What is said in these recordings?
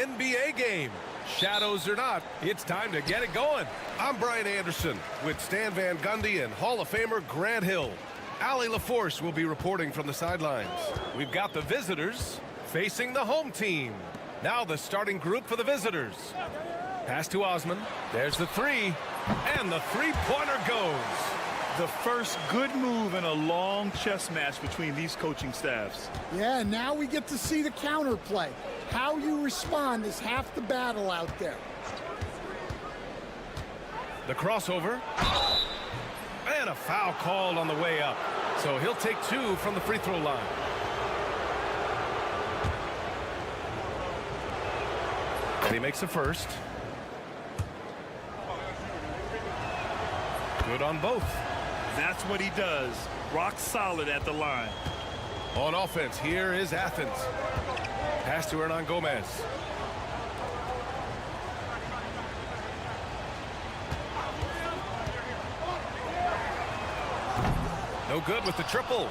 NBA game. Shadows or not, it's time to get it going. I'm Brian Anderson with Stan Van Gundy and Hall of Famer Grant Hill. Allie LaForce will be reporting from the sidelines. We've got the visitors facing the home team. Now the starting group for the visitors. Pass to Osman. There's the three. And the three-pointer goes. The first good move in a long chess match between these coaching staffs. Yeah, now we get to see the counterplay. How you respond is half the battle out there. The crossover. And a foul called on the way up. So he'll take two from the free throw line. And he makes a first. Good on both. That's what he does. Rock solid at the line. On offense, here is Athens. Pass to Hernan Gomez. No good with the triple.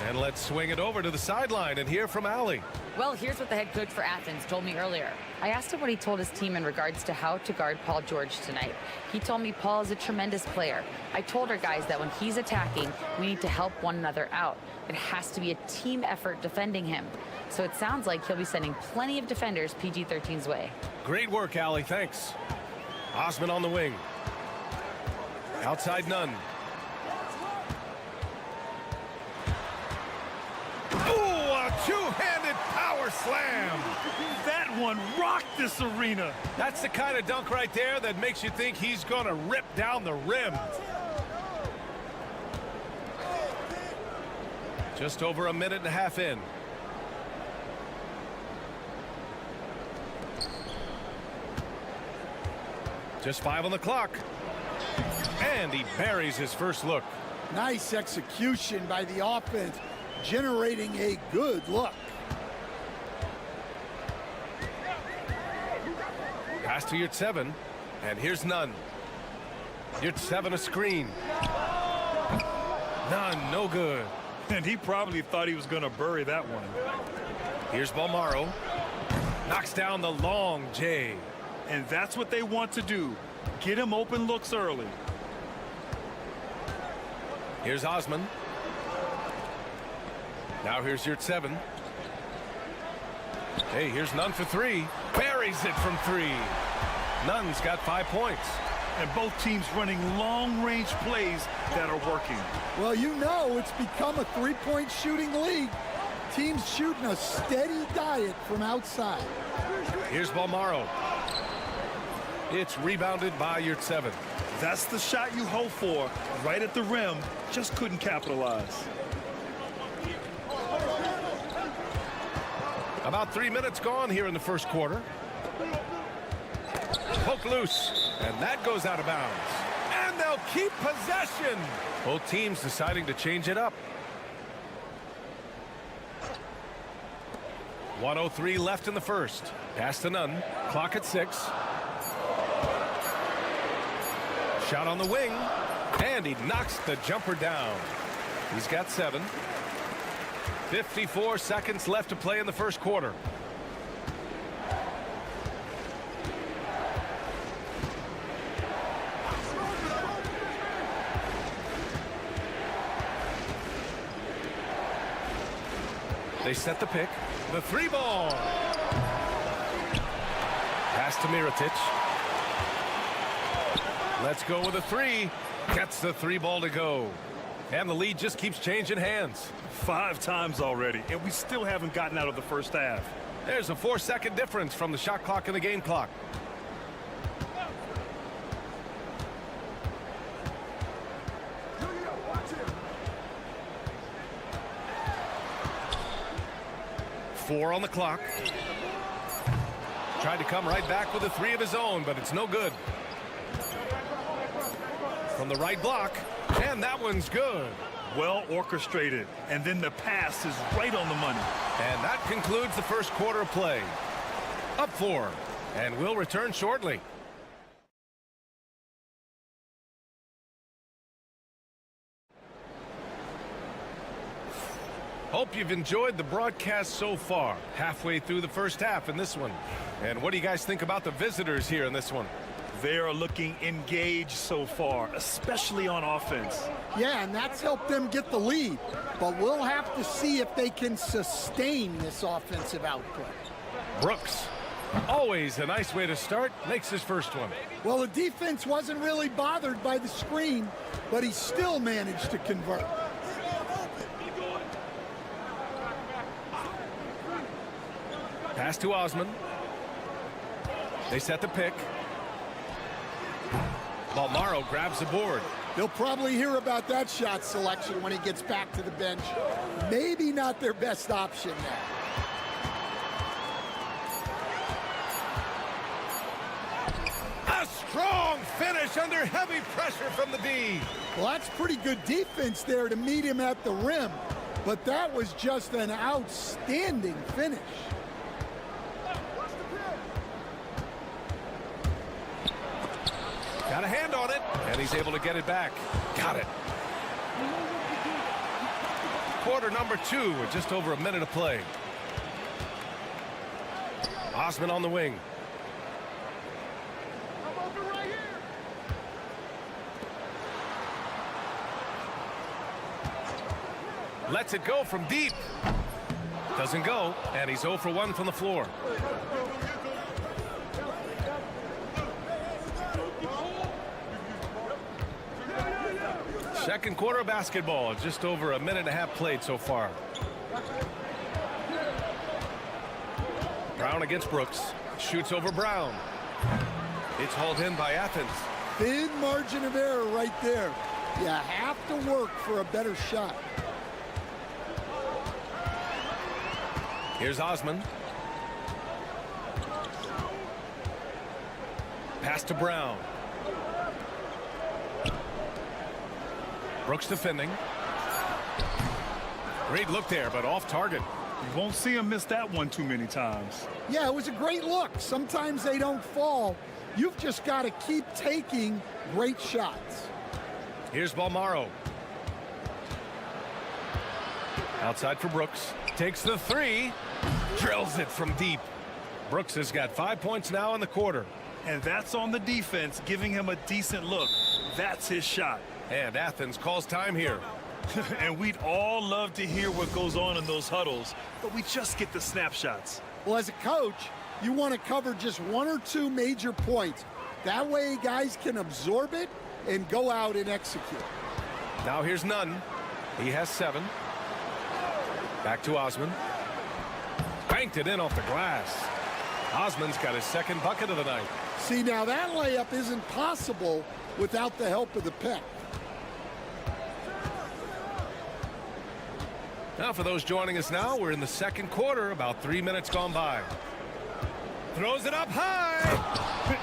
And let's swing it over to the sideline and hear from Allie. Well, here's what the head coach for Athens told me earlier. I asked him what he told his team in regards to how to guard Paul George tonight. He told me Paul is a tremendous player. I told our guys that when he's attacking, we need to help one another out. It has to be a team effort defending him. So it sounds like he'll be sending plenty of defenders PG-13's way. Great work, Allie. Thanks. Osman on the wing. Outside Nunn. Ooh, a two-handed power slam. That one rocked this arena. That's the kind of dunk right there that makes you think he's going to rip down the rim. Just over a minute and a half in. Just 5 on the clock. And he buries his first look. Nice execution by the offense, generating a good look. Pass to Yurt-Seven, and here's Nunn. Yurt-Seven a screen. Nunn, no good. And he probably thought he was going to bury that one. Here's Bolmaro. Knocks down the long J. And that's what they want to do. Get him open looks early. Here's Osman. Now here's Yurt-Seven. Hey, here's Nunn for three. Buries it from three. Nunn's got 5 points. And both teams running long-range plays that are working. Well, you know it's become a three-point shooting league. Teams shooting a steady diet from outside. Here's Bolmaro. It's rebounded by Yurt-Seven. That's the shot you hope for. Right at the rim. Just couldn't capitalize. About 3 minutes gone here in the first quarter. Poke loose, and that goes out of bounds. And they'll keep possession. Both teams deciding to change it up. 1:03 left in the first. Pass to Nunn. Clock at 6. Shot on the wing, and he knocks the jumper down. He's got 7. 54 seconds left to play in the first quarter. They set the pick. The three ball. Pass to Mirotic. Let's go with a three. Gets the three ball to go. And the lead just keeps changing hands. 5 times already, and we still haven't gotten out of the first half. There's a 4-second difference from the shot clock and the game clock. Four on the clock. Tried to come right back with a three of his own, but it's no good. From the right block, and that one's good. Well orchestrated, and then the pass is right on the money. And that concludes the first quarter of play. Up 4, and we'll return shortly. Hope you've enjoyed the broadcast so far. Halfway through the first half in this one. And what do you guys think about the visitors here in this one? They are looking engaged so far, especially on offense. Yeah, and that's helped them get the lead. But we'll have to see if they can sustain this offensive output. Brooks, always a nice way to start, makes his first one. Well, the defense wasn't really bothered by the screen, but he still managed to convert. Pass to Osman. They set the pick. Balmaro grabs the board. They'll probably hear about that shot selection when he gets back to the bench. Maybe not their best option now. A strong finish under heavy pressure from the D. Well, that's pretty good defense there to meet him at the rim. But that was just an outstanding finish. Got a hand on it, and he's able to get it back. Got it. Quarter number 2 with just over a minute of play. Osman on the wing. Lets it go from deep. Doesn't go, and he's 0 for 1 from the floor. Second quarter of basketball, just over a minute and a half played so far. Brown against Brooks. Shoots over Brown. It's hauled in by Athens. Thin margin of error right there. You have to work for a better shot. Here's Osman. Pass to Brown. Brooks defending. Great look there, but off target. You won't see him miss that one too many times. Yeah, it was a great look. Sometimes they don't fall. You've just got to keep taking great shots. Here's Balmaro. Outside for Brooks. Takes the 3. Drills it from deep. Brooks has got 5 points now in the quarter. And that's on the defense, giving him a decent look. That's his shot. And Athens calls time here. And we'd all love to hear what goes on in those huddles, but we just get the snapshots. Well, as a coach, you want to cover just 1 or 2 major points. That way guys can absorb it and go out and execute. Now here's Nunn. He has 7. Back to Osman. Banked it in off the glass. Osman's got his second bucket of the night. See, now that layup isn't possible without the help of the pick. Now for those joining us now, we're in the second quarter, about 3 minutes gone by. Throws it up high.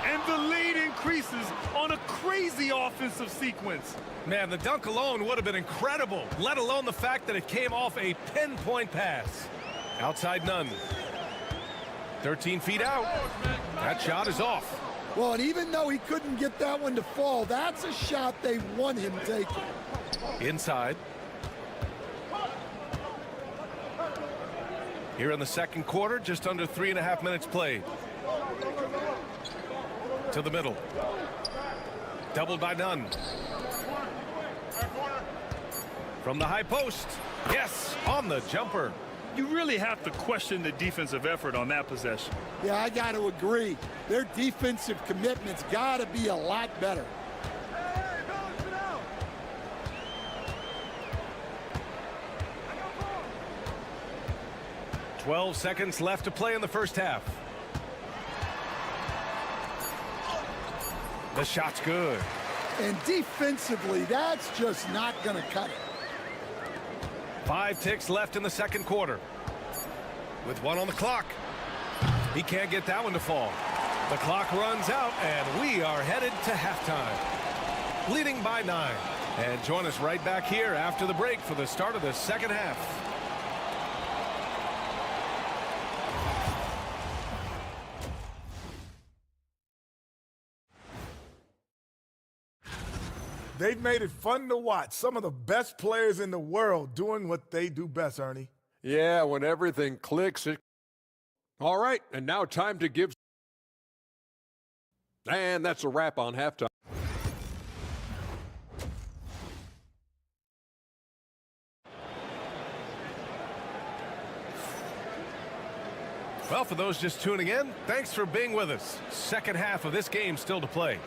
And the lead increases on a crazy offensive sequence. Man, the dunk alone would have been incredible, let alone the fact that it came off a pinpoint pass. Outside Nunn. 13 feet out. That shot is off. Well, and even though he couldn't get that one to fall, that's a shot they want him taking. Inside. Here in the second quarter, just under 3.5 minutes played. To the middle. Doubled by Nunn. From the high post. Yes, on the jumper. You really have to question the defensive effort on that possession. Yeah, I got to agree. Their defensive commitment's got to be a lot better. 12 seconds left to play in the first half. The shot's good. And defensively, that's just not going to cut it. 5 ticks left in the second quarter. With 1 on the clock. He can't get that one to fall. The clock runs out, and we are headed to halftime. Leading by 9. And join us right back here after the break for the start of the second half. They've made it fun to watch. Some of the best players in the world doing what they do best, Ernie. Yeah, when everything clicks. All right, and now time to give. And that's a wrap on halftime. Well, for those just tuning in, thanks for being with us. Second half of this game still to play.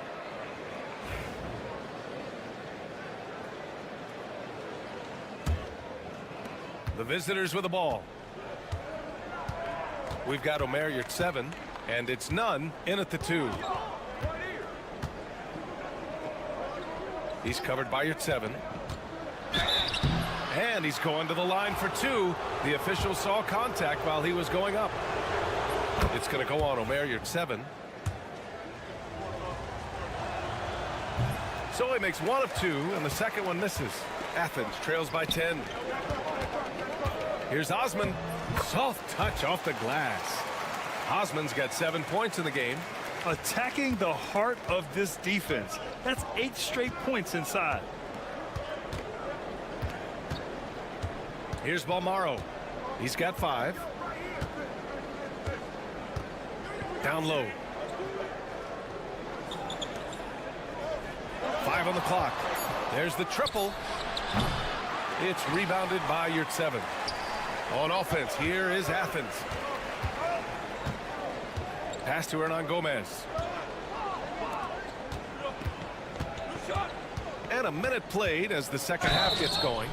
The visitors with the ball. We've got Omer Yurtseven, and it's Nunn in at the 2. He's covered by Yurtseven. And he's going to the line for 2. The official saw contact while he was going up. It's going to go on Omer Yurtseven. So he makes 1 of 2, and the second one misses. Athens trails by 10. Here's Osman. Soft touch off the glass. Osman's got 7 points in the game. Attacking the heart of this defense. That's 8 straight points inside. Here's Balmaro. He's got 5. Down low. 5 on the clock. There's the triple. It's rebounded by Yurtseven. On offense, here is Athens. Pass to Hernan Gomez. And a minute played as the second half gets going.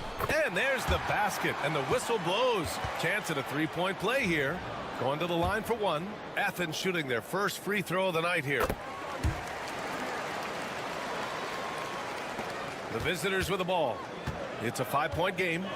And there's the basket, and the whistle blows. Chance at a 3-point play here. Going to the line for 1. Athens shooting their first free throw of the night here. The visitors with the ball. It's a 5-point game.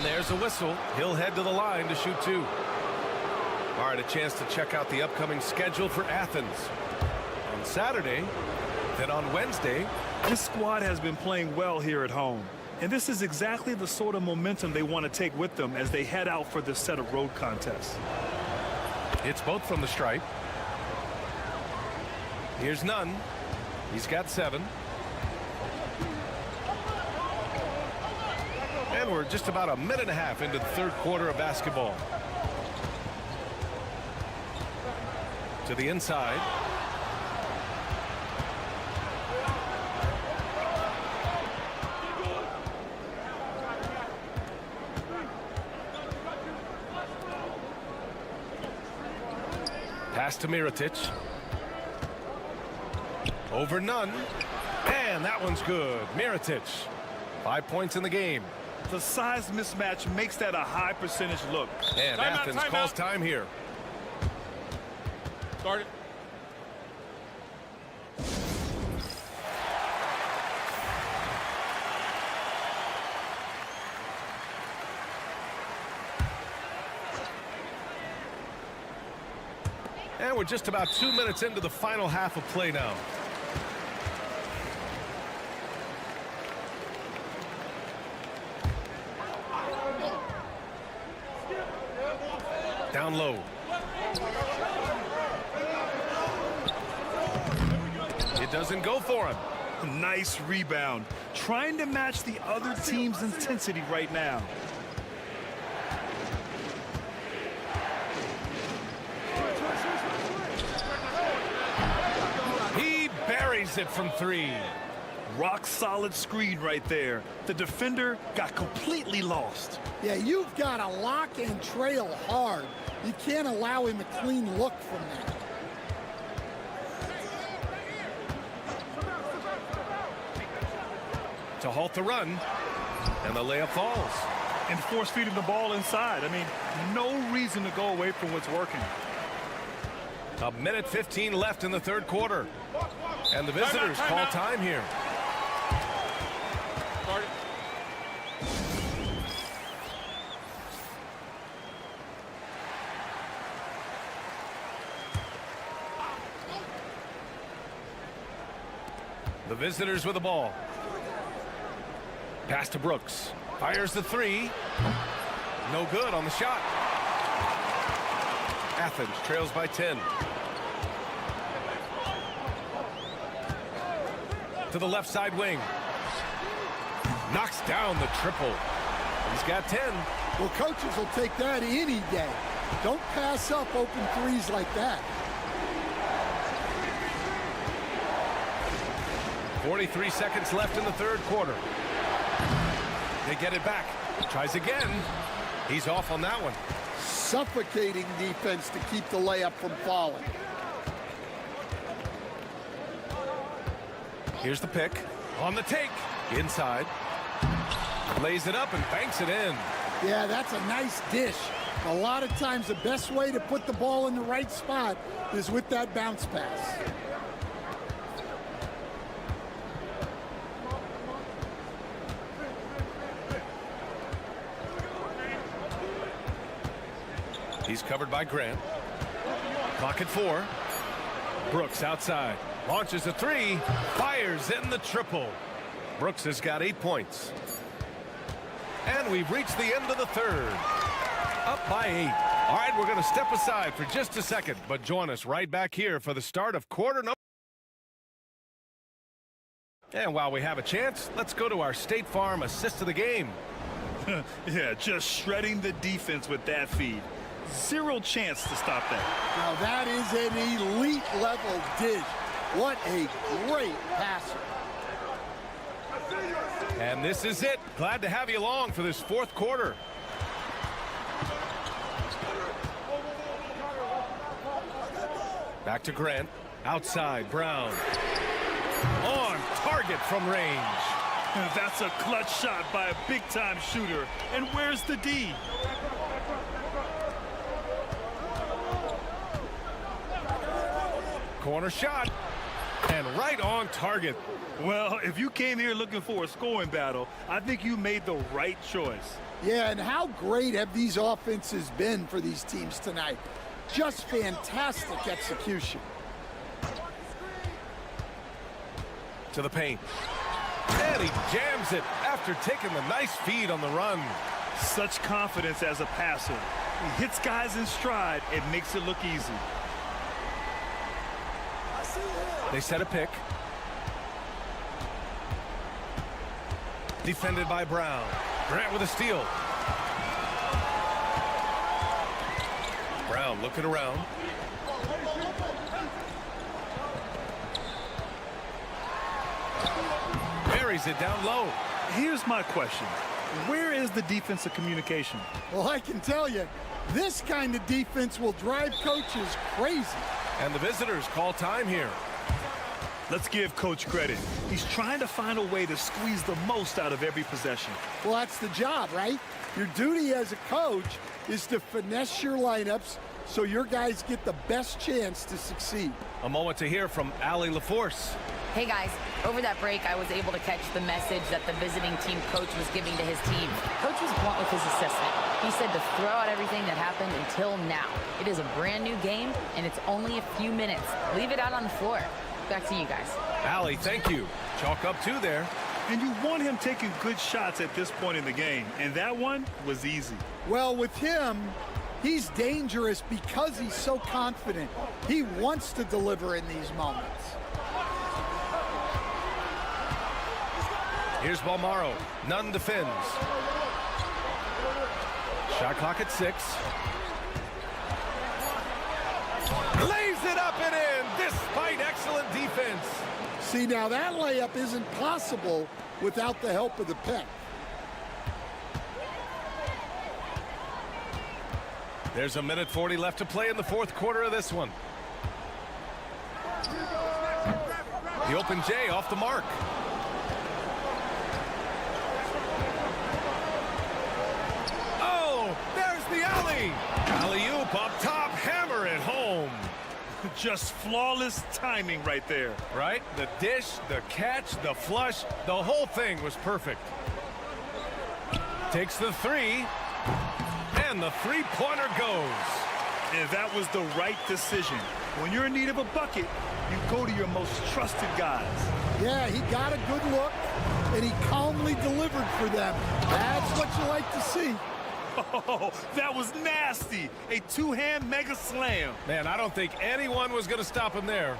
There's a whistle. He'll head to the line to shoot 2. All right, a chance to check out the upcoming schedule for Athens. On Saturday, then on Wednesday. This squad has been playing well here at home. And this is exactly the sort of momentum they want to take with them as they head out for this set of road contests. It's both from the stripe. Here's Nunn. He's got 7. And we're just about a minute and a half into the third quarter of basketball. To the inside. Pass to Mirotic. Over Nunn. And that one's good. Mirotic. 5 points in the game. The size mismatch makes that a high percentage look. And Athens calls time here. Start it. And we're just about 2 minutes into the final half of play now. Down low. It doesn't go for him. Nice rebound. Trying to match the other team's intensity right now. He buries it from 3. Rock solid screen right there. The defender got completely lost. Yeah, you've got to lock and trail hard. You can't allow him a clean look from that. To halt the run. And the layup falls. And force feeding the ball inside. I mean, no reason to go away from what's working. A minute 15 left in the third quarter. And the visitors call time here. Start it. The visitors with the ball. Pass to Brooks. Fires the 3. No good on the shot. Athens trails by 10. To the left side wing. Knocks down the triple. He's got 10. Well, coaches will take that any day. Don't pass up open threes like that. 43 seconds left in the third quarter. They get it back. Tries again. He's off on that one. Suffocating defense to keep the layup from falling. Here's the pick. On the take. Inside. Lays it up and banks it in. Yeah, that's a nice dish. A lot of times the best way to put the ball in the right spot is with that bounce pass. He's covered by Grant. Clock at 4. Brooks outside. Launches a 3. Fires in the triple. Brooks has got 8 points. And we've reached the end of the third. Up by 8. All right, we're going to step aside for just a second, but join us right back here for the start of quarter number. And while we have a chance, let's go to our State Farm assist of the game. Yeah, just shredding the defense with that feed. Zero chance to stop that. Now that is an elite level dish. What a great passer. And this is it. Glad to have you along for this fourth quarter. Back to Grant. Outside, Brown. On target from range. That's a clutch shot by a big-time shooter. And where's the D? Corner shot. And right on target. Well, if you came here looking for a scoring battle, I think you made the right choice. Yeah, and how great have these offenses been for these teams tonight? Just fantastic execution. To the paint. And he jams it after taking the nice feed on the run. Such confidence as a passer. He hits guys in stride and makes it look easy. They set a pick. Defended by Brown. Grant with a steal. Brown looking around. Buries it down low. Here's my question. Where is the defensive communication? Well, I can tell you, this kind of defense will drive coaches crazy. And the visitors call time here. Let's give Coach credit. He's trying to find a way to squeeze the most out of every possession. Well, that's the job, right? Your duty as a coach is to finesse your lineups so your guys get the best chance to succeed. A moment to hear from Allie LaForce. Hey guys, over that break I was able to catch the message that the visiting team coach was giving to his team. Coach was blunt with his assistant. He said to throw out everything that happened until now. It is a brand new game and it's only a few minutes. Leave it out on the floor. Back to you guys. Allie, thank you. Chalk up 2 there. And you want him taking good shots at this point in the game. And that one was easy. Well, with him, he's dangerous because he's so confident. He wants to deliver in these moments. Here's Balmaro. Nunn defends. Shot clock at 6. Lays it up and in despite excellent defense. See, now that layup isn't possible without the help of the pick. There's a minute 40 left to play in the fourth quarter of this one. The open J off the mark. Oh, there's the alley. Alley-oop up top, hammer it home. Just flawless timing right there. Right? The dish, the catch, the flush, the whole thing was perfect. Takes the 3, and the three-pointer goes. And that was the right decision. When you're in need of a bucket, you go to your most trusted guys. Yeah, he got a good look, and he calmly delivered for them. That's what you like to see. Oh, that was nasty. A two-hand mega slam. Man, I don't think anyone was going to stop him there.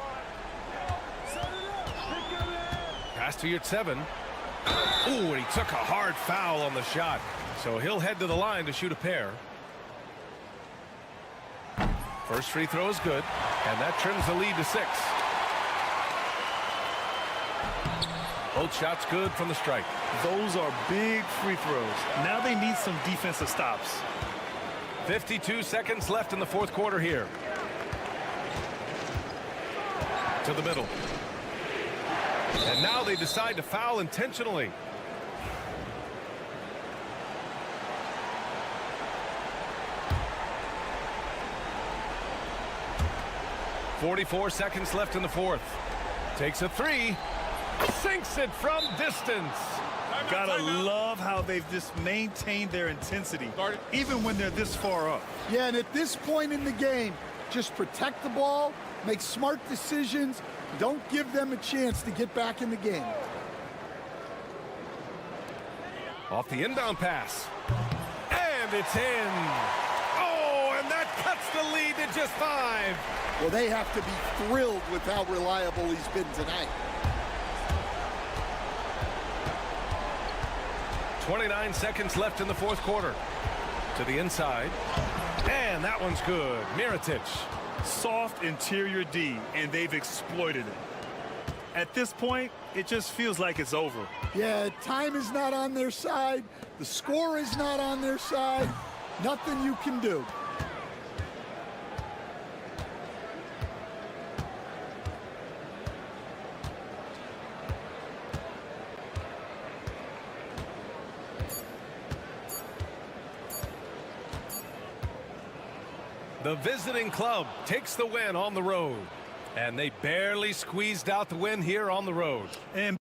Pass to Yurtseven. Ooh, and he took a hard foul on the shot. So he'll head to the line to shoot a pair. First free throw is good, and that trims the lead to 6. Both shots good from the strike. Those are big free throws. Now they need some defensive stops. 52 seconds left in the fourth quarter here. To the middle. And now they decide to foul intentionally. .44 seconds left in the fourth. Takes a three. Sinks it from distance. Gotta love how they've just maintained their intensity, even when they're this far up. Yeah, and at this point in the game, just protect the ball, make smart decisions, don't give them a chance to get back in the game. Off the inbound pass. And it's in. Oh, and that cuts the lead to just 5. Well, they have to be thrilled with how reliable he's been tonight. 29 seconds left in the fourth quarter. To the inside. And that one's good. Mirotic. Soft interior D, and they've exploited it. At this point, it just feels like it's over. Yeah, time is not on their side. The score is not on their side. Nothing you can do. The visiting club takes the win on the road. And they barely squeezed out the win here on the road. And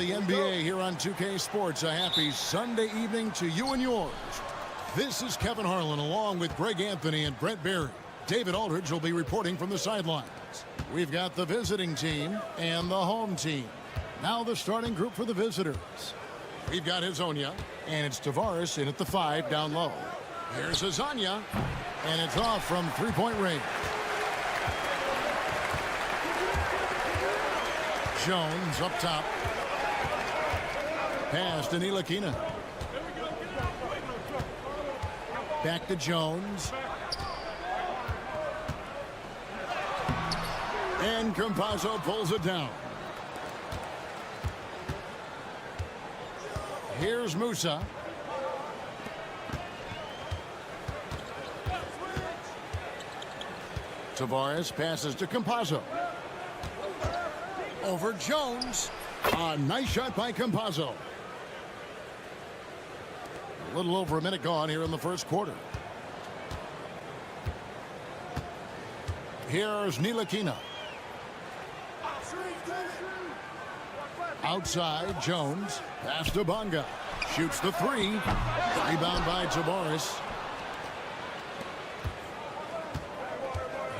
the NBA here on 2K Sports. A happy Sunday evening to you and yours. This is Kevin Harlan along with Greg Anthony and Brett Barry. David Aldridge will be reporting from the sidelines. We've got the visiting team and the home team. Now the starting group for the visitors. We've got Hazonia, and it's Tavares in at the 5 down low. Here's Hazonia, and it's off from three-point range. Jones up top. Pass to Ntilikina. Back to Jones. And Campazzo pulls it down. Here's Musa. Tavares passes to Campazzo. Over Jones. A nice shot by Campazzo. A little over a minute gone here in the first quarter. Here's Ntilikina. Outside, Jones. Pass to Bonga. Shoots the 3. Rebound by Tavares.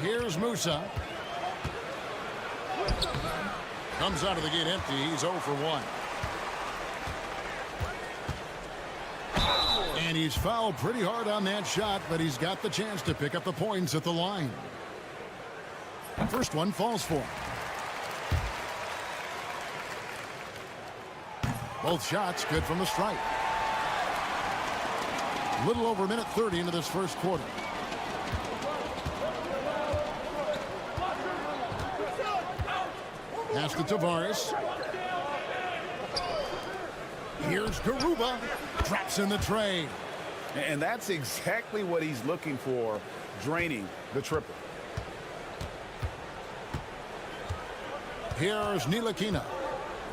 Here's Musa. Comes out of the gate empty. He's 0 for 1. And he's fouled pretty hard on that shot, but he's got the chance to pick up the points at the line. First one falls for him. Both shots good from the stripe. A little over a minute 30 into this first quarter. Pass to Tavares. Here's Garuba. Drops in the tray. And that's exactly what he's looking for, draining the triple. Here's Ntilikina.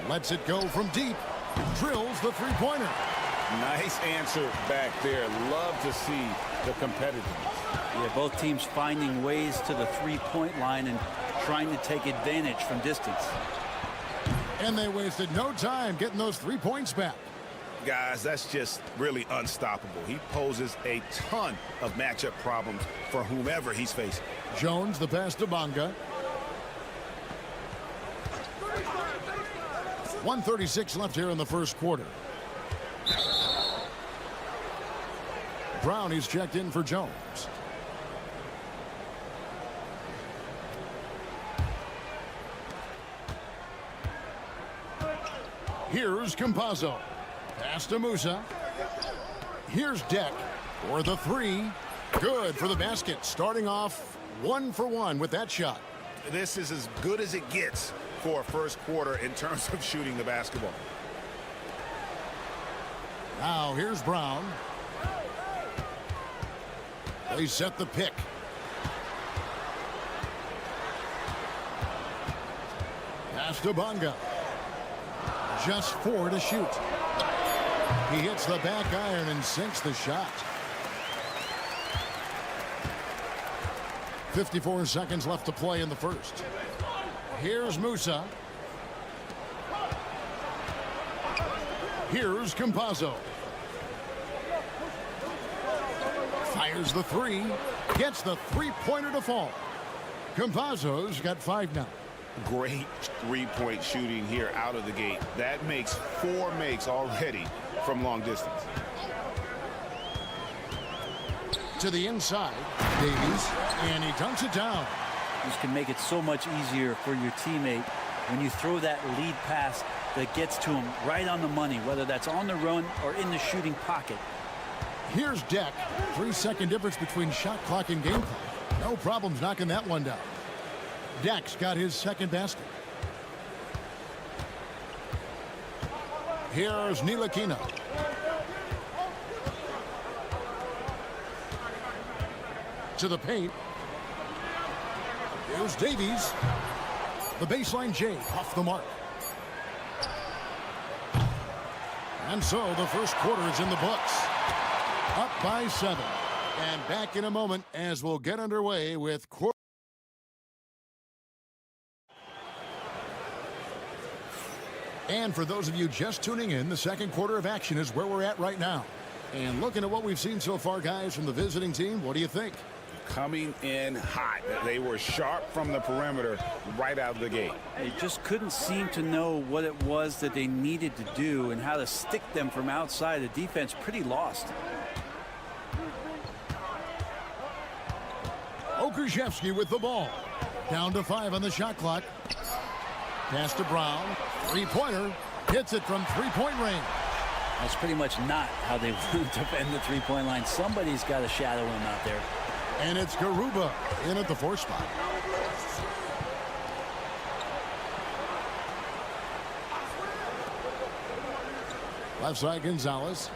Lets it go from deep. Drills the three-pointer. Nice answer back there. Love to see the competitiveness. Yeah, both teams finding ways to the three-point line and trying to take advantage from distance. And they wasted no time getting those 3 points back. Guys, that's just really unstoppable. He poses a ton of matchup problems for whomever he's facing. Jones, the pass to Bonga. 1:36 left here in the first quarter. Brown, he's checked in for Jones. Here's Campazzo. Pass to Musa. Here's Deck for the 3. Good for the basket. Starting off 1 for 1 with that shot. This is as good as it gets for a first quarter in terms of shooting the basketball. Now here's Brown. They set the pick. Pass to Bonga. Just 4 to shoot. He hits the back iron and sinks the shot. 54 seconds left to play in the first. Here's Musa. Here's Campazzo. Fires the 3. Gets the three-pointer to fall. Campazzo's got 5 now. Great three-point shooting here out of the gate. That makes 4 makes already from long distance. To the inside, Davies, and he dunks it down. This can make it so much easier for your teammate when you throw that lead pass that gets to him right on the money, whether that's on the run or in the shooting pocket. Here's Deck. 3-second difference between shot clock and game clock. No problems knocking that one down. Deck's got his second basket. Here's Ntilikina. To the paint. Here's Davies. The baseline J off the mark. And so the first quarter is in the books. Up by 7. And back in a moment as we'll get underway with quarter. And for those of you just tuning in, the second quarter of action is where we're at right now. And looking at what we've seen so far, guys, from the visiting team, what do you think? Coming in hot. They were sharp from the perimeter right out of the gate. They just couldn't seem to know what it was that they needed to do and how to stick them from outside. The defense pretty lost. Okrzyjewski with the ball. Down to 5 on the shot clock. Pass to Brown. Three-pointer. Hits it from three-point range. That's pretty much not how they want to defend the three-point line. Somebody's got to shadow him out there. And it's Garuba in at the 4 spot. Left side, Gonzalez.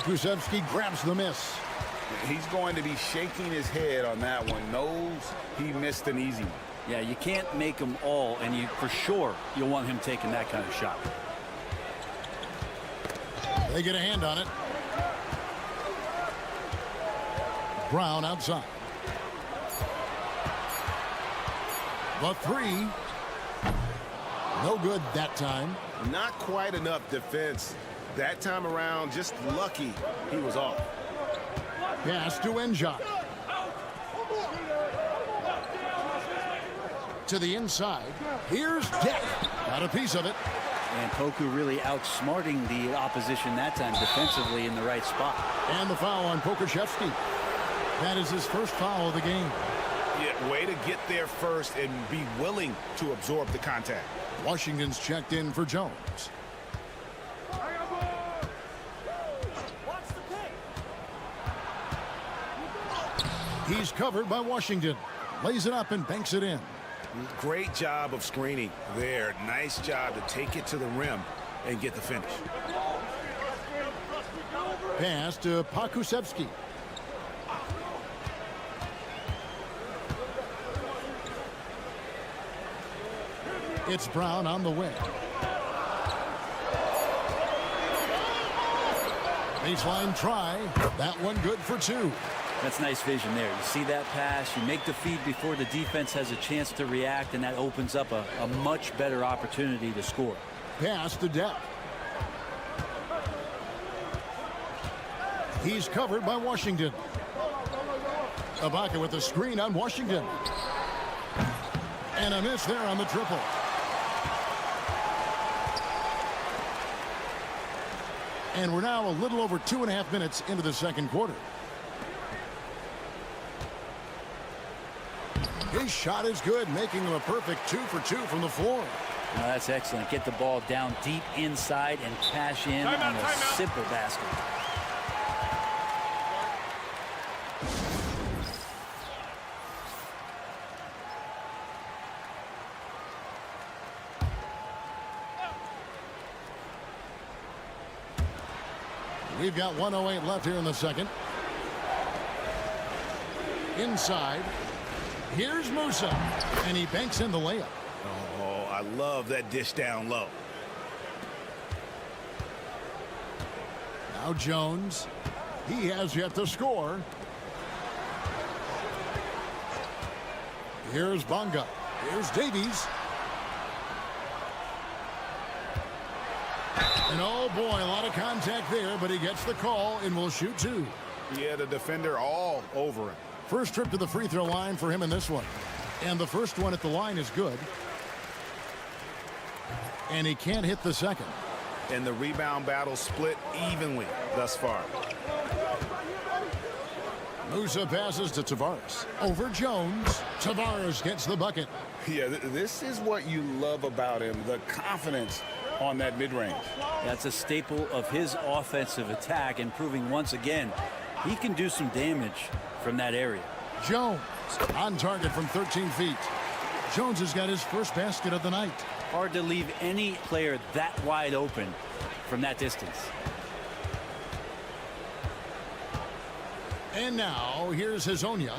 Kuszewski grabs the miss. He's going to be shaking his head on that one. Knows he missed an easy one. Yeah, you can't make them all, and for sure you'll want him taking that kind of shot. They get a hand on it. Brown outside. The 3. No good that time. Not quite enough defense. That time around, just lucky he was off. Pass to Enjot. To the inside. Here's Deck. Got a piece of it. And Poku really outsmarting the opposition that time defensively in the right spot. And the foul on Pokrzyjewski. That is his first foul of the game. Yeah, way to get there first and be willing to absorb the contact. Washington's checked in for Jones. He's covered by Washington. Lays it up and banks it in. Great job of screening there. Nice job to take it to the rim and get the finish. Pass to Pokusevski. It's Brown on the way. Baseline try. That one good for 2. That's nice vision there. You see that pass, you make the feed before the defense has a chance to react, and that opens up a much better opportunity to score. Pass to Depp. He's covered by Washington. Ibaka with the screen on Washington. And a miss there on the triple. And we're now a little over 2.5 minutes into the second quarter. His shot is good, making him a perfect 2 for 2 from the floor. Now that's excellent. Get the ball down deep inside and cash in on a simple basket. We've got 1:08 left here in the second. Inside. Here's Musa. And he banks in the layup. Oh, I love that dish down low. Now Jones. He has yet to score. Here's Bonga. Here's Davies. And oh boy, a lot of contact there, but he gets the call and will shoot 2. Yeah, the defender all over him. First trip to the free throw line for him in this one. And the first one at the line is good. And he can't hit the second. And the rebound battle split evenly thus far. Musa passes to Tavares. Over Jones. Tavares gets the bucket. Yeah, this is what you love about him, the confidence on that mid-range. That's a staple of his offensive attack, and proving once again he can do some damage from that area. Jones on target from 13 feet. Jones has got his first basket of the night. Hard to leave any player that wide open from that distance. And now here's Hazonia.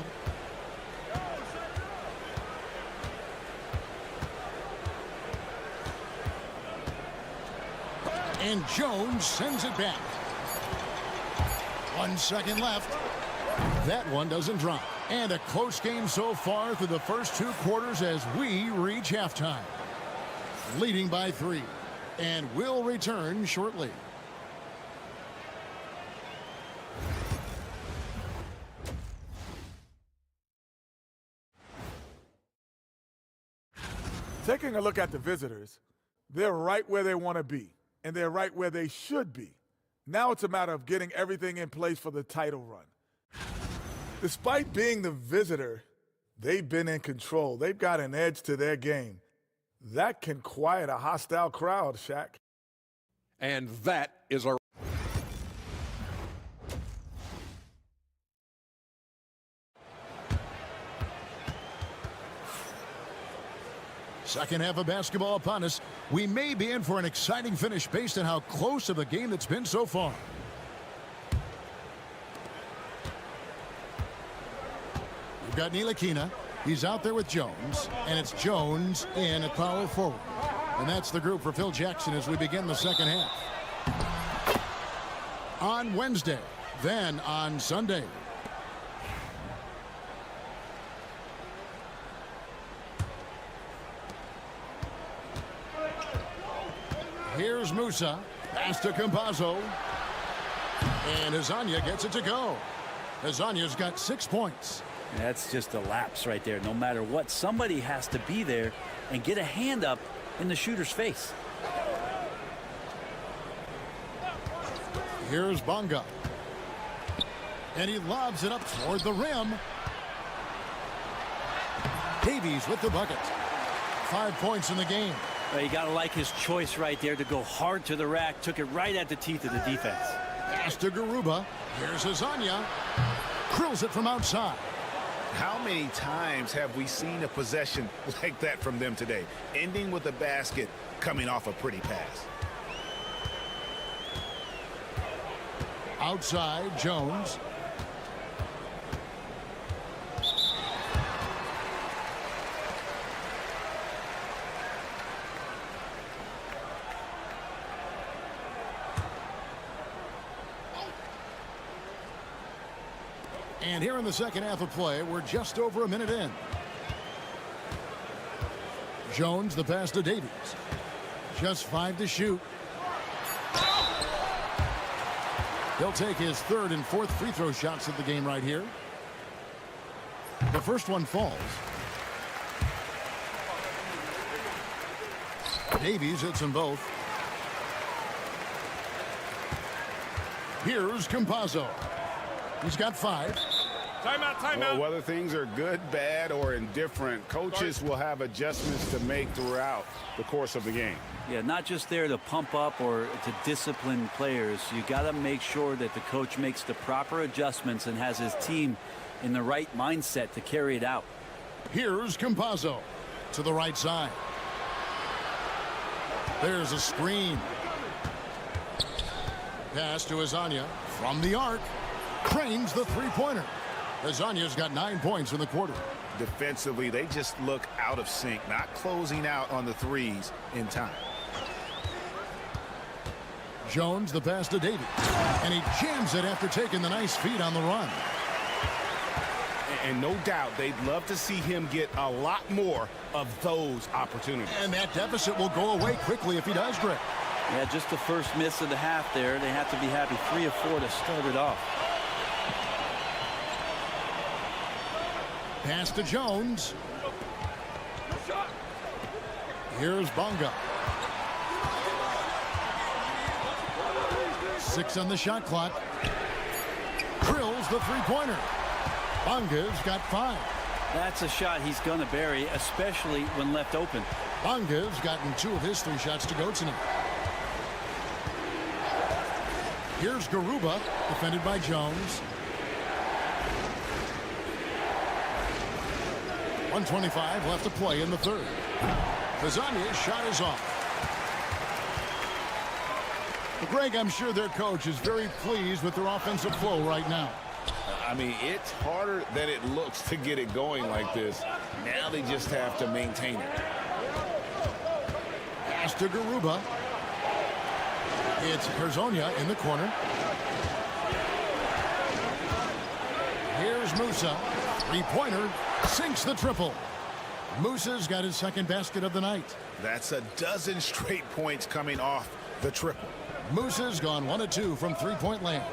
And Jones sends it back. 1 second left. That one doesn't drop. And a close game so far through the first 2 quarters as we reach halftime. Leading by 3. And we'll return shortly. Taking a look at the visitors, they're right where they want to be, and they're right where they should be. Now it's a matter of getting everything in place for the title run. Despite being the visitor, they've been in control. They've got an edge to their game. That can quiet a hostile crowd, Shaq. And that is our... Second half of basketball upon us. We may be in for an exciting finish based on how close of a game it's been so far. We've got Ntilikina. He's out there with Jones, and it's Jones in at power forward. And that's the group for Phil Jackson as we begin the second half. On Wednesday, then on Sunday. Here's Musa. Pass to Campazzo. And Hezonja gets it to go. Hezonja's got 6 points. That's just a lapse right there. No matter what, somebody has to be there and get a hand up in the shooter's face. Here's Bonga. And he lobs it up toward the rim. Davies with the bucket. 5 points in the game. Well, you got to like his choice right there to go hard to the rack. Took it right at the teeth of the defense. Pass to Garuba. Here's Hezonja. Krills it from outside. How many times have we seen a possession like that from them today? Ending with a basket, coming off a pretty pass. Outside, Jones. And here in the second half of play, we're just over a minute in. Jones, the pass to Davies. Just 5 to shoot. He'll take his 3rd and 4th free throw shots of the game right here. The first one falls. Davies hits them both. Here's Campazzo. He's got 5. Timeout. Well, whether things are good, bad, or indifferent, coaches will have adjustments to make throughout the course of the game. Yeah, not just there to pump up or to discipline players. You got to make sure that the coach makes the proper adjustments and has his team in the right mindset to carry it out. Here's Campazzo to the right side. There's a screen. Pass to Hezonja from the arc. Cranes the three-pointer. Hezonja's got 9 points in the quarter. Defensively, they just look out of sync, not closing out on the threes in time. Jones, the pass to Davies. And he jams it after taking the nice feed on the run. And no doubt they'd love to see him get a lot more of those opportunities. And that deficit will go away quickly if he does, Greg. Yeah, just the first miss of the half there. They have to be happy. 3 of 4 to start it off. Pass to Jones. Here's Bonga. 6 on the shot clock. Drills the three-pointer. Bonga's got 5. That's a shot he's going to bury, especially when left open. Bonga's gotten 2 of his 3 shots to go tonight. Here's Garuba, defended by Jones. 1:25 left to play in the third. Hezonja's shot is off. But Greg, I'm sure their coach is very pleased with their offensive flow right now. I mean, it's harder than it looks to get it going like this. Now they just have to maintain it. Pass to Garuba. It's Hezonja in the corner. Here's Musa. Three-pointer. Sinks the triple. Musa's got his second basket of the night. That's a dozen straight points coming off the triple. Musa's gone 1 of 2 from three-point land.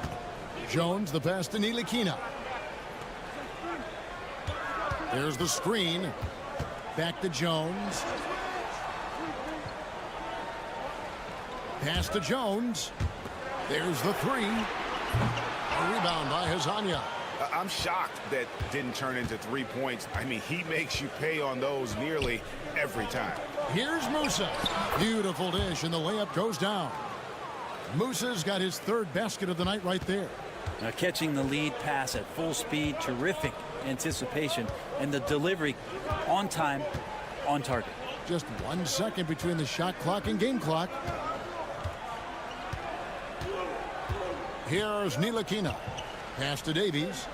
Jones, the pass to Ntilikina. There's the screen. Back to Jones. Pass to Jones. There's the three. A rebound by Hezonja. I'm shocked that didn't turn into 3 points. I mean, he makes you pay on those nearly every time. Here's Musa. Beautiful dish, and the layup goes down. Musa's got his third basket of the night right there. Now catching the lead pass at full speed, terrific anticipation, and the delivery on time, on target. Just 1 second between the shot clock and game clock. Here's Ntilikina. Pass to Davies.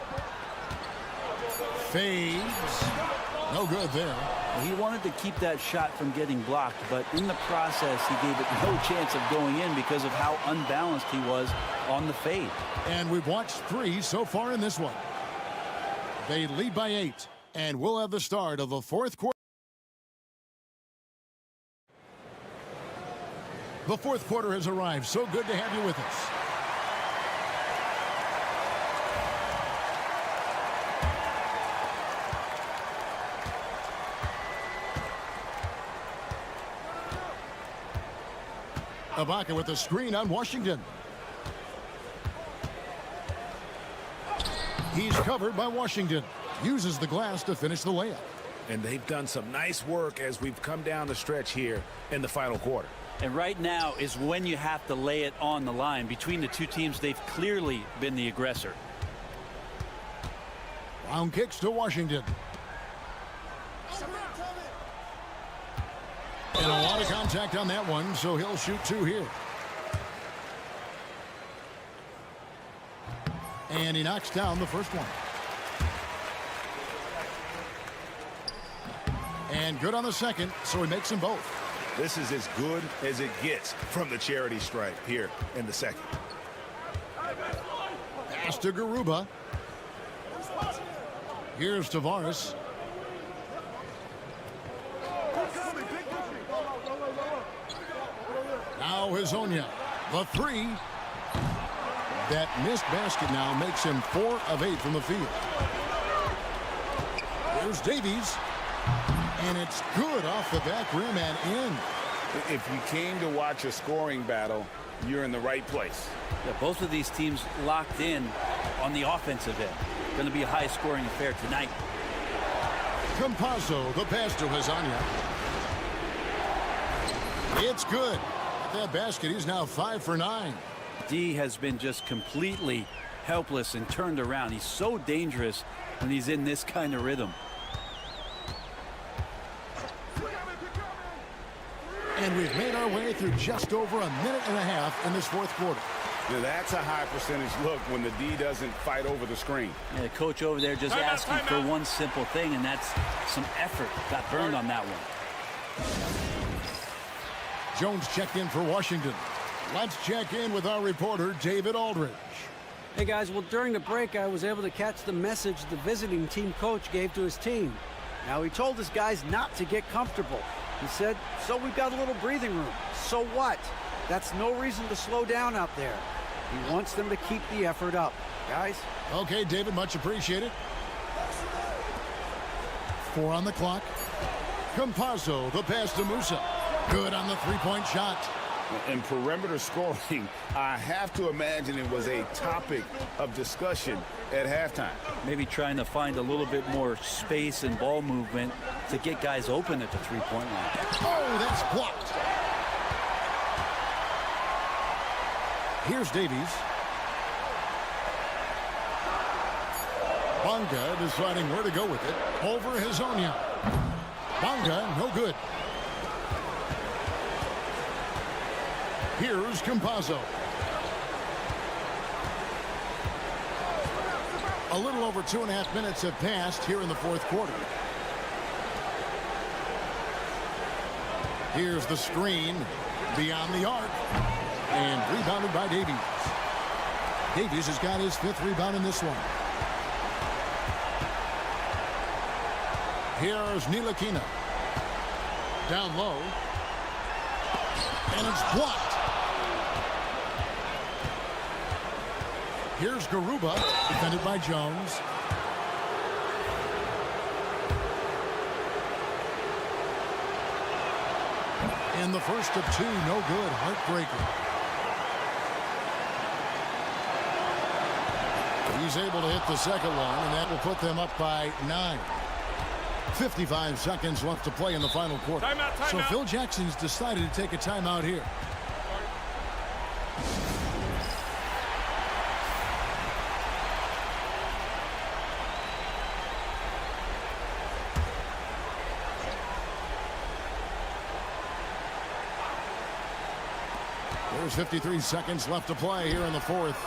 Fades. No good there. He wanted to keep that shot from getting blocked, but in the process, he gave it no chance of going in because of how unbalanced he was on the fade. And we've watched 3 so far in this one. They lead by 8, and we'll have the start of the fourth quarter. The fourth quarter has arrived. So good to have you with us. Ibaka with the screen on Washington. He's covered by Washington. Uses the glass to finish the layup. And they've done some nice work as we've come down the stretch here in the final quarter. And right now is when you have to lay it on the line. Between the two teams, they've clearly been the aggressor. Round kicks to Washington. And a lot of contact on that one, so he'll shoot 2 here. And he knocks down the first one. And good on the second, so he makes them both. This is as good as it gets from the charity stripe here in the second. Pass to Garuba. Here's Tavares. Now Hezonja. The three. That missed basket now makes him 4 of 8 from the field. Here's Davies. And it's good off the back rim and in. If you came to watch a scoring battle, you're in the right place. Yeah, both of these teams locked in on the offensive end. Going to be a high-scoring affair tonight. Campazzo, the pass to Hezonja. It's good. At that basket, he's now 5 for 9. D has been just completely helpless and turned around. He's so dangerous when he's in this kind of rhythm. And we've made our way through just over a minute and a half in this fourth quarter. Now that's a high percentage look when the D doesn't fight over the screen. Yeah, the coach over there just asking for one simple thing, and that's some effort. Got burned on that one. Jones checked in for Washington. Let's check in with our reporter, David Aldridge. Hey, guys. Well, during the break, I was able to catch the message the visiting team coach gave to his team. Now, he told his guys not to get comfortable. He said, so we've got a little breathing room. So what? That's no reason to slow down out there. He wants them to keep the effort up. Guys? Okay, David, much appreciated. 4 on the clock. Campazzo, the pass to Musa. Good on the three-point shot. In perimeter scoring, I have to imagine it was a topic of discussion at halftime. Maybe trying to find a little bit more space and ball movement to get guys open at the three-point line. Oh, that's blocked. Here's Davies. Bonga deciding where to go with it. Over Hezonja. Bonga, no good. Here's Campazzo. A little over 2.5 minutes have passed here in the fourth quarter. Here's the screen beyond the arc. And rebounded by Davies. Davies has got his 5th rebound in this one. Here's Ntilikina. Down low. And it's blocked. Here's Garuba, defended by Jones. And the first of two, no good. Heartbreaker. He's able to hit the second one, and that will put them up by 9. 55 seconds left to play in the final quarter. So Phil Jackson's decided to take a timeout here. There's 53 seconds left to play here in the fourth.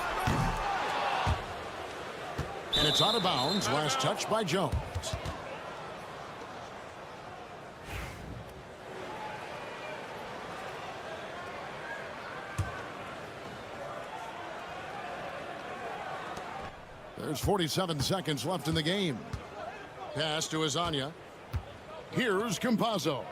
And it's out of bounds. Last touch by Jones. There's 47 seconds left in the game. Pass to Azania. Here's Campazzo.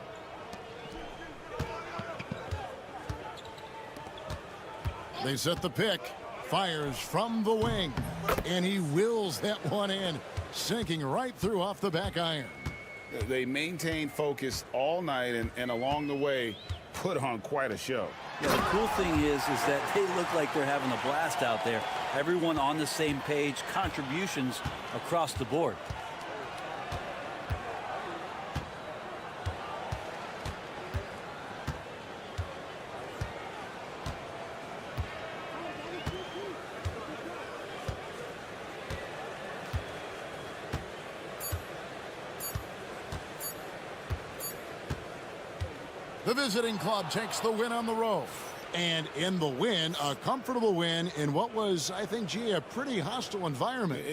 They set the pick. Fires from the wing. And he wills that one in. Sinking right through off the back iron. They maintained focus all night and along the way put on quite a show. Yeah, the cool thing is that they look like they're having a blast out there. Everyone on the same page, contributions across the board. The visiting club takes the win on the road. And in the win, a comfortable win in what was, I think, G, a pretty hostile environment.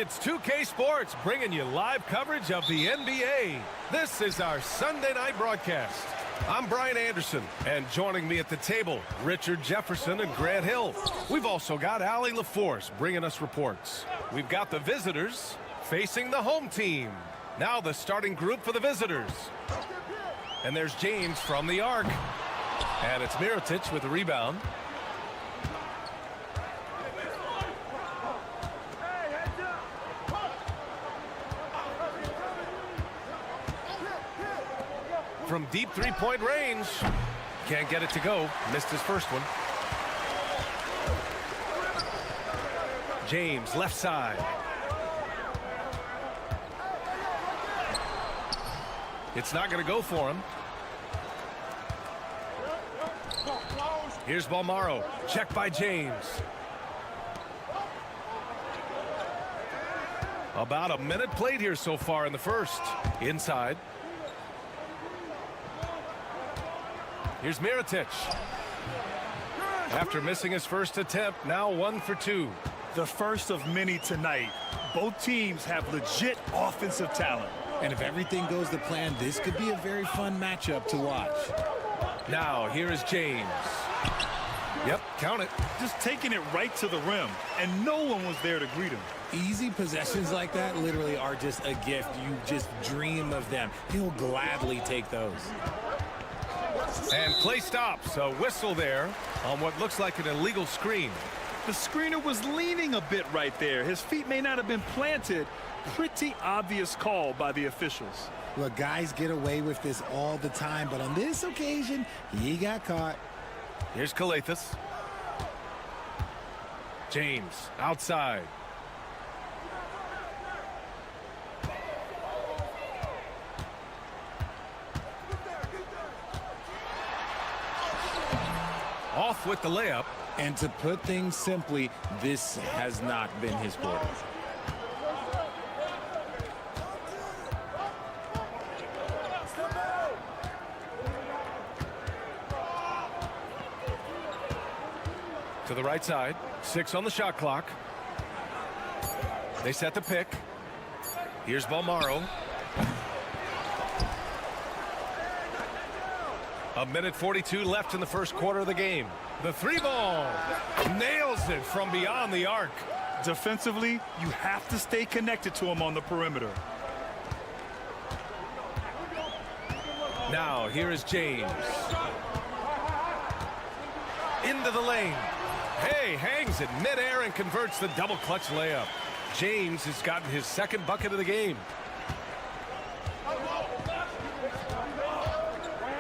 It's 2K Sports bringing you live coverage of the NBA. This is our Sunday night broadcast. I'm Brian Anderson, and joining me at the table, Richard Jefferson and Grant Hill. We've also got Allie LaForce bringing us reports. We've got the visitors, facing the home team. Now the starting group for the visitors. And there's James from the arc. And it's Mirotic with the rebound. From deep three-point range. Can't get it to go. Missed his first one. James, left side. It's not going to go for him. Here's Balmaro. Check by James. About a minute played here so far in the first. Inside. Here's Mirotic. After missing his first attempt, now 1 for 2. The first of many tonight. Both teams have legit offensive talent. And if everything goes to plan, this could be a very fun matchup to watch. Now, here is James. Yep, count it. Just taking it right to the rim, and no one was there to greet him. Easy possessions like that literally are just a gift. You just dream of them. He'll gladly take those. And play stops. A whistle there on what looks like an illegal screen. The screener was leaning a bit right there. His feet may not have been planted. Pretty obvious call by the officials. Look, guys get away with this all the time, but on this occasion, he got caught. Here's Calathis. James, outside. Off with the layup. And to put things simply, this has not been his quarter. To the right side. 6 on the shot clock. They set the pick. Here's Balmaro. A minute 42 left in the first quarter of the game. The three ball. Nails it from beyond the arc. Defensively, you have to stay connected to him on the perimeter. Now, here is James. Into the lane. Hey, hangs it midair and converts the double clutch layup. James has gotten his second bucket of the game.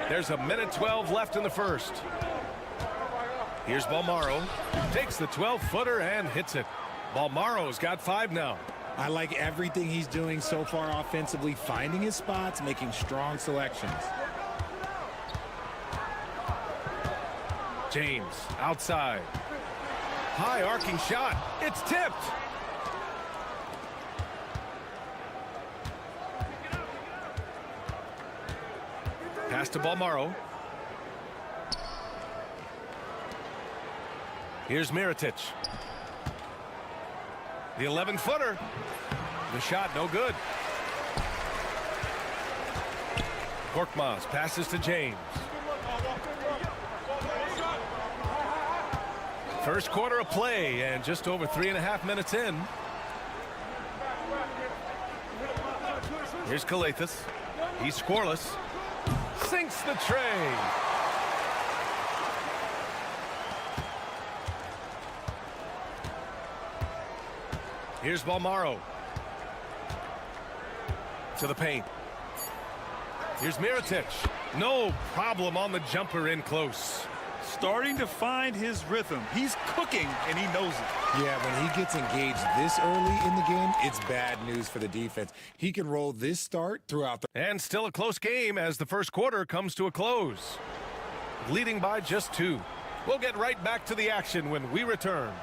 There's a minute 12 left in the first. Here's Balmaro. Takes the 12-footer and hits it. Balmaro's got 5 now. I like everything he's doing so far offensively, finding his spots, making strong selections. James, outside. High arcing shot. It's tipped. Pass to Balmaro. Here's Mirotic. The 11-footer. The shot no good. Korkmaz passes to James. First quarter of play and just over 3.5 minutes in. Here's Calathis. He's scoreless. Sinks the tray. Here's Balmaro. To the paint. Here's Mirotic. No problem on the jumper in close. Starting to find his rhythm. He's cooking, and he knows it. Yeah, when he gets engaged this early in the game, it's bad news for the defense. He can roll this start throughout the... And still a close game as the first quarter comes to a close. Leading by just 2. We'll get right back to the action when we return.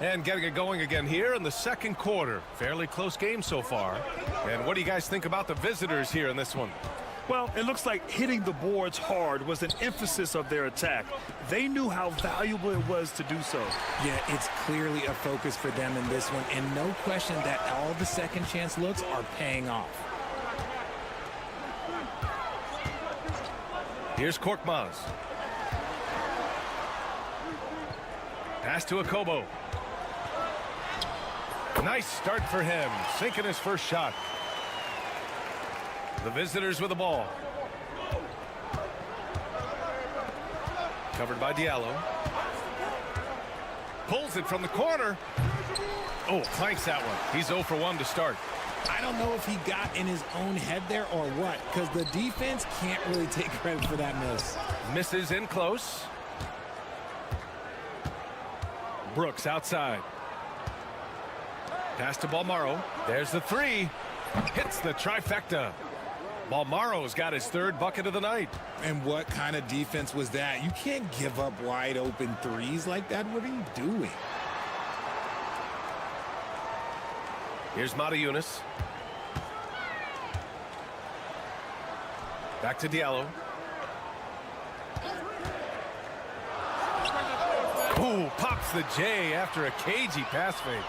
And getting it going again here in the second quarter. Fairly close game so far. And what do you guys think about the visitors here in this one? Well, it looks like hitting the boards hard was an emphasis of their attack. They knew how valuable it was to do so. Yeah, it's clearly a focus for them in this one, and no question that all the second chance looks are paying off. Here's Korkmaz. Pass to Akobo. Nice start for him, sinking his first shot. The visitors with the ball. Covered by Diallo. Pulls it from the corner. Oh, clanks that one. He's 0 for 1 to start. I don't know if he got in his own head there or what, because the defense can't really take credit for that miss. Misses in close. Brooks outside. Pass to Balmaro. There's the three. Hits the trifecta. Balmaro's got his 3rd bucket of the night. And what kind of defense was that? You can't give up wide open threes like that. What are you doing? Here's Matajunas. Back to Diallo. Ooh, pops the J after a cagey pass fake.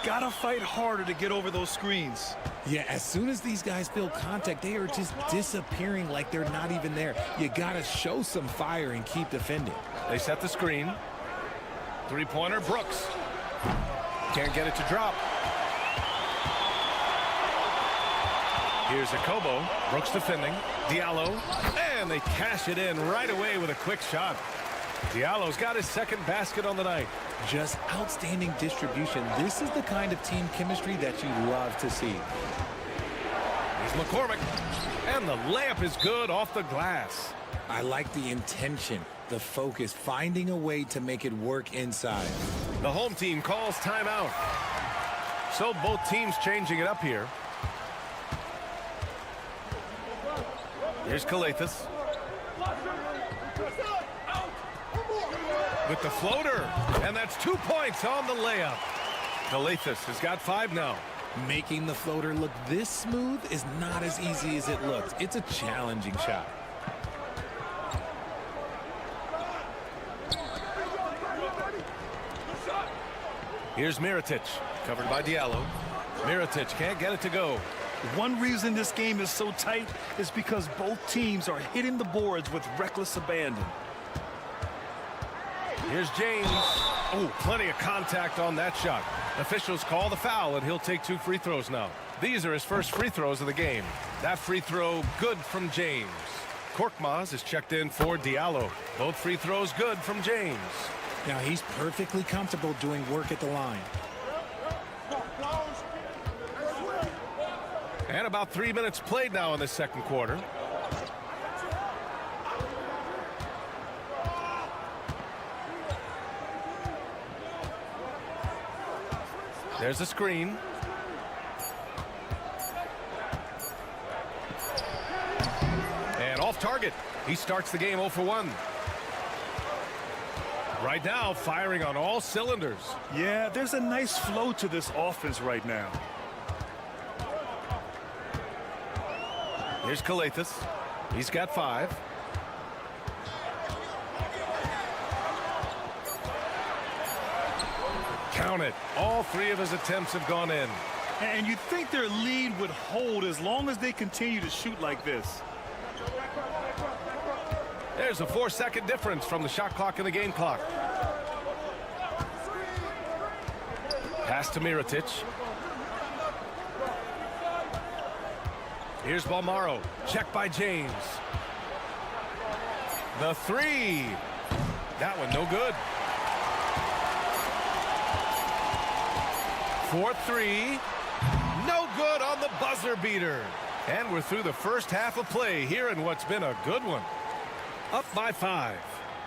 Gotta fight harder to get over those screens. Yeah, as soon as these guys feel contact, they are just disappearing like they're not even there. You gotta show some fire and keep defending. They set the screen. 3-pointer, Brooks. Can't get it to drop. Here's Akobo. Brooks defending. Diallo. And they cash it in right away with a quick shot. Diallo's got his 2nd basket on the night. Just outstanding distribution. This is the kind of team chemistry that you love to see. Here's McCormick. And the layup is good off the glass. I like the intention, the focus, finding a way to make it work inside. The home team calls timeout. So both teams changing it up here. Here's Calathes. With the floater, and that's 2 points on the layup. Calathes has got 5 now. Making the floater look this smooth is not as easy as it looks. It's a challenging shot. Here's Mirotic, covered by Diallo. Mirotic can't get it to go. One reason this game is so tight is because both teams are hitting the boards with reckless abandon. Here's James. Oh, plenty of contact on that shot. Officials call the foul, and he'll take 2 free throws now. These are his first free throws of the game. That free throw good from James. Korkmaz is checked in for Diallo. Both free throws good from James. Now he's perfectly comfortable doing work at the line. And about 3 minutes played now in the 2nd quarter. There's a screen. And off target. He starts the game 0 for 1. Right now, firing on all cylinders. Yeah, there's a nice flow to this offense right now. Here's Calathes. He's got 5. Count it. All 3 of his attempts have gone in. And you'd think their lead would hold as long as they continue to shoot like this. There's a 4-second difference from the shot clock and the game clock. Pass to Mirotic. Here's Balmaro. Checked by James. The 3. That one no good. 4-3. No good on the buzzer beater. And we're through the first half of play here in what's been a good one. Up by 5.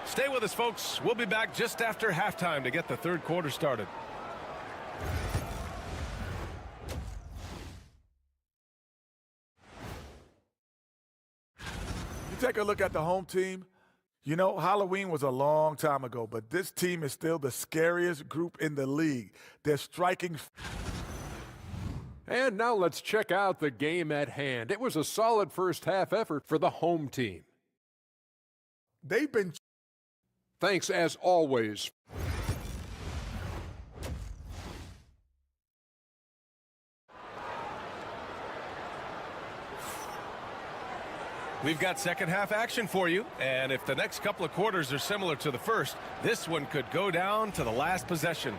Stay with us, folks. We'll be back just after halftime to get the 3rd quarter started. You take a look at the home team. You know, Halloween was a long time ago, but this team is still the scariest group in the league. They're striking. And now let's check out the game at hand. It was a solid first half effort for the home team. They've been. Thanks as always. We've got second half action for you, and if the next couple of quarters are similar to the first, this one could go down to the last possession.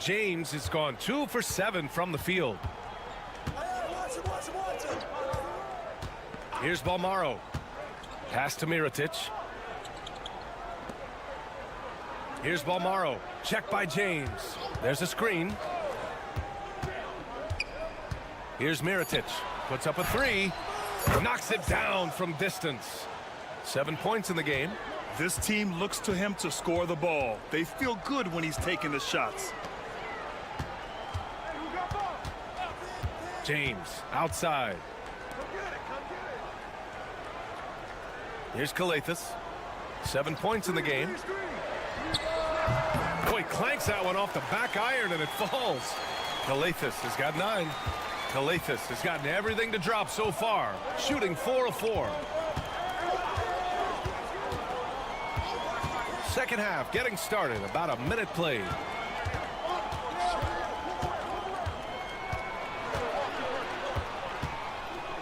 James has gone 2 for 7 from the field. Here's Balmaro. Pass to Mirotic. Here's Balmaro. Check by James. There's a screen. Here's Mirotic. Puts up a 3. Knocks it down from distance. 7 points in the game. This team looks to him to score the ball. They feel good when he's taking the shots. James outside. Here's Kalathis. 7 points in the game. Oh, he clanks that one off the back iron and it falls. Kalathis has got 9. Kalathis has gotten everything to drop so far, shooting 4 of 4. Second half getting started, about a minute played.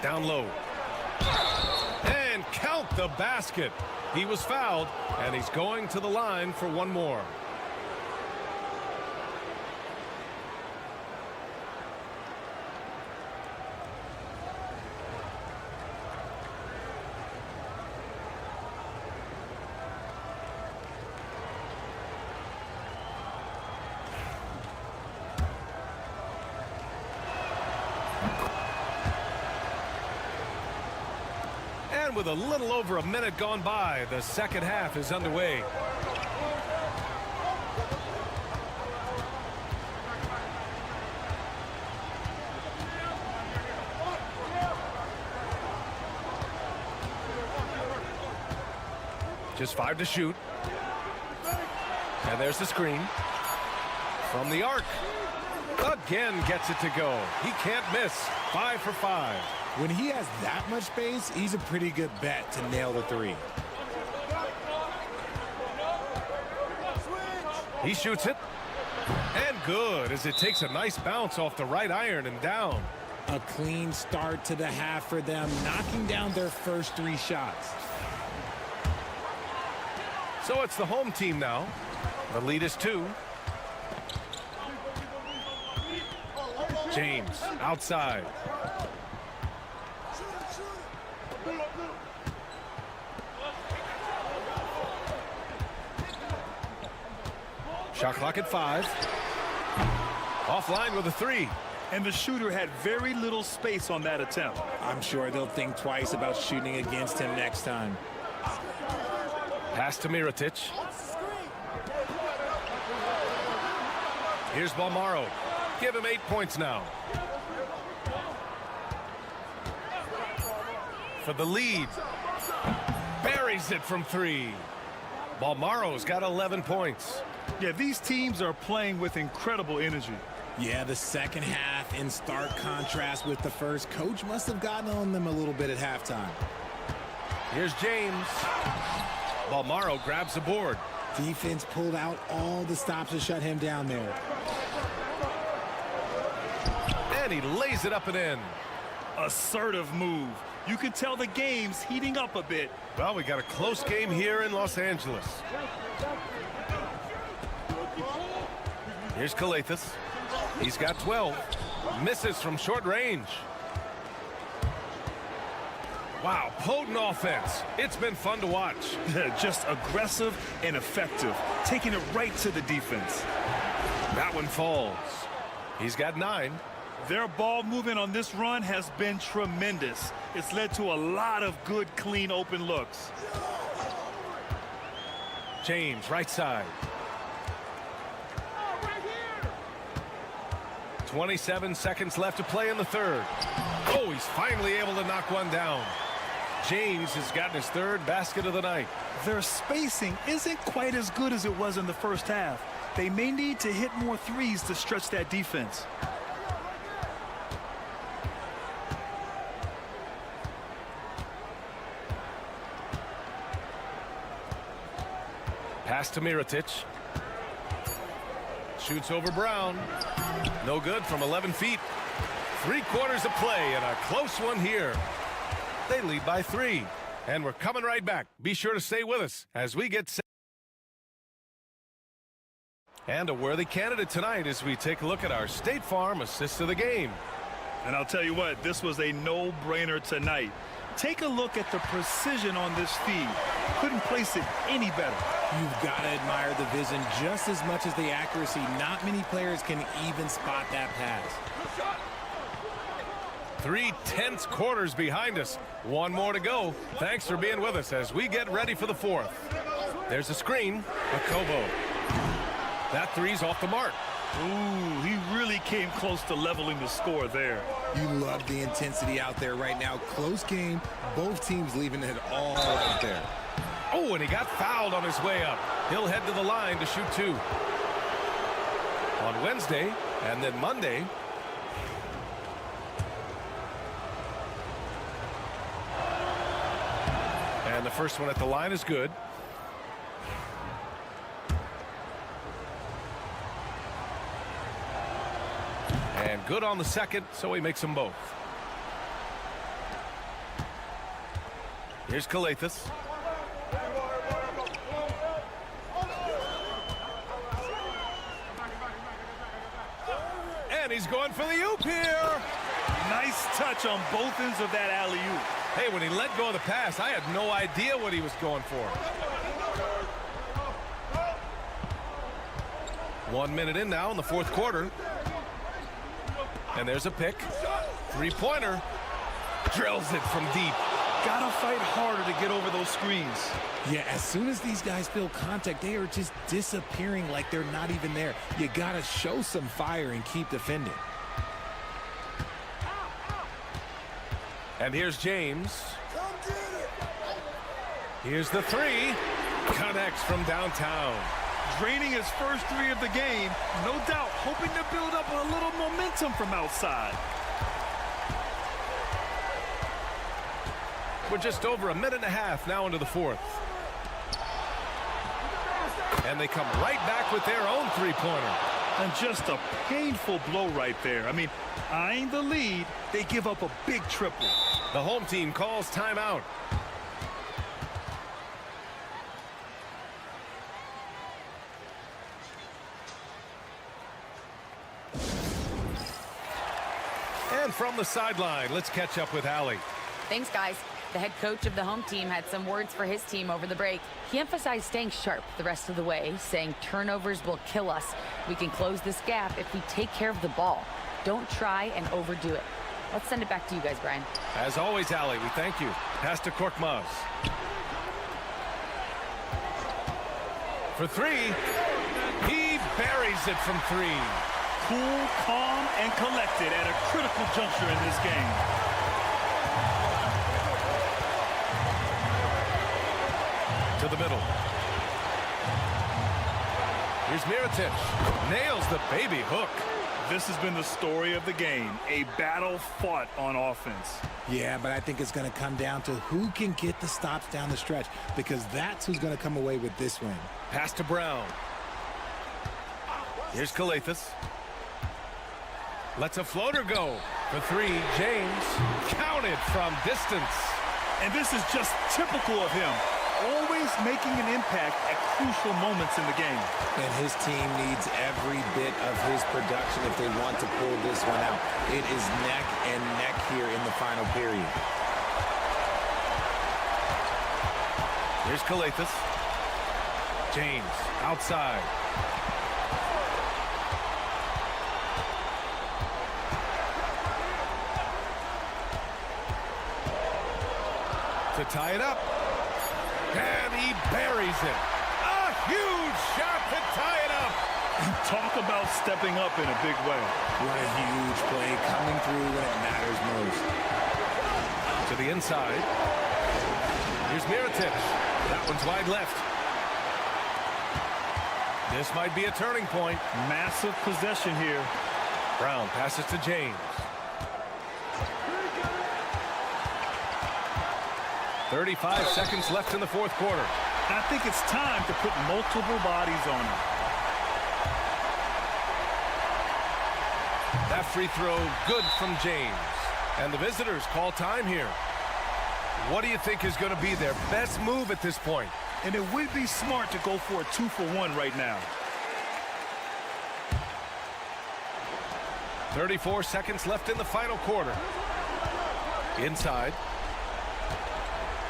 Down low. And count the basket. He was fouled, and he's going to the line for one more. And with a little over a minute gone by, the second half is underway. Just 5 to shoot. And there's the screen. From the arc. Again gets it to go. He can't miss. 5 for 5. When he has that much space, he's a pretty good bet to nail the 3. He shoots it. And good, as it takes a nice bounce off the right iron and down. A clean start to the half for them, knocking down their first 3 shots. So it's the home team now. The lead is 2. James outside. Shot clock at 5. Offline with a 3. And the shooter had very little space on that attempt. I'm sure they'll think twice about shooting against him next time. Pass to Mirotic. Here's Balmaro. Give him 8 points now. For the lead. Buries it from 3. Balmaro's got 11 points. Yeah, these teams are playing with incredible energy. Yeah, the second half in stark contrast with the first. Coach must have gotten on them a little bit at halftime. Here's James. Balmaro grabs the board. Defense pulled out all the stops to shut him down there. And he lays it up and in. Assertive move. You can tell the game's heating up a bit. Well, we got a close game here in Los Angeles. Here's Kalathis. He's got 12. Misses from short range. Wow, potent offense. It's been fun to watch. Just aggressive and effective, taking it right to the defense. That one falls. He's got 9. Their ball movement on this run has been tremendous. It's led to a lot of good, clean, open looks. James, right side. 27 seconds left to play in the third. Oh, he's finally able to knock one down. James has gotten his 3rd basket of the night. Their spacing isn't quite as good as it was in the first half. They may need to hit more 3s to stretch that defense. Pass to Mirotic. Shoots over Brown. No good from 11 feet. 3 quarters of play and a close one here. They lead by 3. And we're coming right back. Be sure to stay with us as we get set. And a worthy candidate tonight as we take a look at our State Farm assist of the game. And I'll tell you what, this was a no-brainer tonight. Take a look at the precision on this feed. Couldn't place it any better. You've got to admire the vision just as much as the accuracy. Not many players can even spot that pass. 3 tense quarters behind us. One more to go. Thanks for being with us as we get ready for the fourth. There's a screen. Akobo. That three's off the mark. Ooh, he really came close to leveling the score there. You love the intensity out there right now. Close game. Both teams leaving it all out there. Oh, and he got fouled on his way up. He'll head to the line to shoot 2. On Wednesday and then Monday. And the first one at the line is good. And good on the second, so he makes them both. Here's Kalathis. And he's going for the oop here. Nice touch on both ends of that alley-oop. Hey, when he let go of the pass, I had no idea what he was going for. 1 minute in now in the fourth quarter. And there's a pick. 3-pointer. Drills it from deep. Gotta fight harder to get over those screens. Yeah, as soon as these guys feel contact, they are just disappearing like they're not even there. You gotta show some fire and keep defending. And here's James. Here's the 3. Connects from downtown. Draining his first 3 of the game, no doubt hoping to build up a little momentum from outside. We're just over a minute and a half now into the fourth. And they come right back with their own 3-pointer. And just a painful blow right there. I mean, eyeing the lead, they give up a big triple. The home team calls timeout. And from the sideline, let's catch up with Allie. Thanks, guys. The head coach of the home team had some words for his team over the break. He emphasized staying sharp the rest of the way, saying turnovers will kill us. We can close this gap if we take care of the ball. Don't try and overdo it. Let's send it back to you guys, Brian. As always, Allie, we thank you. Pass to Korkmaz. For 3. He buries it from 3. Cool, calm, and collected at a critical juncture in this game. To the middle. Here's Mirotic. Nails the baby hook. This has been the story of the game. A battle fought on offense. Yeah, but I think it's going to come down to who can get the stops down the stretch, because that's who's going to come away with this win. Pass to Brown. Here's Kalathis. Lets a floater go. For 3, James. Counted from distance. And this is just typical of him. Always making an impact at crucial moments in the game. And his team needs every bit of his production if they want to pull this one out. It is neck and neck here in the final period. Here's Kalathis. James outside. To tie it up. And he buries it. A huge shot to tie it up. Talk about stepping up in a big way. What a huge play coming through when it matters most. To the inside. Here's Mirotic. That one's wide left. This might be a turning point. Massive possession here. Brown passes to James. 35 seconds left in the fourth quarter. I think it's time to put multiple bodies on him. That free throw good from James. And the visitors call time here. What do you think is going to be their best move at this point? And it would be smart to go for a 2-for-1 right now. 34 seconds left in the final quarter. Inside.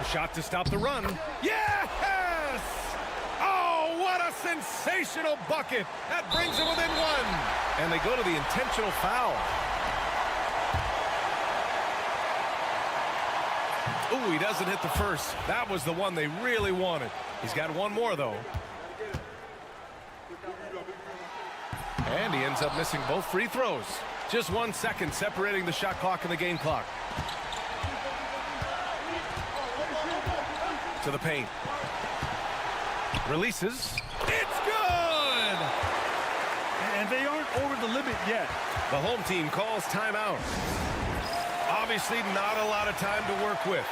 A shot to stop the run. Yes! Oh, what a sensational bucket. That brings them within one. And they go to the intentional foul. Ooh, he doesn't hit the first. That was the one they really wanted. He's got one more, though. And he ends up missing both free throws. Just 1 second separating the shot clock and the game clock. To the paint. Releases. It's good! And they aren't over the limit yet. The home team calls timeout. Obviously not a lot of time to work with.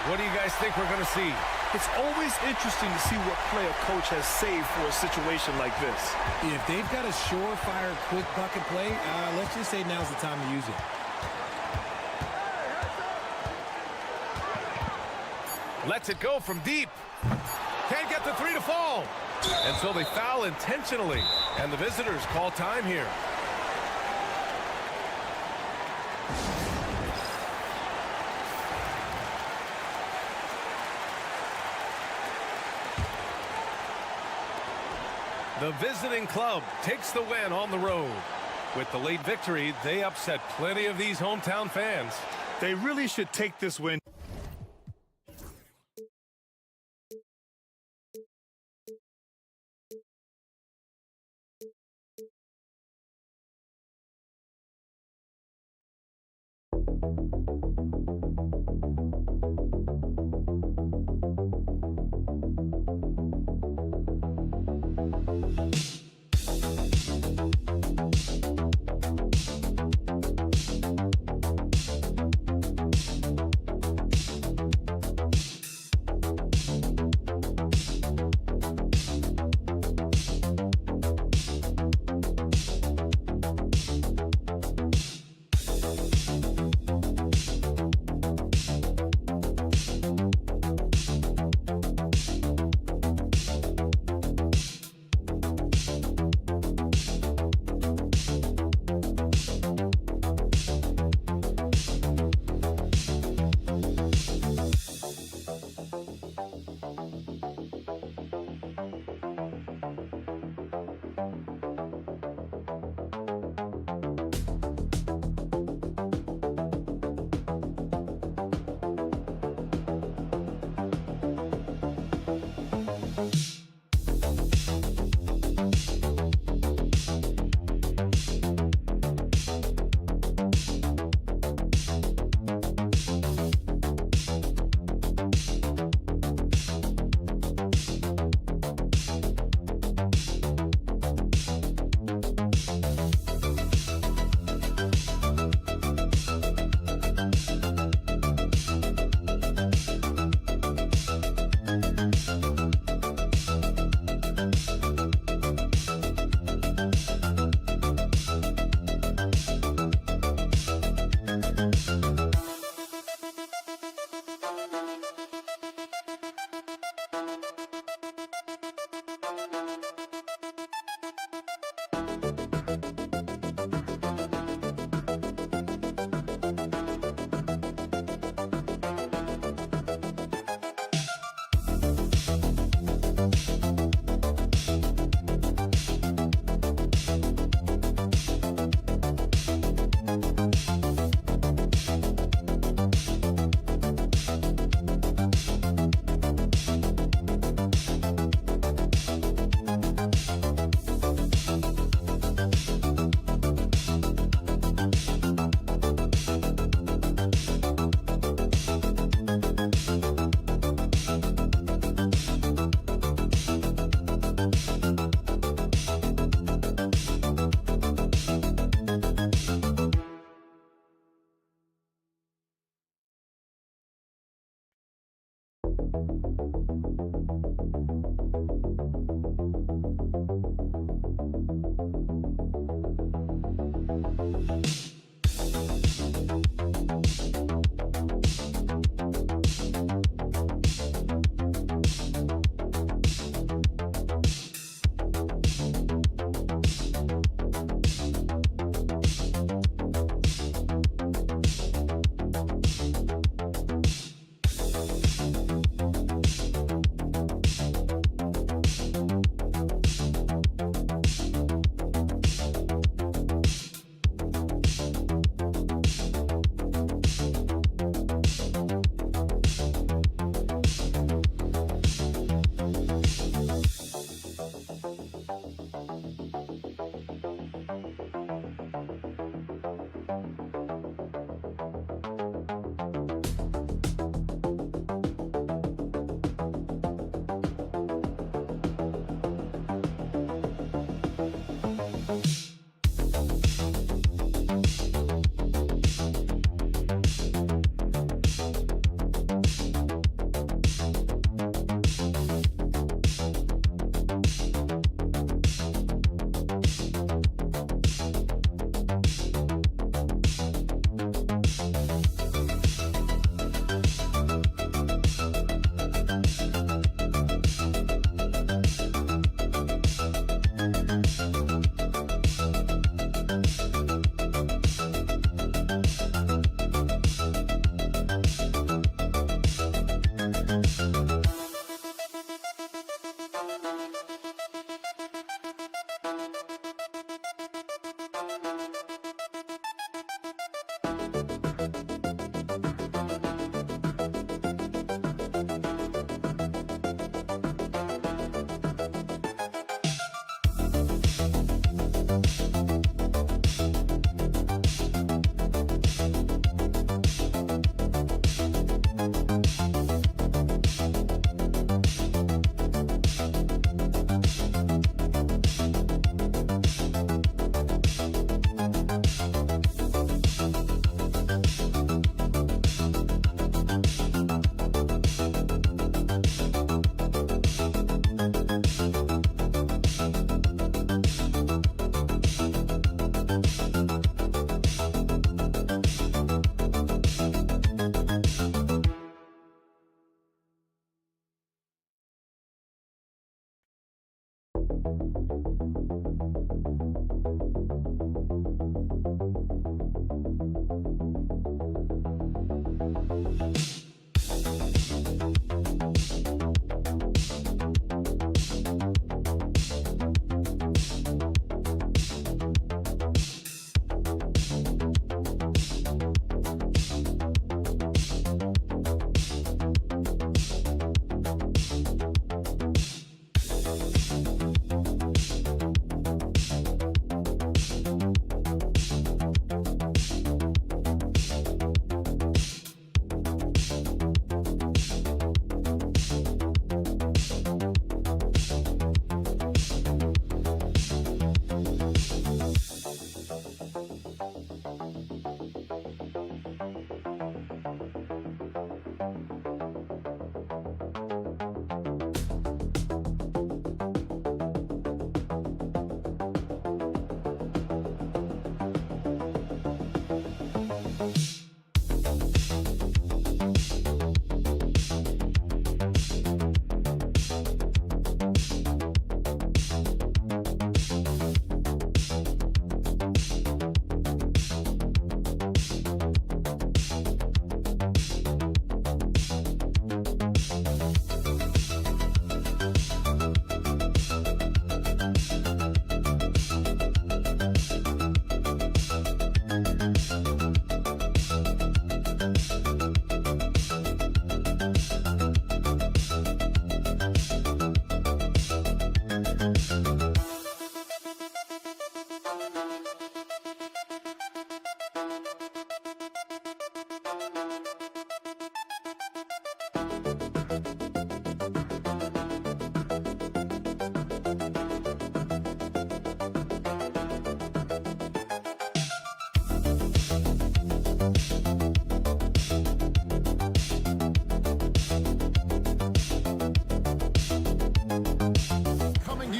What do you guys think we're going to see? It's always interesting to see what play a coach has saved for a situation like this. If they've got a surefire, quick bucket play, let's just say now's the time to use it. Lets it go from deep. Can't get the three to fall. And so they foul intentionally. And the visitors call time here. The visiting club takes the win on the road. With the late victory, they upset plenty of these hometown fans. They really should take this win.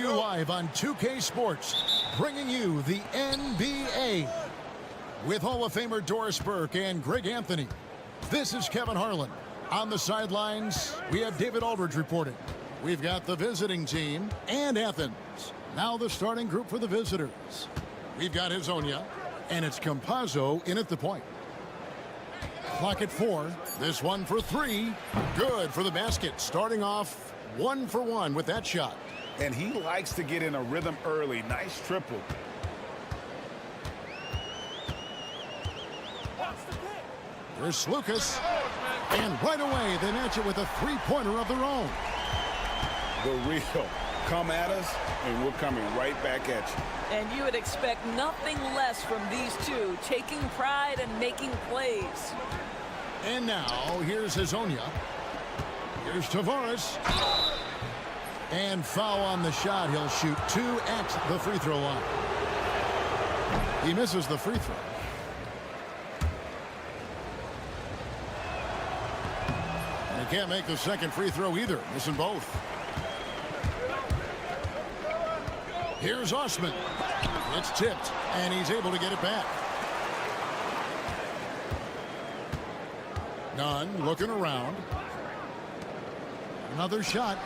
Live on 2K Sports, bringing you the NBA with Hall of Famer Doris Burke and Greg Anthony. This is Kevin Harlan. On the sidelines, we have David Aldridge reporting. We've got the visiting team and Athens. Now the starting group for the visitors. We've got Hezonja, and it's Campazzo in at the point. Clock at 4. This one for 3. Good for the basket. Starting off 1 for 1 with that shot. And he likes to get in a rhythm early. Nice triple. Here's Lucas. And right away, they match it with a three-pointer of their own. The real. Come at us, and we're coming right back at you. And you would expect nothing less from these two, taking pride and making plays. And now, here's Hezonja. Here's Tavares. And foul on the shot. He'll shoot 2 at the free throw line. He misses the free throw. And he can't make the second free throw either. Missing both. Here's Osman. It's tipped, and he's able to get it back. Nunn looking around. Another shot.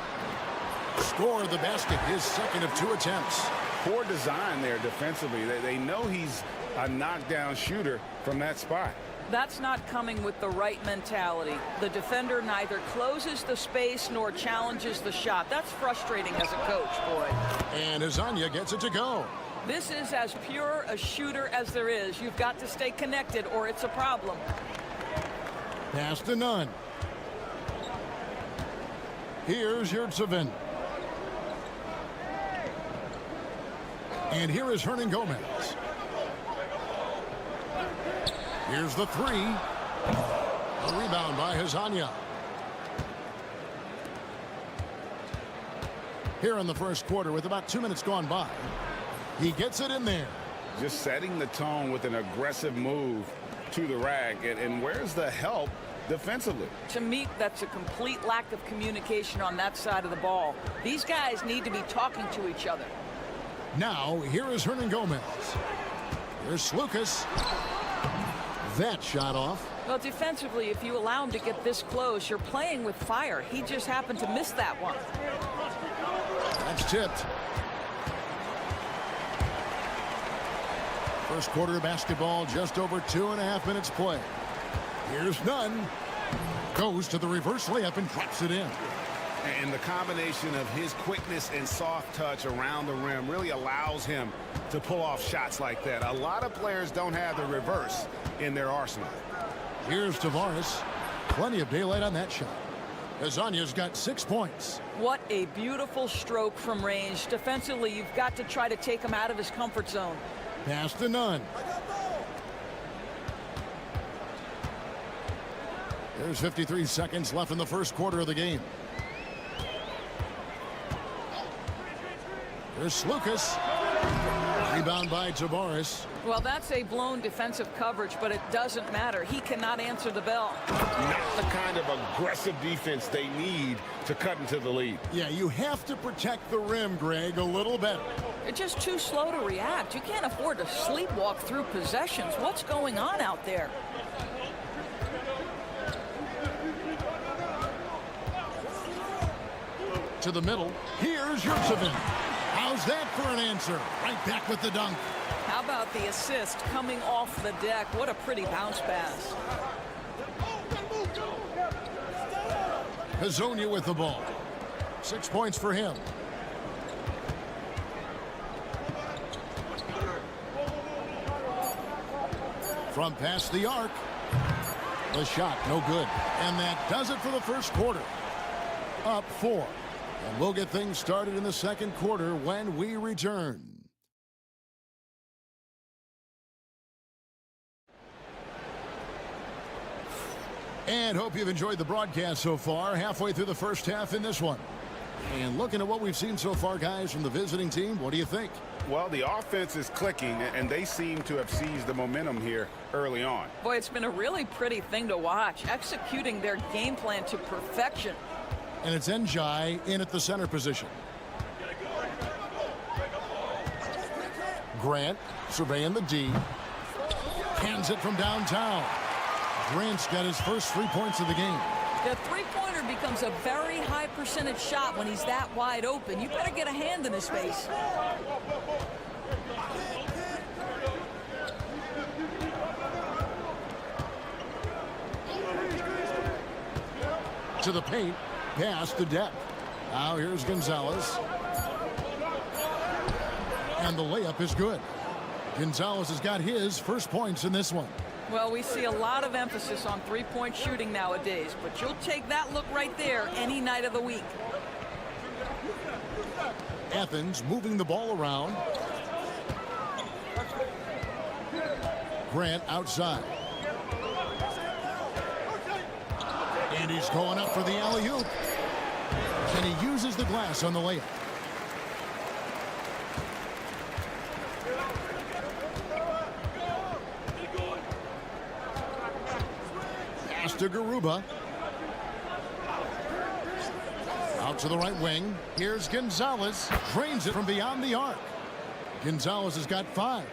Score the basket, his second of 2 attempts. Poor design there defensively. They know he's a knockdown shooter from that spot. That's not coming with the right mentality. The defender neither closes the space nor challenges the shot. That's frustrating as a coach, boy. And Hezonja gets it to go. This is as pure a shooter as there is. You've got to stay connected or it's a problem. Pass to Nunn. Here's Yurtseven. And here is Hernan Gomez. Here's the 3. A rebound by Hezonja. Here in the first quarter with about 2 minutes gone by. He gets it in there. Just setting the tone with an aggressive move to the rack. And where's the help defensively? To me, that's a complete lack of communication on that side of the ball. These guys need to be talking to each other. Now, here is Hernan Gomez. Here's Lucas. That shot off. Well, defensively, if you allow him to get this close, you're playing with fire. He just happened to miss that one. That's tipped. First quarter of basketball, just over 2.5 minutes play. Here's Nunn. Goes to the reverse layup and drops it in. And the combination of his quickness and soft touch around the rim really allows him to pull off shots like that. A lot of players don't have the reverse in their arsenal. Here's Tavares. Plenty of daylight on that shot. Azanya's got 6 points. What a beautiful stroke from range. Defensively, you've got to try to take him out of his comfort zone. Pass to Nunn. There's 53 seconds left in the first quarter of the game. There's Lucas. Rebound by Tavares. Well, that's a blown defensive coverage, but it doesn't matter. He cannot answer the bell. Not the kind of aggressive defense they need to cut into the lead. Yeah, you have to protect the rim, Greg, a little better. They're just too slow to react. You can't afford to sleepwalk through possessions. What's going on out there? To the middle. Here's Yurtsevin. How's that for an answer? Right back with the dunk. How about the assist coming off the deck? What a pretty bounce pass. Hazonia with the ball. 6 points for him. From past the arc. The shot, no good. And that does it for the first quarter. Up 4. And we'll get things started in the second quarter when we return. And hope you've enjoyed the broadcast so far. Halfway through the first half in this one. And looking at what we've seen so far, guys, from the visiting team, what do you think? Well, the offense is clicking, and they seem to have seized the momentum here early on. Boy, it's been a really pretty thing to watch, executing their game plan to perfection. And it's Njai in at the center position. Grant surveying the D. Hands it from downtown. Grant's got his first 3 points of the game. The three-pointer becomes a very high percentage shot when he's that wide open. You better get a hand in his face. To the paint. Pass to depth. Now here's Gonzalez. And the layup is good. Gonzalez has got his first points in this one. Well, we see a lot of emphasis on three-point shooting nowadays, but you'll take that look right there any night of the week. Athens moving the ball around. Grant outside. And he's going up for the alley-oop. And he uses the glass on the layup. Pass to Garuba. Out to the right wing. Here's Gonzalez. Drains it from beyond the arc. Gonzalez has got 5.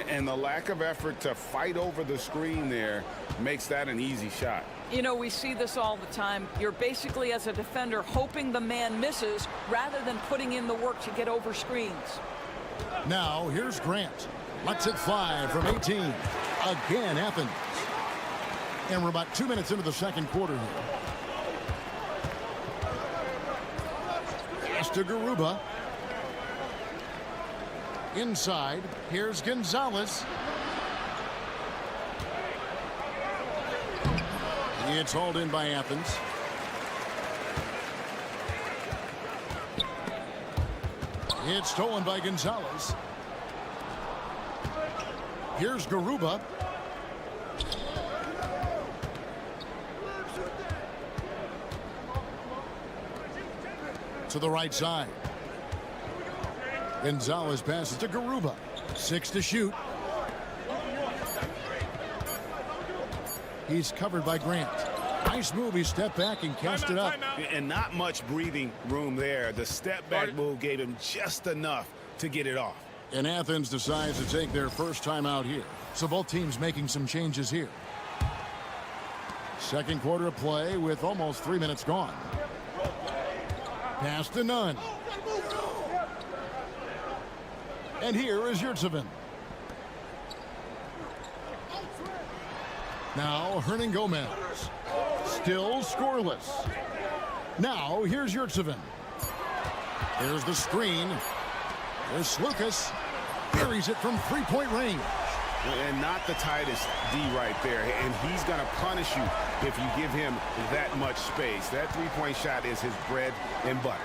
And the lack of effort to fight over the screen there makes that an easy shot. You know, we see this all the time. You're basically, as a defender, hoping the man misses rather than putting in the work to get over screens. Now, here's Grant. Lets it fly from 18. Again, Athens. And we're about 2 minutes into the second quarter here. Pass to Garuba. Inside, here's Gonzalez. It's hauled in by Athens. It's stolen by Gonzalez. Here's Garuba. To the right side. Gonzalez passes to Garuba. 6 to shoot. He's covered by Grant. Nice move. He stepped back and cast it up. And not much breathing room there. The step back move gave him just enough to get it off. And Athens decides to take their first time out here. So both teams making some changes here. Second quarter of play with almost 3 minutes gone. Pass to Nunn. And here is Yurtsevin. Now Hernan Gomez. Still scoreless. Now here's Yurtseven. There's the screen. There's Slukas. Buries it from three-point range. And not the tightest D right there. And he's going to punish you if you give him that much space. That three-point shot is his bread and butter.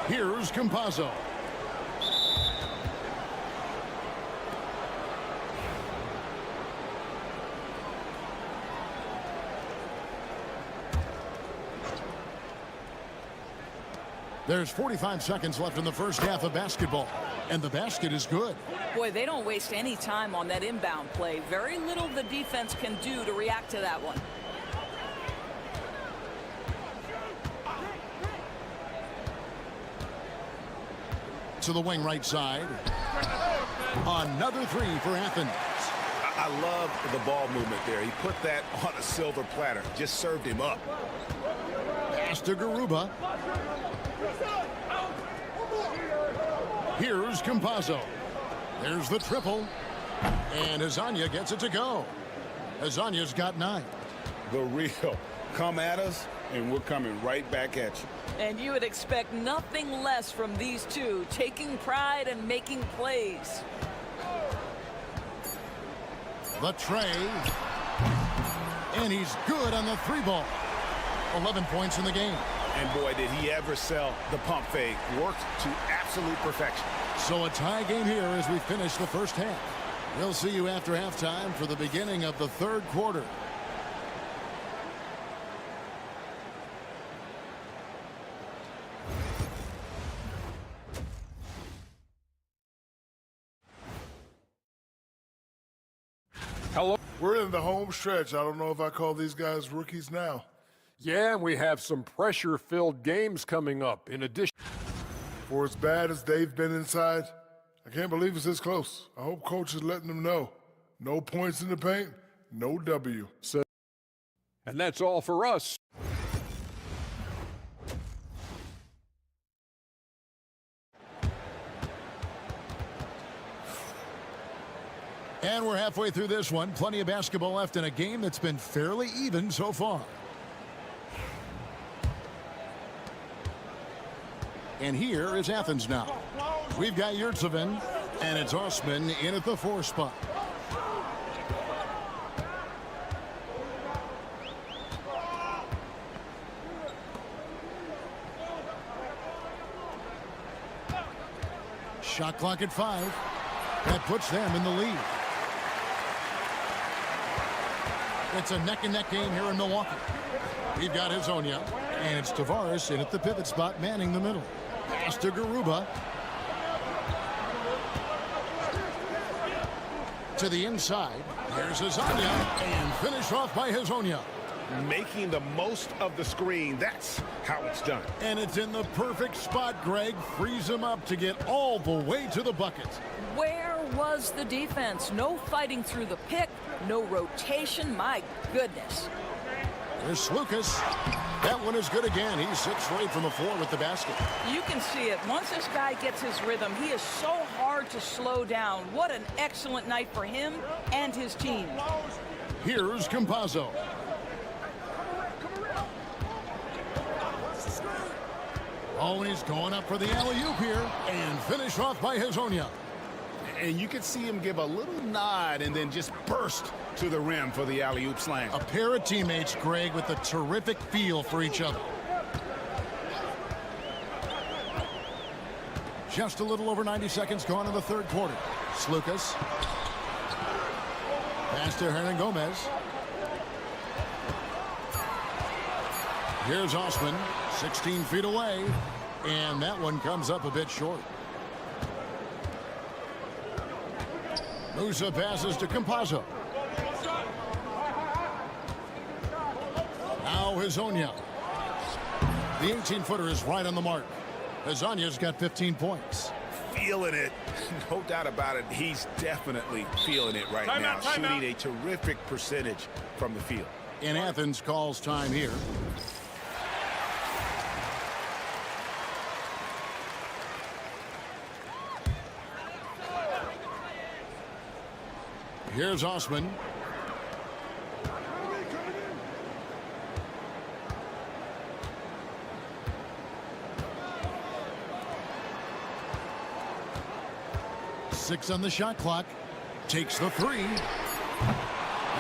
Here's Campazzo. There's 45 seconds left in the first half of basketball, and the basket is good. Boy, they don't waste any time on that inbound play. Very little the defense can do to react to that one. To the wing right side. Another three for Athens. I love the ball movement there. He put that on a silver platter. Just served him up. Pass to Garuba. Here's Campazzo. There's the triple. And Hezonja gets it to go. Hezonja's got 9. The real. Come at us, and we're coming right back at you. And you would expect nothing less from these two, taking pride and making plays. The tray. And he's good on the 3-ball. 11 points in the game. And boy, did he ever sell the pump fake. Worked to absolute perfection. So a tie game here as we finish the first half. We'll see you after halftime for the beginning of the third quarter. Hello. We're in the home stretch. I don't know if I call these guys rookies now. Yeah, and we have some pressure-filled games coming up. In addition, For as bad as they've been inside, I can't believe it's this close. I hope coach is letting them know. No points in the paint, no W. and that's all for us. And we're halfway through this one. Plenty of basketball left in a game that's been fairly even so far. And here is Athens now. We've got Yurtseven, and it's Osman in at the 4 spot. Shot clock at 5. That puts them in the lead. It's a neck-and-neck game here in Milwaukee. We've got Hezonja, and it's Tavares in at the pivot spot, manning the middle. Pass to Garuba. To the inside. Here's Hezonja, and finished off by Hezonja. Making the most of the screen. That's how it's done. And it's in the perfect spot, Greg. Frees him up to get all the way to the bucket. Where was the defense? No fighting through the pick, no rotation. My goodness. There's Slukas. That one is good again. He's 6 straight from the floor with the basket. You can see it. Once this guy gets his rhythm, he is so hard to slow down. What an excellent night for him and his team. Here's Campazzo. Oh, and he's going up for the alley-oop here. And finished off by Hezonja. And you can see him give a little nod and then just burst to the rim for the alley-oop slam. A pair of teammates, Greg, with a terrific feel for each other. Just a little over 90 seconds gone in the third quarter. Slukas. Pass to Hernan Gomez. Here's Osman, 16 feet away. And that one comes up a bit short. Musa passes to Campazzo. Now Hezonja. The 18-footer is right on the mark. Hezonja's got 15 points. Feeling it. No doubt about it. He's definitely feeling it right now. Shooting a terrific percentage from the field. And Athens calls time here. Here's Osman. 6 on the shot clock. Takes the 3.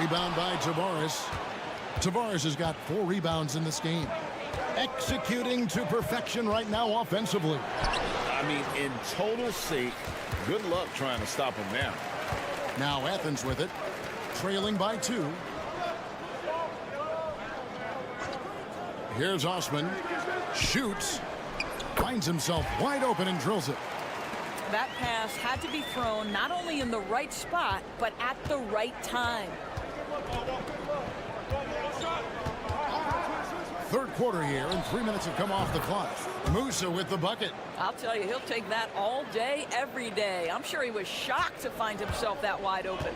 Rebound by Tavares. Tavares has got 4 rebounds in this game. Executing to perfection right now offensively. I mean, in total sync. Good luck trying to stop him now. Now Athens with it. Trailing by 2. Here's Osman. Shoots. Finds himself wide open and drills it. That pass had to be thrown not only in the right spot, but at the right time. Third quarter here, and 3 minutes have come off the clock. Musa with the bucket. I'll tell you, he'll take that all day, every day. I'm sure he was shocked to find himself that wide open.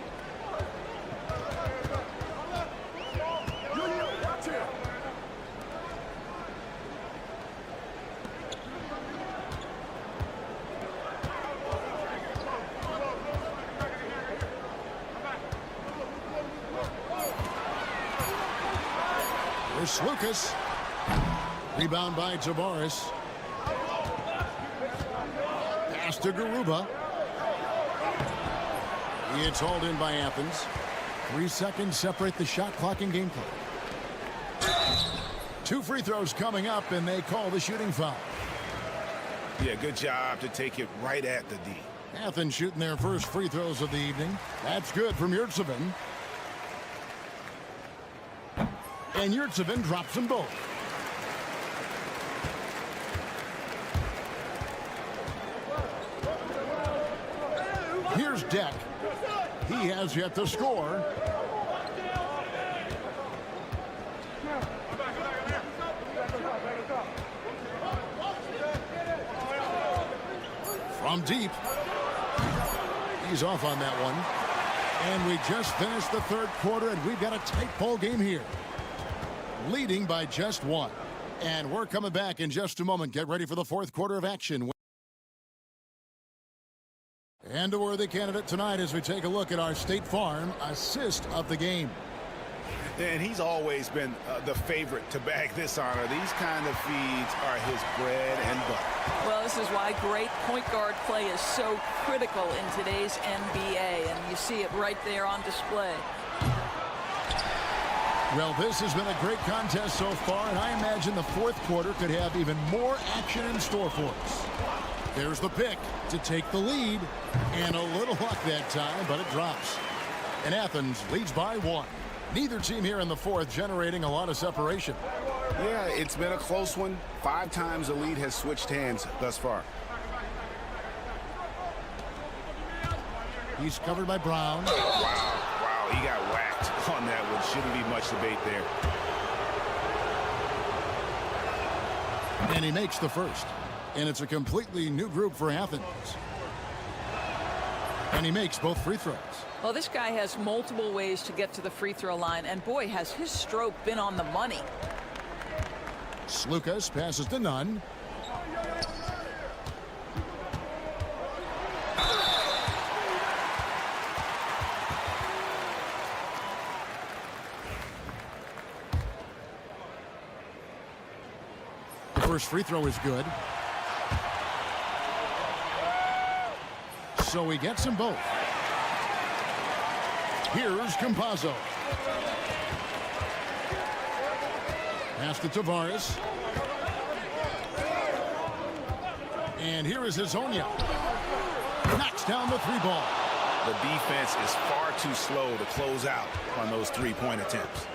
Here's Lucas. Rebound by Tavares. Pass to Garuba. It's hauled in by Athens. 3 seconds separate the shot clock and game clock. 2 free throws coming up, and they call the shooting foul. Yeah, good job to take it right at the D. Athens shooting their first free throws of the evening. That's good from Yurtsevin. And Yurtsevin drops them both. Here's Deck. He has yet to score. From deep. He's off on that one. And we just finished the third quarter, and we've got a tight ball game here. Leading by just 1. And we're coming back in just a moment. Get ready for the fourth quarter of action. And a worthy candidate tonight as we take a look at our State Farm assist of the game. And he's always been the favorite to bag this honor. These kind of feeds are his bread and butter. Well, this is why great point guard play is so critical in today's NBA. And you see it right there on display. Well, this has been a great contest so far, and I imagine the fourth quarter could have even more action in store for us. There's the pick to take the lead, and a little luck that time, but it drops. And Athens leads by 1. Neither team here in the fourth generating a lot of separation. Yeah, it's been a close one. 5 times the lead has switched hands thus far. He's covered by Brown. Wow, he got whacked on that one. Shouldn't be much debate there. And he makes the first. And it's a completely new group for Athens. And he makes both free throws. Well, this guy has multiple ways to get to the free throw line, and boy, has his stroke been on the money. Slukas passes to Nunn. The first free throw is good. So he gets them both. Here's Campazzo. Pass to Tavares. And here is Hazonia. Knocks down the 3 ball. The defense is far too slow to close out on those 3-point attempts.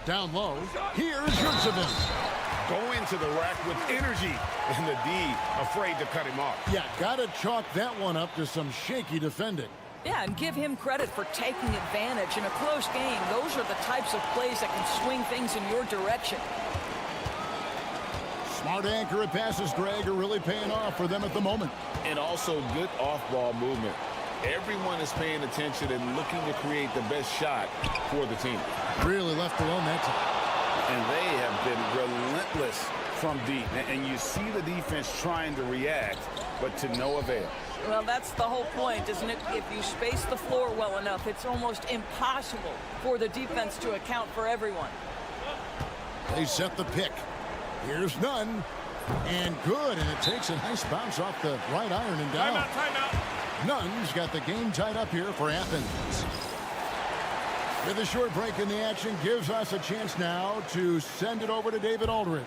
Down low. Here's Yurtsevin. Going to the rack with energy, and the D afraid to cut him off. Yeah, gotta chalk that one up to some shaky defending. Yeah, and give him credit for taking advantage in a close game. Those are the types of plays that can swing things in your direction. Smart accurate passes, Greg, are really paying off for them at the moment. And also good off-ball movement. Everyone is paying attention and looking to create the best shot for the team. Really left alone that time. And they have been relentless from deep. And you see the defense trying to react, but to no avail. Well, that's the whole point, isn't it? If you space the floor well enough, it's almost impossible for the defense to account for everyone. They set the pick. Here's none. And good, and it takes a nice bounce off the right iron and down. Timeout. Nunn's got the game tied up here for Athens. With a short break in the action, gives us a chance now to send it over to David Aldridge.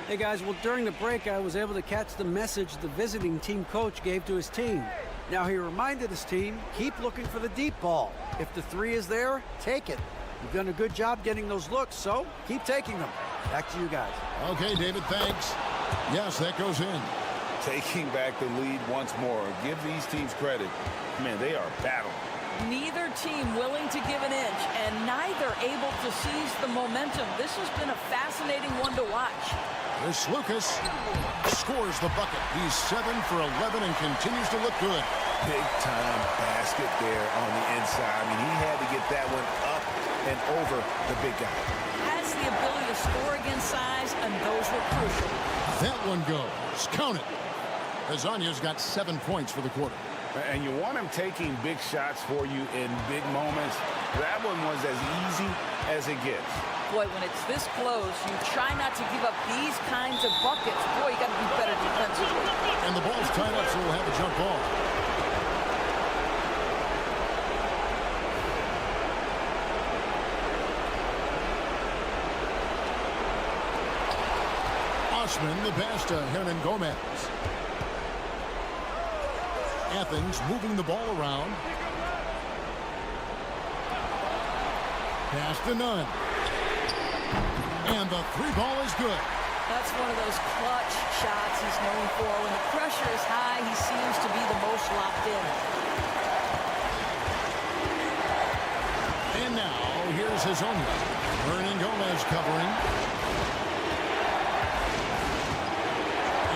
Hey guys, well during the break I was able to catch the message the visiting team coach gave to his team. Now he reminded his team, keep looking for the deep ball. If the three is there, take it. You've done a good job getting those looks, so keep taking them. Back to you guys. Okay, David, thanks. Yes, that goes in. Taking back the lead once more. Give these teams credit. Man, they are battling. Neither team willing to give an inch, and neither able to seize the momentum. This has been a fascinating one to watch. Here's Lucas. Scores the bucket. He's 7 for 11 and continues to look good. Big-time basket there on the inside. I mean, he had to get that one up and over the big guy. Has the ability to score against size, and those were crucial. That one goes. Count it. Hazanya's got 7 points for the quarter. And you want him taking big shots for you in big moments. That one was as easy as it gets. Boy, when it's this close, you try not to give up these kinds of buckets. Boy, you got to be better defensively. And the ball's tied up, so we'll have a jump ball. Osman, the pass to Hernan Gomez. Athens moving the ball around. Pass to Nunn. And the three ball is good. That's one of those clutch shots he's known for. When the pressure is high, he seems to be the most locked in. And now, here's Hazonia. Hernan Gomez covering.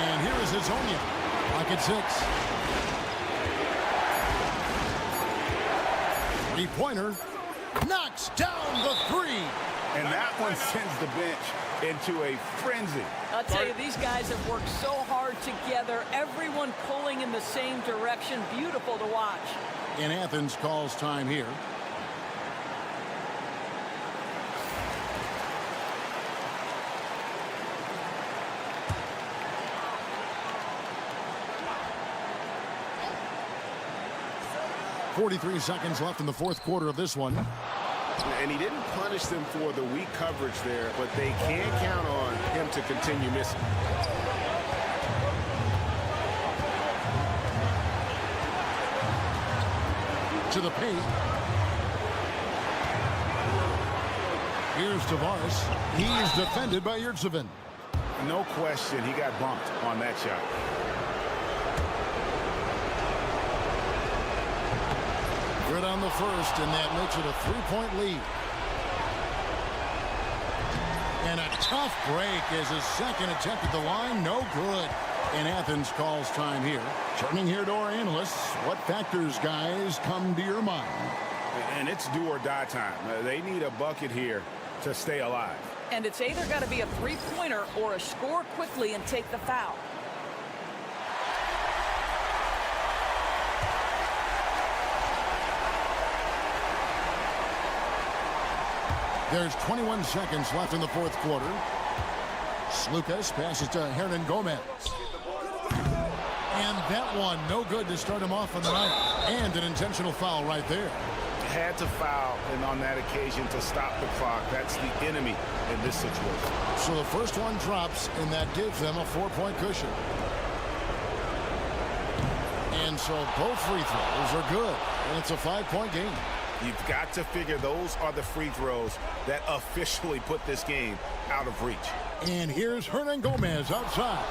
And here is Hazonia. Pocket 6. Three-pointer. Knocks down the three. And that one sends the bench into a frenzy. I'll tell you, these guys have worked so hard together. Everyone pulling in the same direction. Beautiful to watch. And Athens calls time here. .43 seconds left in the fourth quarter of this one. And he didn't punish them for the weak coverage there, but they can't count on him to continue missing. To the paint. Here's Tavares. He's defended by Yurtseven. No question, he got bumped on that shot. Good on the first, and that makes it a three-point lead. And a tough break as his second attempt at the line, no good. And Athens calls time here. Turning here to our analysts, what factors, guys, come to your mind? And it's do or die time. They need a bucket here to stay alive. And it's either got to be a three-pointer or a score quickly and take the foul. There's 21 seconds left in the fourth quarter. Slukas passes to Hernan Gomez. And that one, no good to start him off on the night. And an intentional foul right there. Had to foul, and on that occasion to stop the clock. That's the enemy in this situation. So the first one drops, and that gives them a 4-point cushion. And so both free throws are good, and it's a 5-point game. You've got to figure those are the free throws that officially put this game out of reach. And here's Hernan Gomez outside.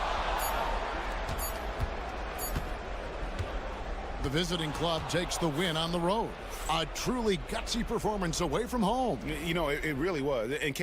The visiting club takes the win on the road. A truly gutsy performance away from home. You know, it really was. And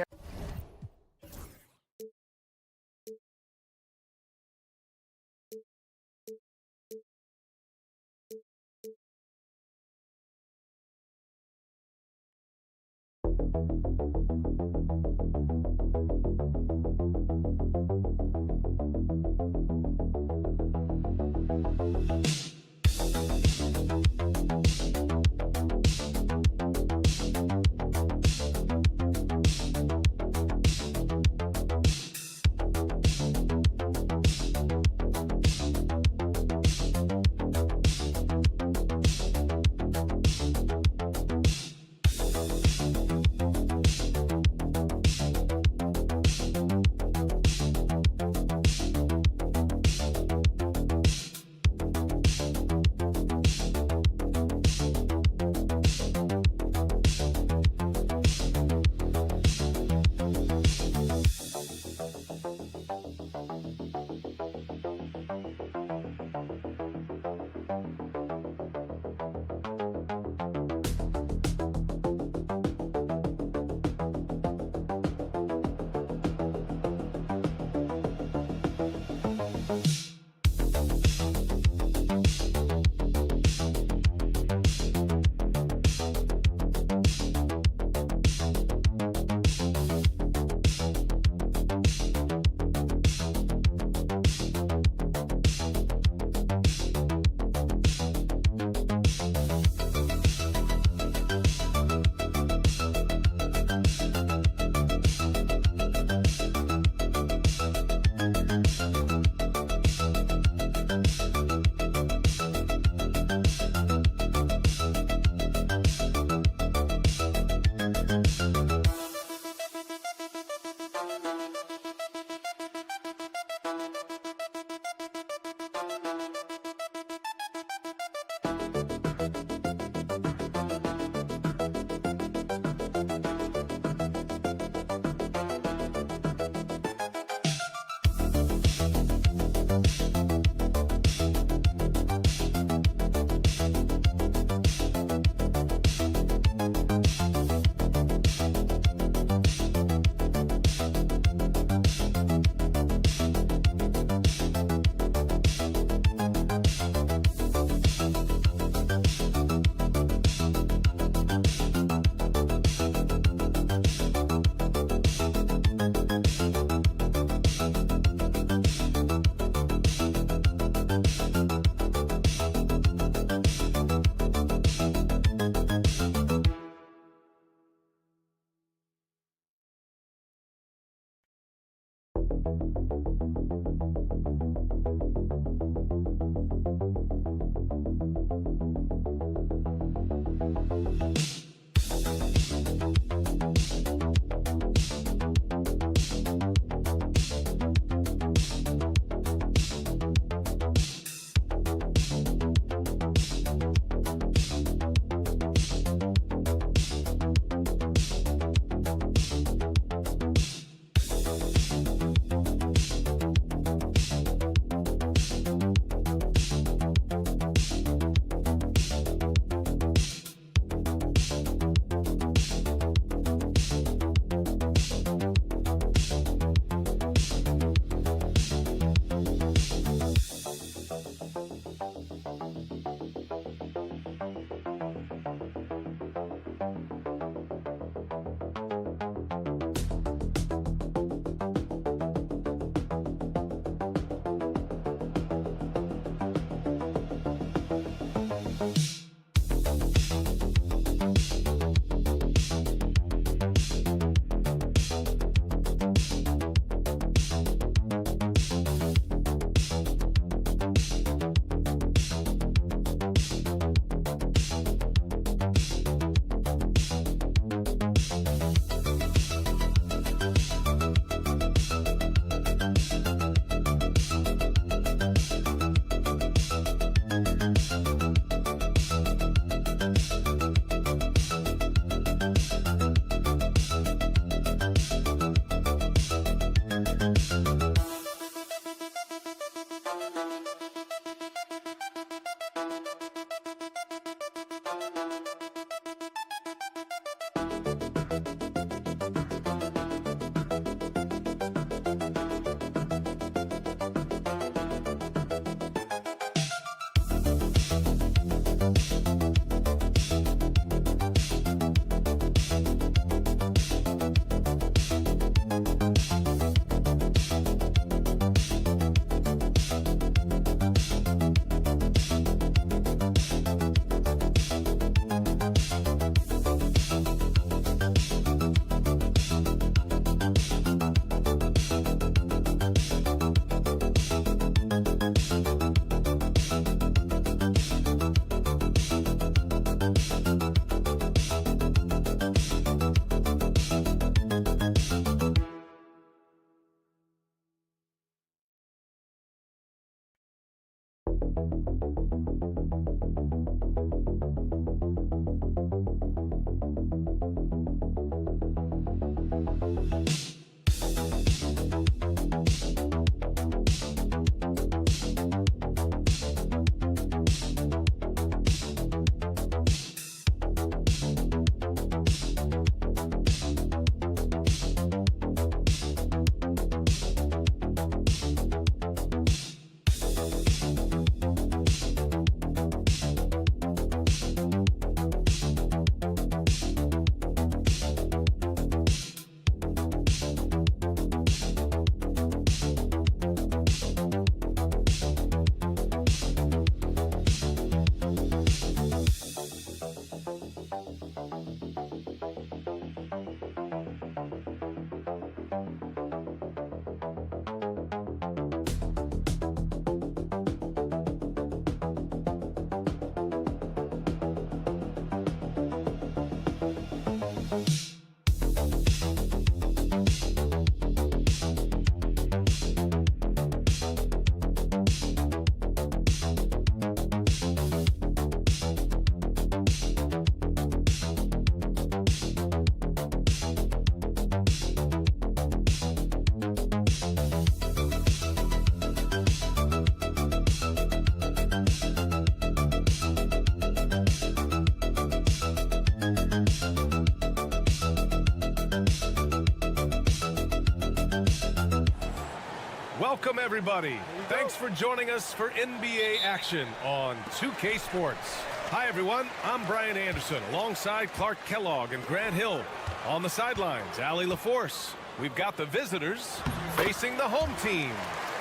Welcome, everybody. Thanks for joining us for NBA action on 2K Sports. Hi, everyone. I'm Brian Anderson alongside Clark Kellogg and Grant Hill. On the sidelines, Allie LaForce. We've got the visitors facing the home team.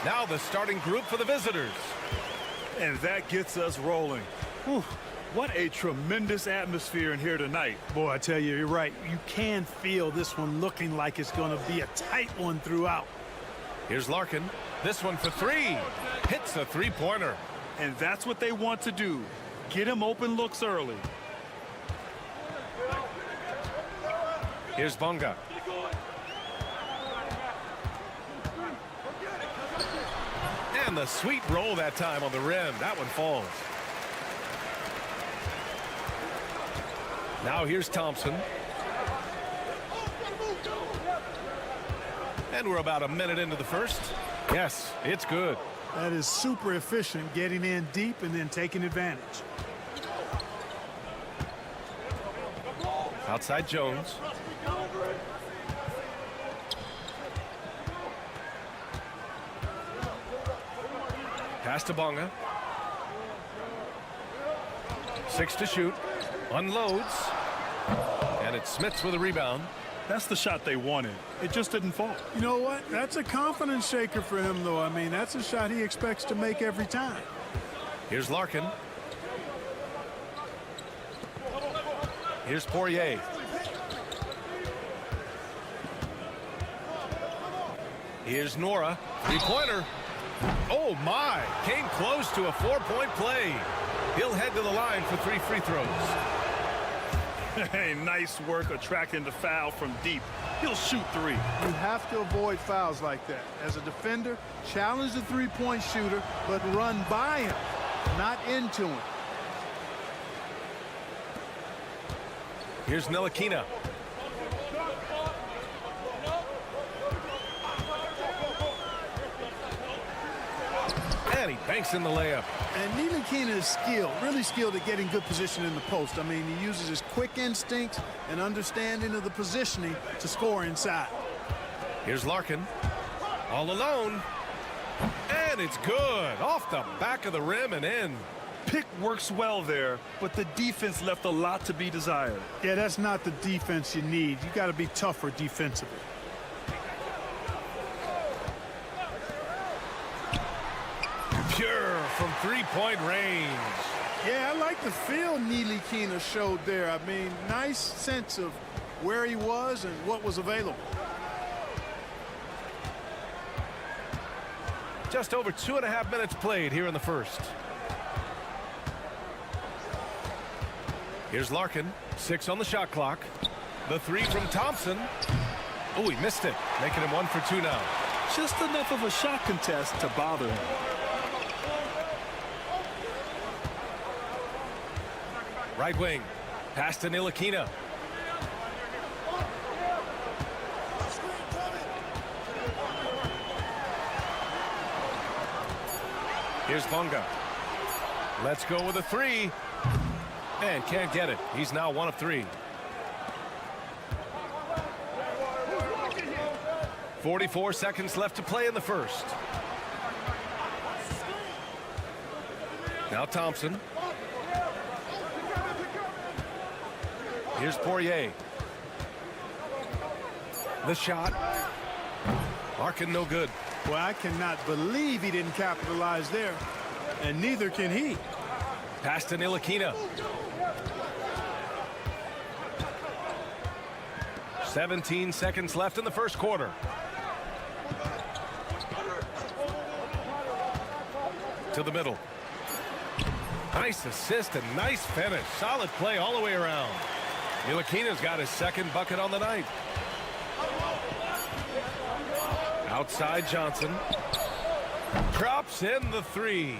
Now the starting group for the visitors. And that gets us rolling. Whew. What a tremendous atmosphere in here tonight. Boy, I tell you, you're right. You can feel this one looking like it's going to be a tight one throughout. Here's Larkin. This one for three. Hits a three-pointer. And that's what they want to do. Get him open looks early. Here's Bonga. And the sweet roll that time on the rim. That one falls. Now here's Thompson. And we're about a minute into the first. Yes, it's good. That is super efficient, getting in deep and then taking advantage. Outside Jones. Pass to Bonga. 6 to shoot. Unloads. And it's Smits with a rebound. That's the shot they wanted. It just didn't fall. You know what? That's a confidence shaker for him, though. I mean, that's a shot he expects to make every time. Here's Larkin. Here's Poirier. Here's Nora. Three-pointer. Oh, my. Came close to a 4-point play. He'll head to the line for 3 free throws. Hey, nice work attracting the foul from deep. He'll shoot 3. You have to avoid fouls like that. As a defender, challenge the three-point shooter, but run by him, not into him. Here's Ntilikina. And he banks in the layup. And Ntilikina is skilled, really skilled at getting good position in the post. I mean, he uses his quick instincts and understanding of the positioning to score inside. Here's Larkin. All alone. And it's good. Off the back of the rim and in. Pick works well there, but the defense left a lot to be desired. Yeah, that's not the defense you need. You got to be tougher defensively. Pure from three-point range. Yeah, I like the feel Ntilikina showed there. I mean, nice sense of where he was and what was available. Just over 2.5 minutes played here in the first. Here's Larkin. 6 on the shot clock. The 3 from Thompson. Oh, he missed it. Making him 1 for 2 now. Just enough of a shot contest to bother him. Right wing. Pass to Ntilikina. Here's Bonga. Let's go with a 3. And can't get it. He's now 1 of 3. 44 seconds left to play in the first. Now Thompson. Here's Poirier. The shot. Larkin no good. Well, I cannot believe he didn't capitalize there. And neither can he. Pass to Ntilikina. 17 seconds left in the first quarter. To the middle. Nice assist and nice finish. Solid play all the way around. Ntilikina's got his second bucket on the night. Outside Johnson. Drops in the three.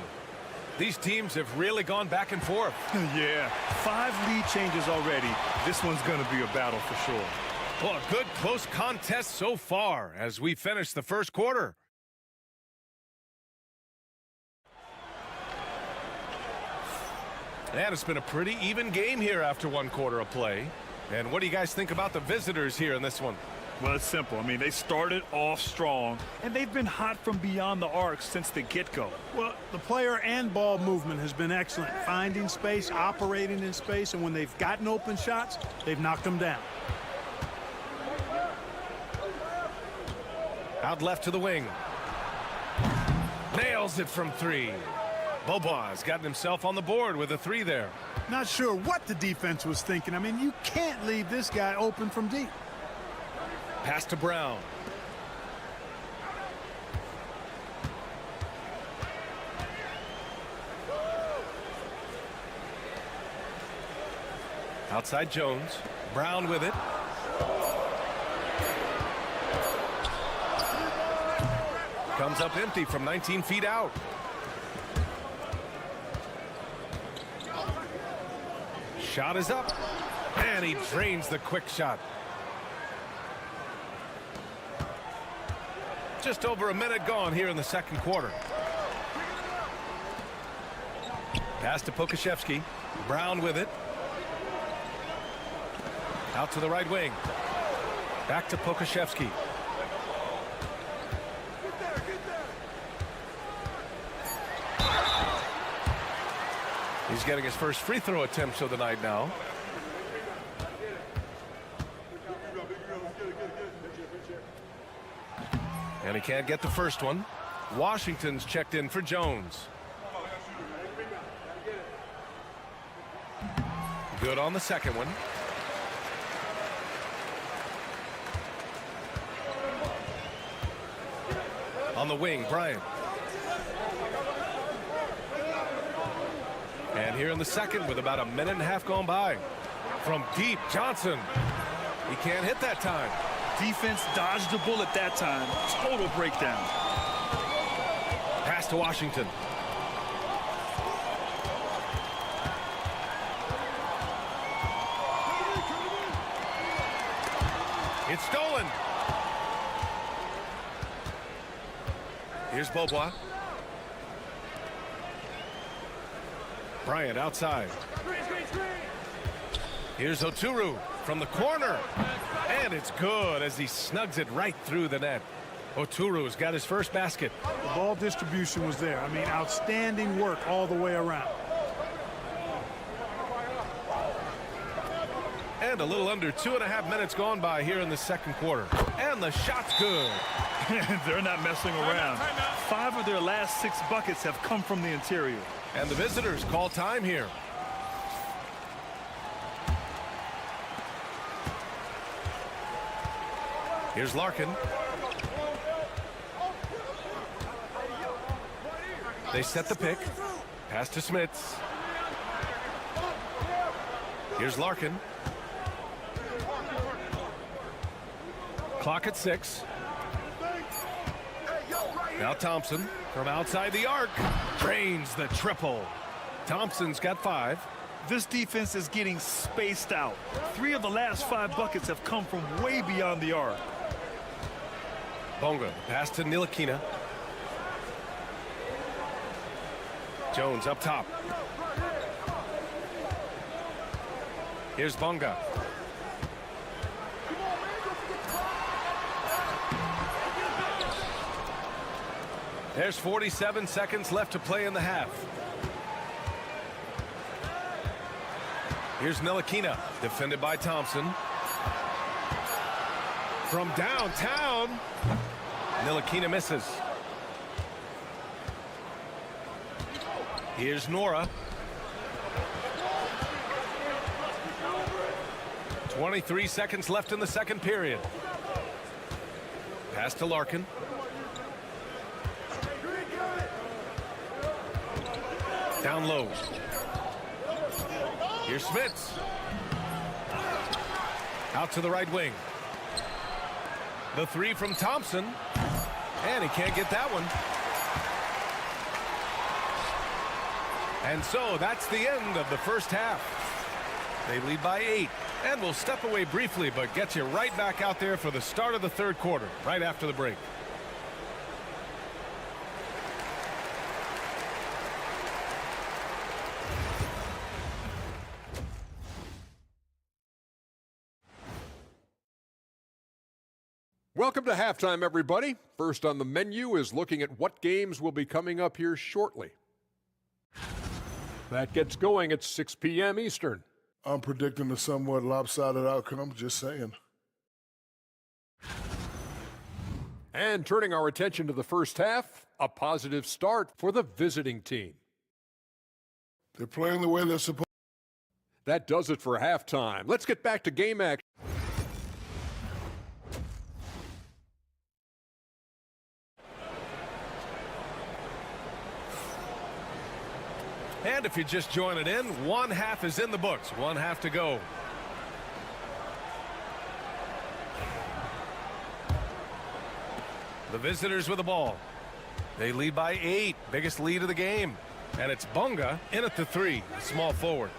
These teams have really gone back and forth. Yeah, 5 lead changes already. This one's going to be a battle for sure. Well, a good close contest so far as we finish the first quarter. And it's been a pretty even game here after 1 quarter of play. And what do you guys think about the visitors here in this one? Well, it's simple. I mean, they started off strong, and they've been hot from beyond the arc since the get-go. Well, the player and ball movement has been excellent. Finding space, operating in space, and when they've gotten open shots, they've knocked them down. Out left to the wing. Nails it from 3. Bobo's gotten himself on the board with a 3 there. Not sure what the defense was thinking. I mean, you can't leave this guy open from deep. Pass to Brown. Outside Jones. Brown with it. Comes up empty from 19 feet out. Shot is up. And he drains the quick shot. Just over a minute gone here in the second quarter. Pass to Pokashevsky. Brown with it. Out to the right wing. Back to Pokashevsky. He's getting his first free throw attempt of the night now. And he can't get the first one. Washington's checked in for Jones. Good on the second one. On the wing, Bryant. And here in the second with about a minute and a half gone by. From deep, Johnson. He can't hit that time. Defense dodged the bullet that time. Total breakdown. Pass to Washington. It's stolen. Here's Beaubois. Bryant outside. Here's Oturu from the corner. And it's good as he snugs it right through the net. Oturu's got his first basket. The ball distribution was there. I mean, outstanding work all the way around. And a little under 2.5 minutes gone by here in the second quarter. And the shot's good. They're not messing around. 5 of their last 6 buckets have come from the interior. And the visitors call time here. Here's Larkin. They set the pick. Pass to Smits. Here's Larkin. Clock at 6. Now Thompson from outside the arc. Drains the triple. Thompson's got 5. This defense is getting spaced out. 3 of the last 5 buckets have come from way beyond the arc. Bonga, pass to Ntilikina. Jones up top. Here's Bonga. There's 47 seconds left to play in the half. Here's Ntilikina, defended by Thompson. From downtown, Ntilikina misses. Here's Nora. 23 seconds left in the second period. Pass to Larkin. Down low. Here's Smits. Out to the right wing. The three from Thompson. And he can't get that one. And so that's the end of the first half. They lead by 8. And we'll step away briefly, but get you right back out there for the start of the third quarter, right after the break. Welcome to halftime, everybody. First on the menu is looking at what games will be coming up here shortly. That gets going at 6 p.m. Eastern. I'm predicting a somewhat lopsided outcome, just saying. And turning our attention to the first half, a positive start for the visiting team. They're playing the way they're supposed to. That does it for halftime. Let's get back to game action. And if you're just joining in, one half is in the books. One half to go. The visitors with the ball. They lead by 8. Biggest lead of the game. And it's Bunga in at the 3. Small forward.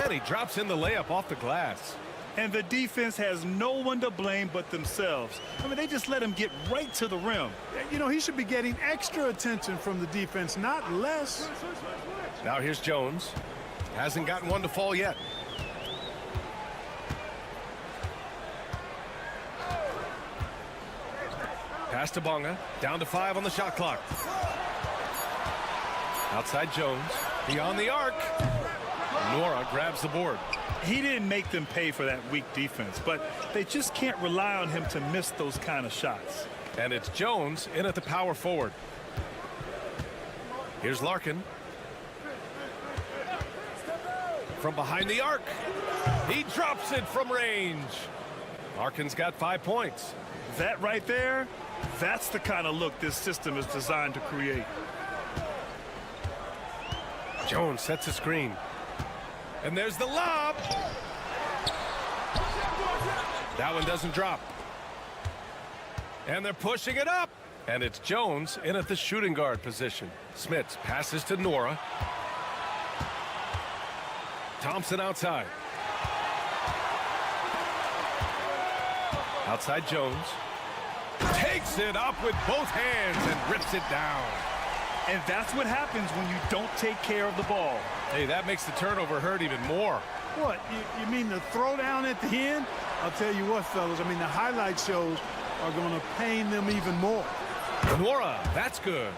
And he drops in the layup off the glass. And the defense has no one to blame but themselves. I mean, they just let him get right to the rim. You know, he should be getting extra attention from the defense, not less. Now here's Jones. Hasn't gotten one to fall yet. Pass to Bunga. Down to 5 on the shot clock. Outside Jones. Beyond the arc. Nora grabs the board. He didn't make them pay for that weak defense, but they just can't rely on him to miss those kind of shots. And it's Jones in at the power forward. Here's Larkin. From behind the arc. He drops it from range. Larkin's got 5 points. That right there, that's the kind of look this system is designed to create. Jones sets a screen. And there's the lob. That one doesn't drop. And they're pushing it up. And it's Jones in at the shooting guard position. Smits passes to Nora. Thompson outside. Outside Jones. Takes it up with both hands and rips it down. And that's what happens when you don't take care of the ball. Hey, that makes the turnover hurt even more. What, you mean the throwdown at the end? I'll tell you what, fellas, I mean, the highlight shows are going to pain them even more. Nora, that's good.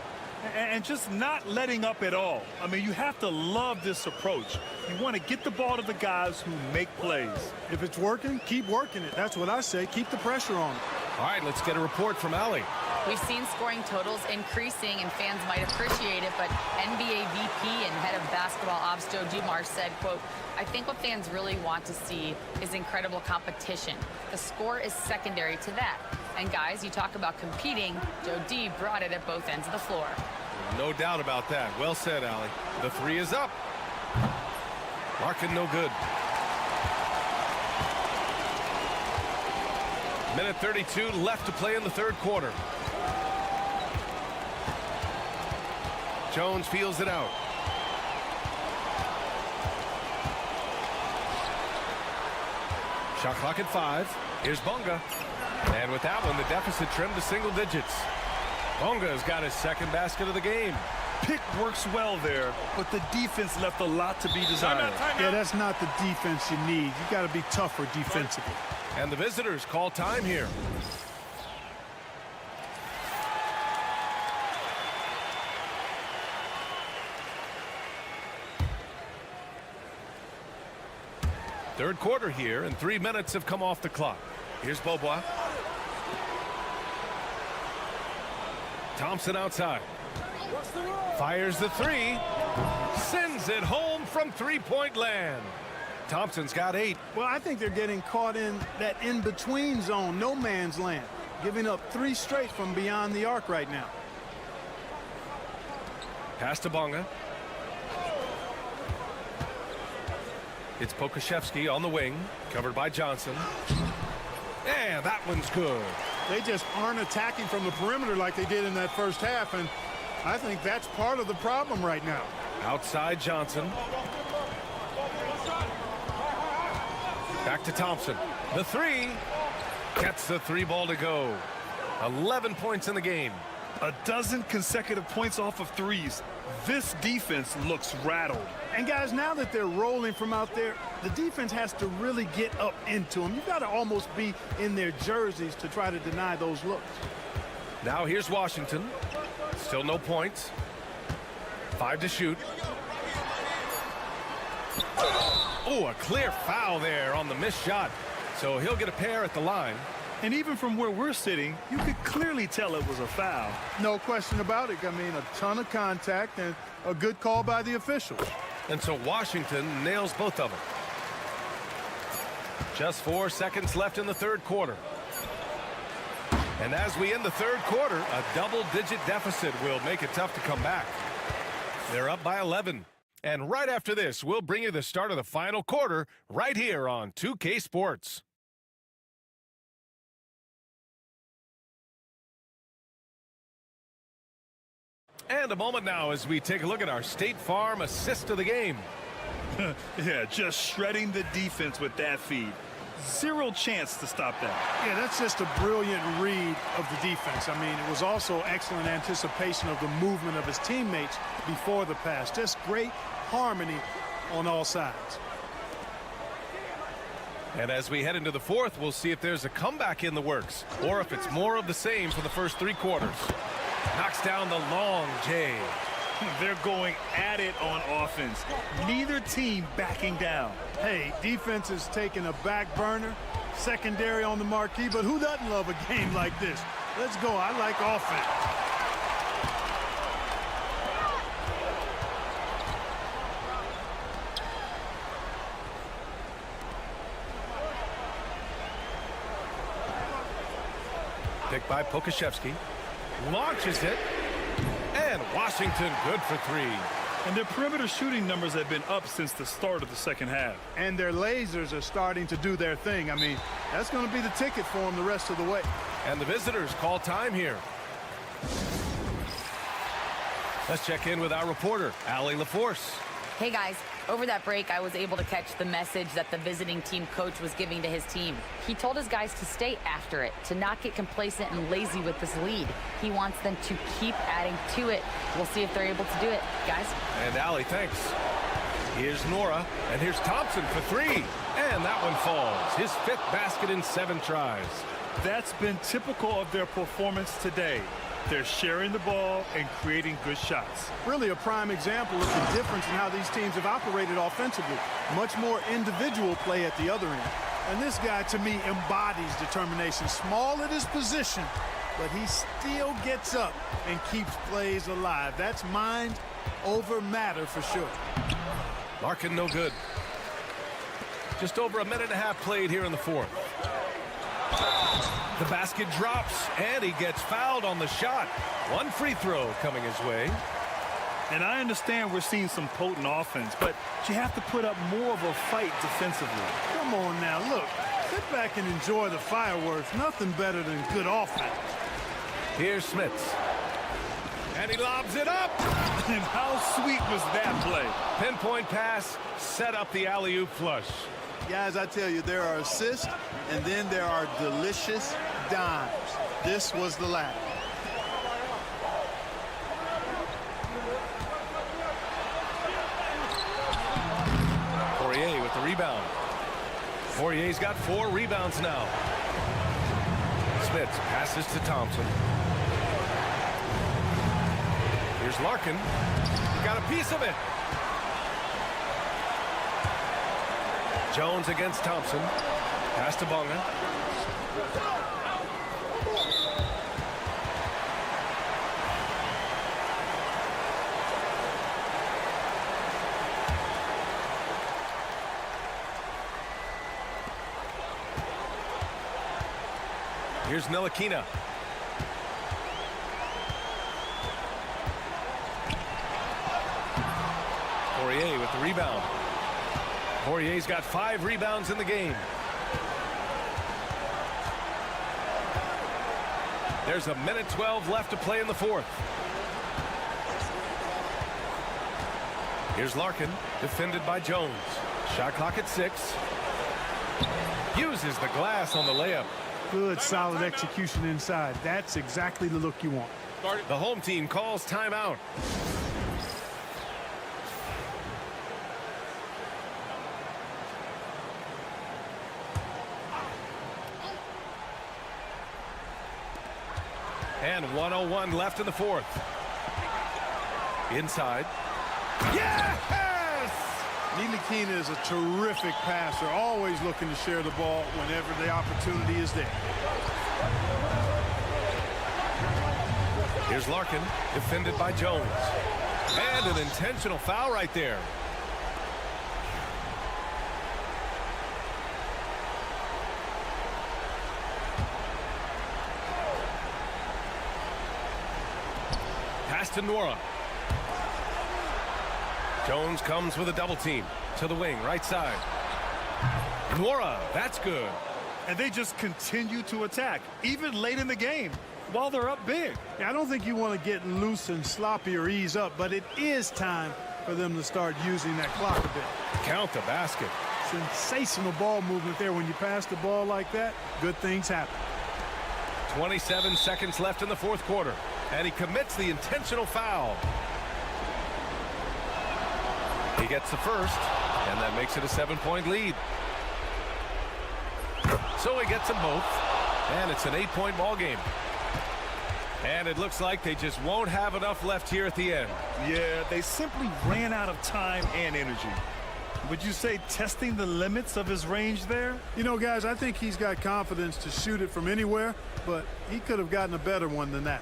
And just not letting up at all. I mean, you have to love this approach. You want to get the ball to the guys who make plays. If it's working, keep working it. That's what I say. Keep the pressure on it. All right, let's get a report from Allie. We've seen scoring totals increasing, and fans might appreciate it, but NBA VP and head of basketball ops Joe Dumars said, quote, "I think what fans really want to see is incredible competition. The score is secondary to that. And guys, you talk about competing, Joe D brought it at both ends of the floor." No doubt about that. Well said, Allie. The 3 is up. Larkin no good. Minute 32 left to play in the third quarter. Jones feels it out. Shot clock at 5. Here's Bunga. And with that one, the deficit trimmed to single digits. Bunga's got his second basket of the game. Pick works well there, but the defense left a lot to be desired. Yeah, that's not the defense you need. You got to be tougher defensively. And the visitors call time here. Third quarter here, and 3 minutes have come off the clock. Here's Beaubois. Thompson outside. Fires the 3. Sends it home from three-point land. Thompson's got 8. Well, I think they're getting caught in that in-between zone, no man's land, giving up 3 straight from beyond the arc right now. Pass to Bunga. It's Pokusevski on the wing, covered by Johnson. And that one's good. They just aren't attacking from the perimeter like they did in that first half, and I think that's part of the problem right now. Outside Johnson. Back to Thompson. The three. Gets the three ball to go. 11 points in the game. A dozen consecutive points off of threes. This defense looks rattled. And guys, now that they're rolling from out there, the defense has to really get up into them. You've got to almost be in their jerseys to try to deny those looks. Now here's Washington. Still no points. 5 to shoot. Oh, a clear foul there on the missed shot. So he'll get a pair at the line. And even from where we're sitting, you could clearly tell it was a foul. No question about it. I mean, a ton of contact and a good call by the officials. And so Washington nails both of them. Just 4 seconds left in the third quarter. And as we end the third quarter, a double-digit deficit will make it tough to come back. They're up by 11. And right after this, we'll bring you the start of the final quarter right here on 2K Sports. And a moment now as we take a look at our State Farm assist of the game. Yeah, just shredding the defense with that feed. Zero chance to stop that. Yeah, that's just a brilliant read of the defense. I mean, it was also excellent anticipation of the movement of his teammates before the pass. Just great harmony on all sides. And as we head into the fourth, we'll see if there's a comeback in the works or if it's more of the same for the first 3 quarters. Knocks down the long J. They're going at it on offense. Neither team backing down. Hey, defense is taking a back burner, secondary on the marquee, but who doesn't love a game like this? Let's go. I like offense. Picked by Pokusevski. Launches it. And Washington good for 3. And their perimeter shooting numbers have been up since the start of the second half. And their lasers are starting to do their thing. I mean, that's going to be the ticket for them the rest of the way. And the visitors call time here. Let's check in with our reporter, Allie LaForce. Hey guys, over that break, I was able to catch the message that the visiting team coach was giving to his team. He told his guys to stay after it, to not get complacent and lazy with this lead. He wants them to keep adding to it. We'll see if they're able to do it, guys. And Allie, thanks. Here's Nora, and here's Thompson for 3. And that one falls. His 5th basket in 7 tries. That's been typical of their performance today. They're sharing the ball and creating good shots. Really a prime example of the difference in how these teams have operated offensively. Much more individual play at the other end. And this guy, to me, embodies determination. Small at his position, but he still gets up and keeps plays alive. That's mind over matter for sure. Larkin no good. Just over a minute and a half played here in the fourth. The basket drops, and he gets fouled on the shot. 1 free throw coming his way. And I understand we're seeing some potent offense, but you have to put up more of a fight defensively. Come on now, look. Sit back and enjoy the fireworks. Nothing better than good offense. Here's Smits. And he lobs it up. And how sweet was that play? Pinpoint pass, set up the alley-oop flush. Guys, I tell you, there are assists, and then there are delicious dimes. This was the latter. Poirier with the rebound. Poirier's got 4 rebounds now. Smits passes to Thompson. Here's Larkin. Got a piece of it. Jones against Thompson. Pass to Bonga. Here's Ntilikina. Poirier with the rebound. Poirier's got 5 rebounds in the game. There's a minute 12 left to play in the fourth. Here's Larkin, defended by Jones. Shot clock at 6. Uses the glass on the layup. Good, solid execution inside. That's exactly the look you want. The home team calls timeout. And 1:01 left in the fourth. Inside. Yes! Ntilikina is a terrific passer, always looking to share the ball whenever the opportunity is there. Here's Larkin, defended by Jones. And an intentional foul right there. Pass to Nora. Jones comes with a double team to the wing, right side. Nora, that's good. And they just continue to attack, even late in the game, while they're up big. Yeah, I don't think you want to get loose and sloppy or ease up, but it is time for them to start using that clock a bit. Count the basket. Sensational ball movement there. When you pass the ball like that, good things happen. 27 seconds left in the fourth quarter, and he commits the intentional foul. He gets the first, and that makes it a 7-point lead. So he gets them both, and it's an 8-point ball game. And it looks like they just won't have enough left here at the end. Yeah, they simply ran out of time and energy. Would you say testing the limits of his range there? You know, guys, I think he's got confidence to shoot it from anywhere, but he could have gotten a better one than that.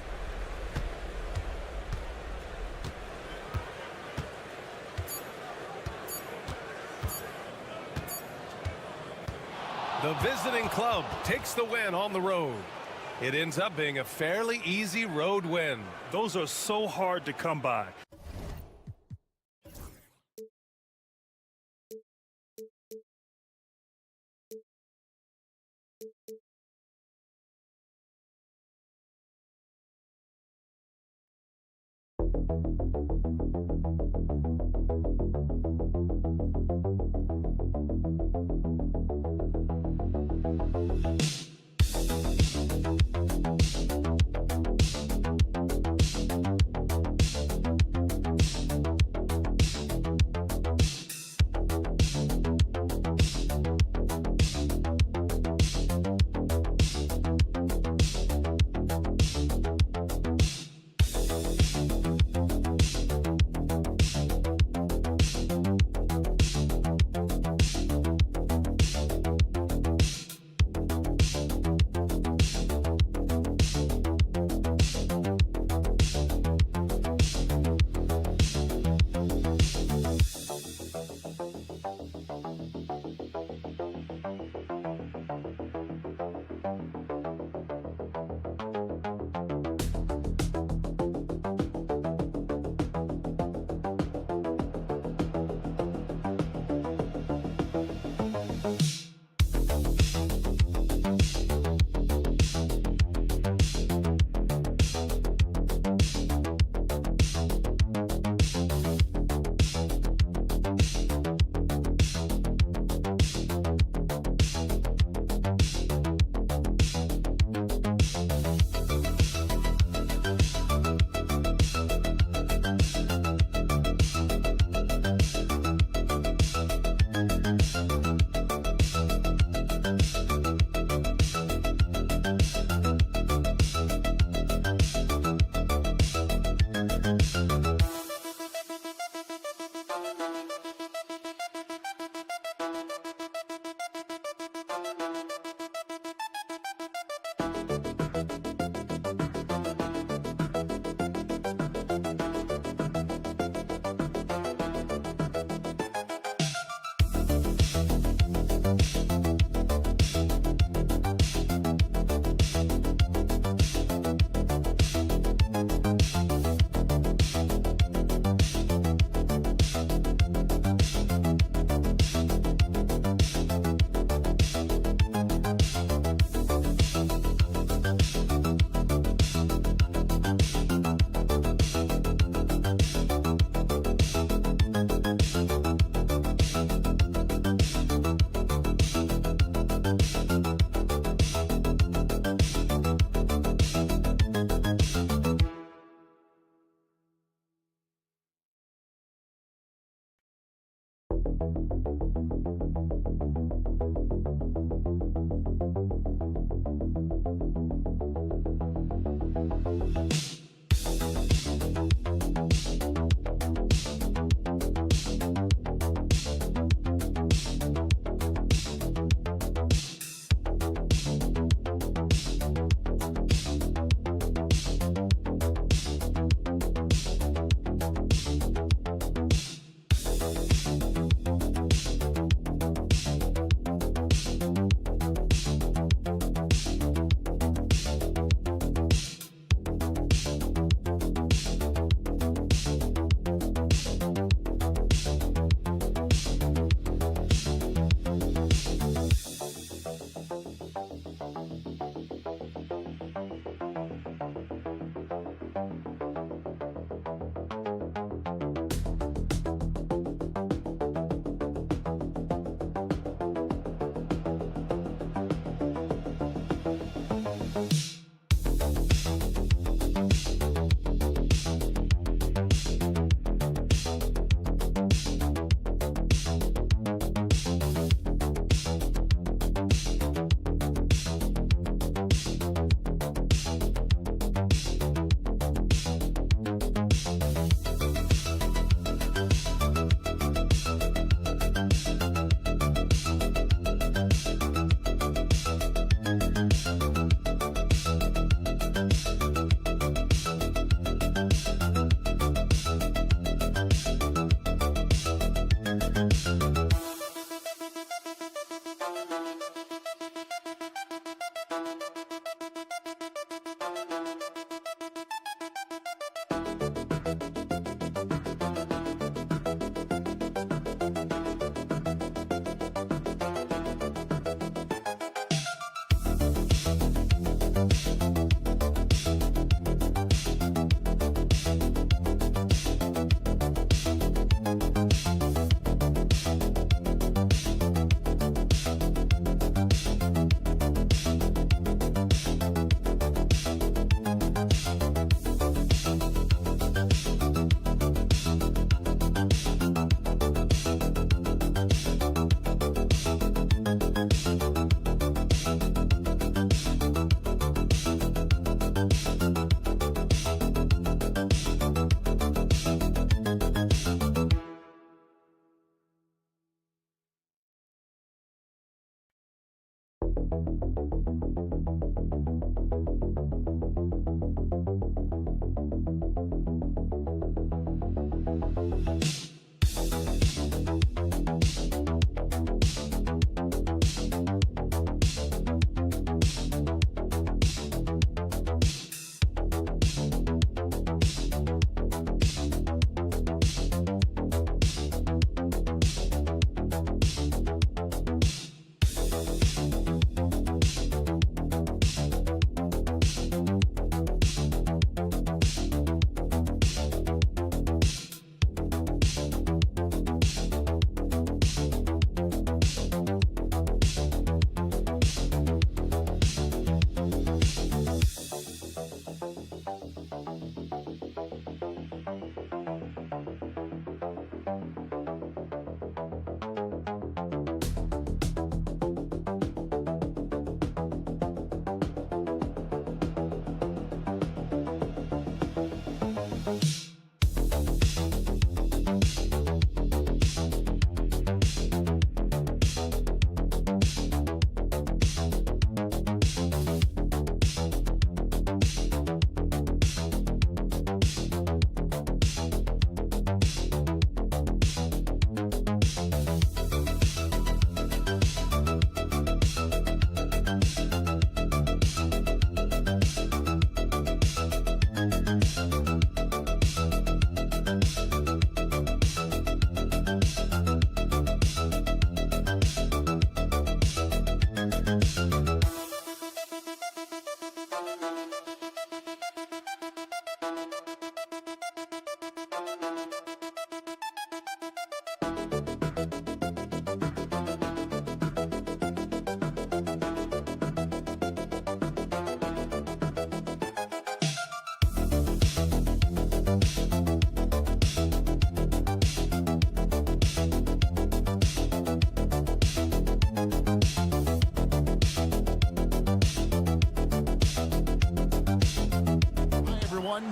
The visiting club takes the win on the road. It ends up being a fairly easy road win. Those are so hard to come by.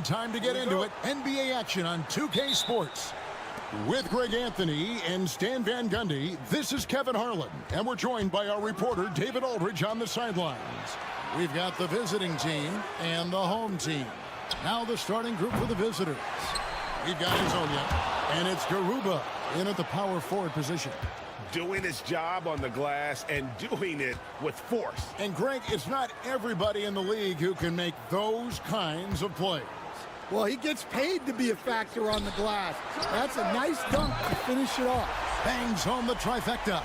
time to get into it. NBA action on 2K Sports. With Greg Anthony and Stan Van Gundy, this is Kevin Harlan, and we're joined by our reporter David Aldridge on the sidelines. We've got the visiting team and the home team. Now the starting group for the visitors. We've got Izonia, and it's Garuba in at the power forward position. Doing his job on the glass and doing it with force. And Greg, it's not everybody in the league who can make those kinds of plays. Well, he gets paid to be a factor on the glass. That's a nice dunk to finish it off. Bangs home the trifecta.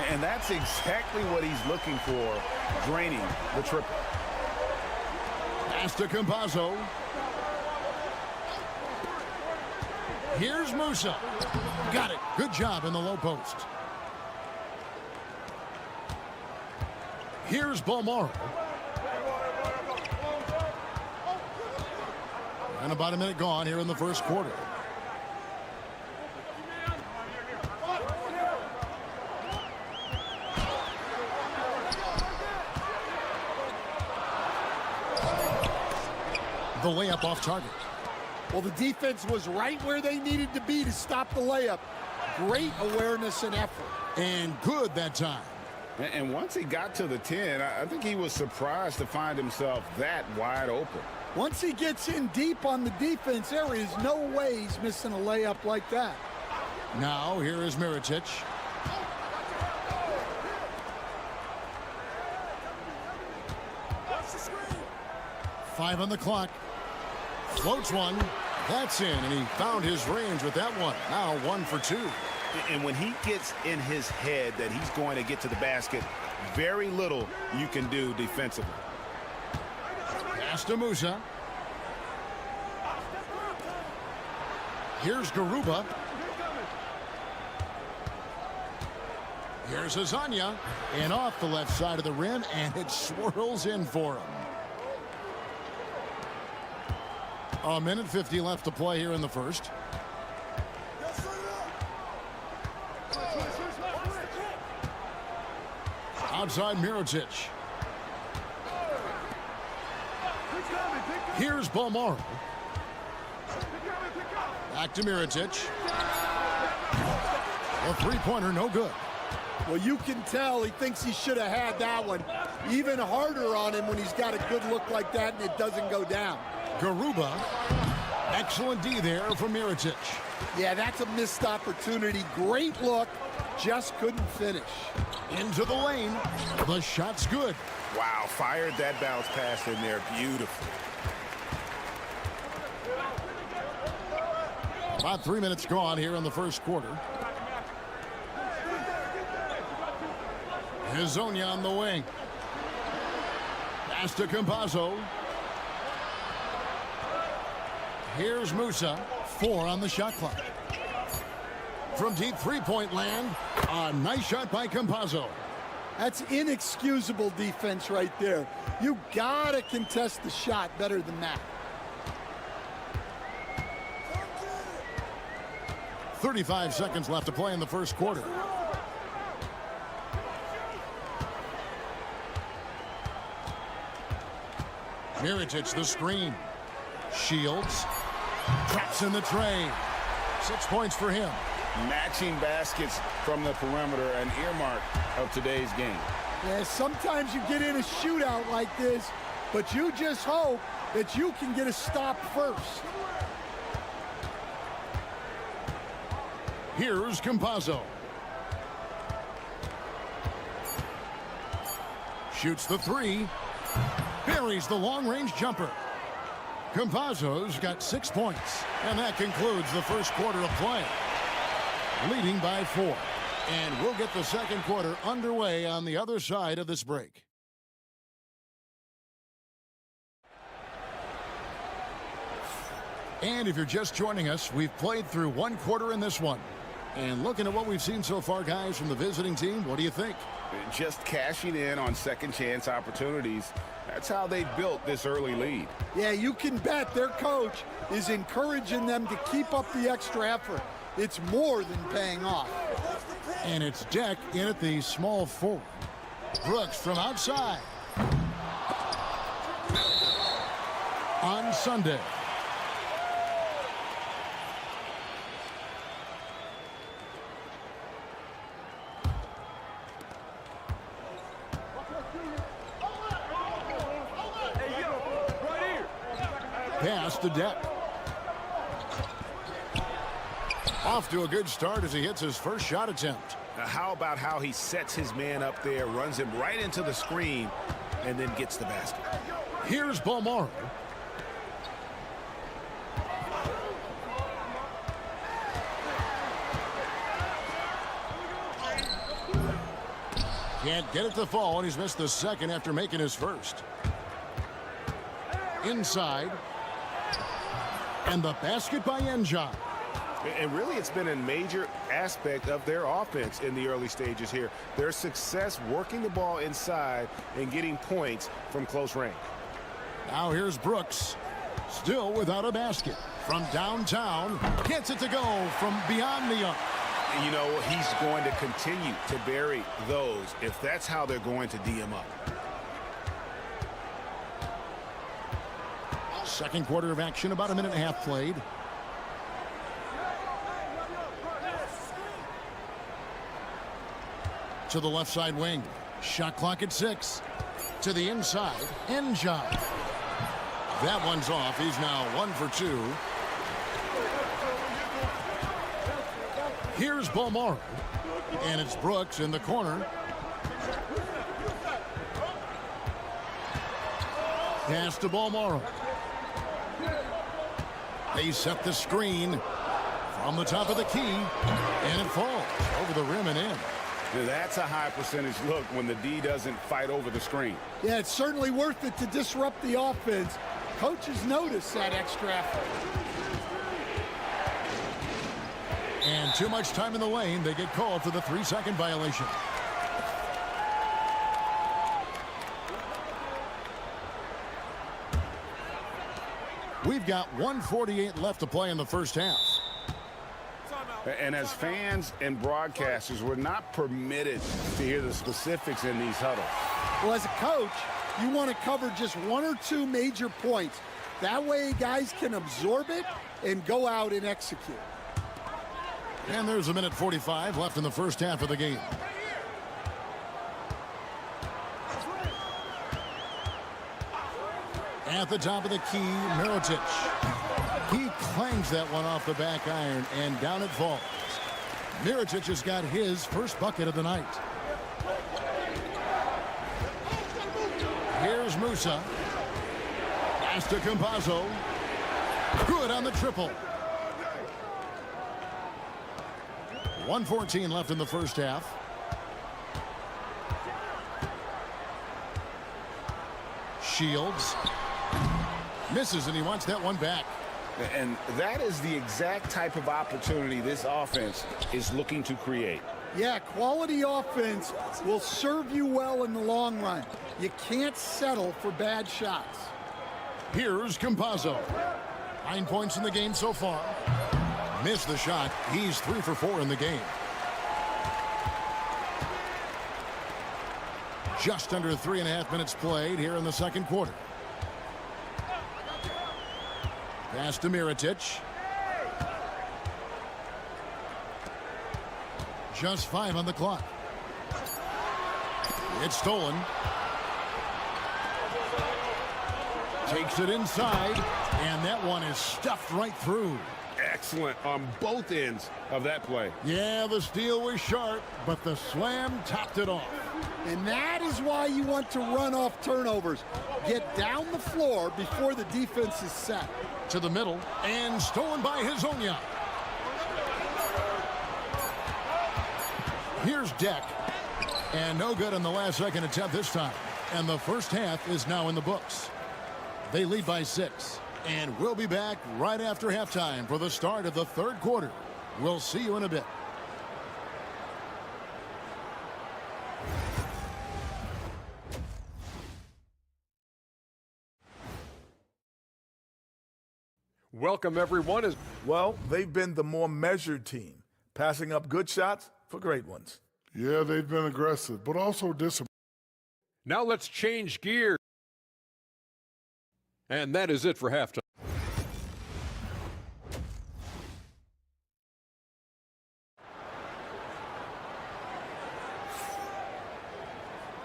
And that's exactly what he's looking for, draining the triple. Pass to Campazzo. Here's Musa. Got it. Good job in the low post. Here's Balmaro. And about a minute gone here in the first quarter. The layup off target. Well, the defense was right where they needed to be to stop the layup. Great awareness and effort. And good that time. And once he got to the 10, I think he was surprised to find himself that wide open. Once he gets in deep on the defense, there is no way he's missing a layup like that. Now, here is Mirotic. Five on the clock. Floats one. That's in, and he found his range with that one. Now 1 for 2. And when he gets in his head that he's going to get to the basket, very little you can do defensively. Pass to Musa. Here's Garuba. Here's Azania. And off the left side of the rim, and it swirls in for him. A minute 50 left to play here in the first. Outside Mirotic. Here's Balmaro. Back to Mirotic. A three-pointer, no good. Well, you can tell he thinks he should have had that one. Even harder on him when he's got a good look like that and it doesn't go down. Garuba. Excellent D there from Mirotic. Yeah, that's a missed opportunity. Great look. Just couldn't finish. Into the lane. The shot's good. Wow, fired that bounce pass in there beautifully. About 3 minutes gone here in the first quarter. Hazonia on the wing. Pass to Campazzo. Here's Musa. 4 on the shot clock. From deep three-point land, a nice shot by Campazzo. That's inexcusable defense right there. You gotta contest the shot better than that. 35 seconds left to play in the first quarter. Mirotic the screen. Shields. Traps in the tray. 6 points for him. Matching baskets from the perimeter, an earmark of today's game. Yeah, sometimes you get in a shootout like this, but you just hope that you can get a stop first. Here's Campazzo. Shoots the three. Buries the long-range jumper. Campazzo's got 6 points. And that concludes the first quarter of play. Leading by 4. And we'll get the second quarter underway on the other side of this break. And if you're just joining us, we've played through one quarter in this one. And looking at what we've seen so far, guys, from the visiting team, what do you think? Just cashing in on second chance opportunities. That's how they built this early lead. Yeah, you can bet their coach is encouraging them to keep up the extra effort. It's more than paying off. And it's Deck in at the small forward. Brooks from outside. On Sunday, pass to Deck. Off to a good start as he hits his first shot attempt. Now, how about how he sets his man up there, runs him right into the screen, and then gets the basket. Here's Bolmaro. Can't get it to fall, and he's missed the second after making his first. Inside. And the basket by Enjan. And really, it's been a major aspect of their offense in the early stages here. Their success working the ball inside and getting points from close range. Now here's Brooks. Still without a basket. From downtown. Gets it to go from beyond the arc. You know, he's going to continue to bury those if that's how they're going to D him up. Second quarter of action, about a minute and a half played. To the left side wing. Shot clock at 6. To the inside. Enjan. That one's off. He's now 1 for 2. Here's Bolmaro. And it's Brooks in the corner. Pass to Bolmaro. They set the screen from the top of the key. And it falls over the rim and in. Now, that's a high percentage look when the D doesn't fight over the screen. Yeah, it's certainly worth it to disrupt the offense. Coaches notice that extra effort. And too much time in the lane. They get called for the 3-second violation. We've got 1:48 left to play in the first half. And as fans and broadcasters, we're not permitted to hear the specifics in these huddles. Well, as a coach, you want to cover just 1 or 2 major points. That way guys can absorb it and go out and execute. And there's a minute 45 left in the first half of the game. At the top of the key, Mirotic. He clangs that one off the back iron, and down it falls. Mirotic has got his first bucket of the night. Here's Musa. Pass to Campazzo. Good on the triple. 1:14 left in the first half. Shields. Misses, and he wants that one back. And that is the exact type of opportunity this offense is looking to create. Yeah, quality offense will serve you well in the long run. You can't settle for bad shots. Here's Campazzo. 9 points in the game so far. Missed the shot. He's 3 for 4 in the game. Just under 3.5 minutes played here in the second quarter. Pass to Mirotic. Just 5 on the clock. It's stolen. Takes it inside, and that one is stuffed right through. Excellent on both ends of that play. Yeah, the steal was sharp, but the slam topped it off. And that is why you want to run off turnovers. Get down the floor before the defense is set. To the middle, and stolen by Hezonja. Here's Deck. And no good on the last second attempt this time. And the first half is now in the books. They lead by 6. And we'll be back right after halftime for the start of the third quarter. We'll see you in a bit. Welcome, everyone. Well, they've been the more measured team, passing up good shots for great ones. Yeah, they've been aggressive, but also disciplined. Now let's change gears. And that is it for halftime.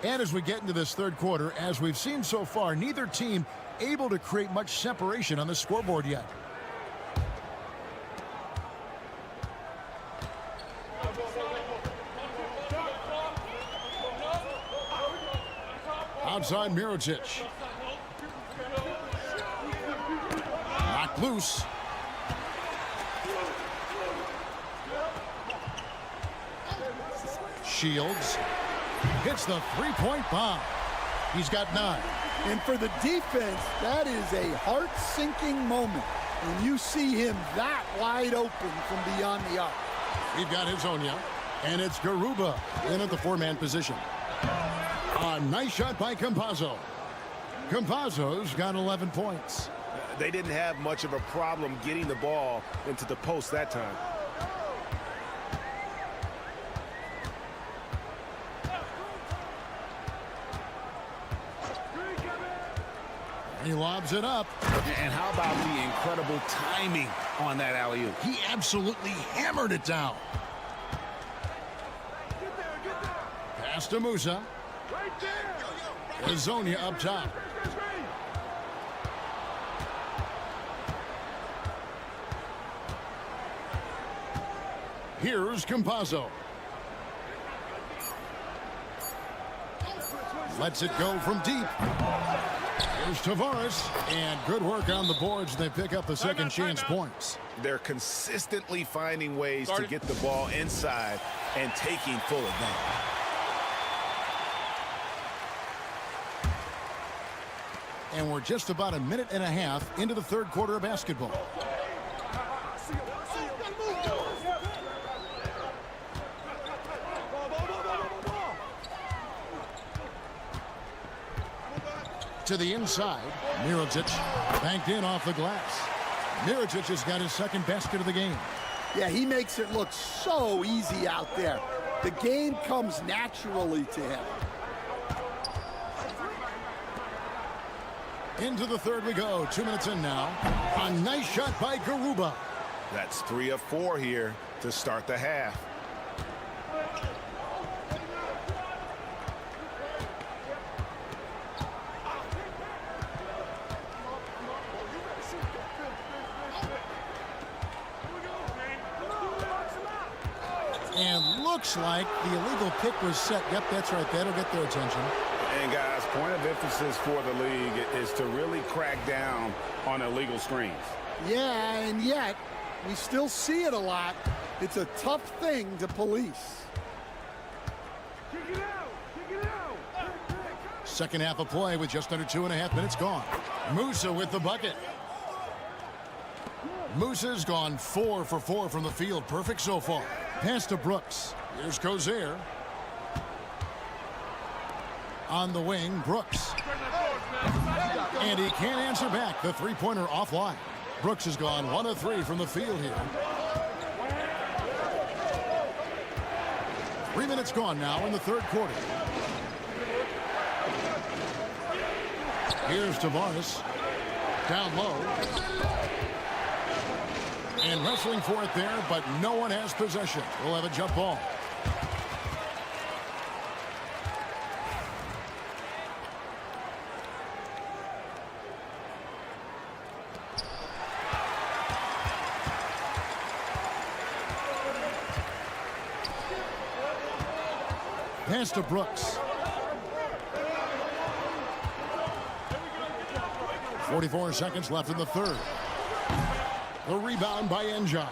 And as we get into this third quarter, as we've seen so far, neither team able to create much separation on the scoreboard yet. Outside Mirotic. Knocked loose. Shields hits the three-point bomb. He's got 9. And for the defense, that is a heart-sinking moment when you see him that wide open from beyond the arc. We've got Hezonja, and it's Garuba in at the 4-man position. A nice shot by Campazzo. Campazzo's got 11 points. They didn't have much of a problem getting the ball into the post that time. He lobs it up. And how about the incredible timing on that alley-oop? He absolutely hammered it down. Pass to Musa. Hezonja up top. Here's Campazzo. Lets it go from deep. Here's Tavares, and good work on the boards. They pick up the second chance points. They're consistently finding ways to get the ball inside and taking full advantage. And we're just about a minute and a half into the third quarter of basketball. To the inside, Mirotic banked in off the glass. Mirotic has got his second basket of the game. Yeah, he makes it look so easy out there. The game comes naturally to him. Into the third we go. 2 minutes in now. A nice shot by Garuba. That's 3 of 4 here to start the half. And looks like the illegal pick was set. Yep, that's right. That'll get their attention. And guys, point of emphasis for the league is to really crack down on illegal screens. Yeah, and yet we still see it a lot. It's a tough thing to police. Second half of play with just under 2.5 minutes gone. Musa with the bucket. Musa's gone 4 for 4 from the field. Perfect so far. Pass to Brooks. Here's Cozier. On the wing, Brooks. And he can't answer back. The three-pointer offline. Brooks has gone 1 of 3 from the field here. 3 minutes gone now in the third quarter. Here's Tavares. Down low. And wrestling for it there, but no one has possession. We'll have a jump ball. Pass to Brooks. 44 seconds left in the third. The rebound by Enja.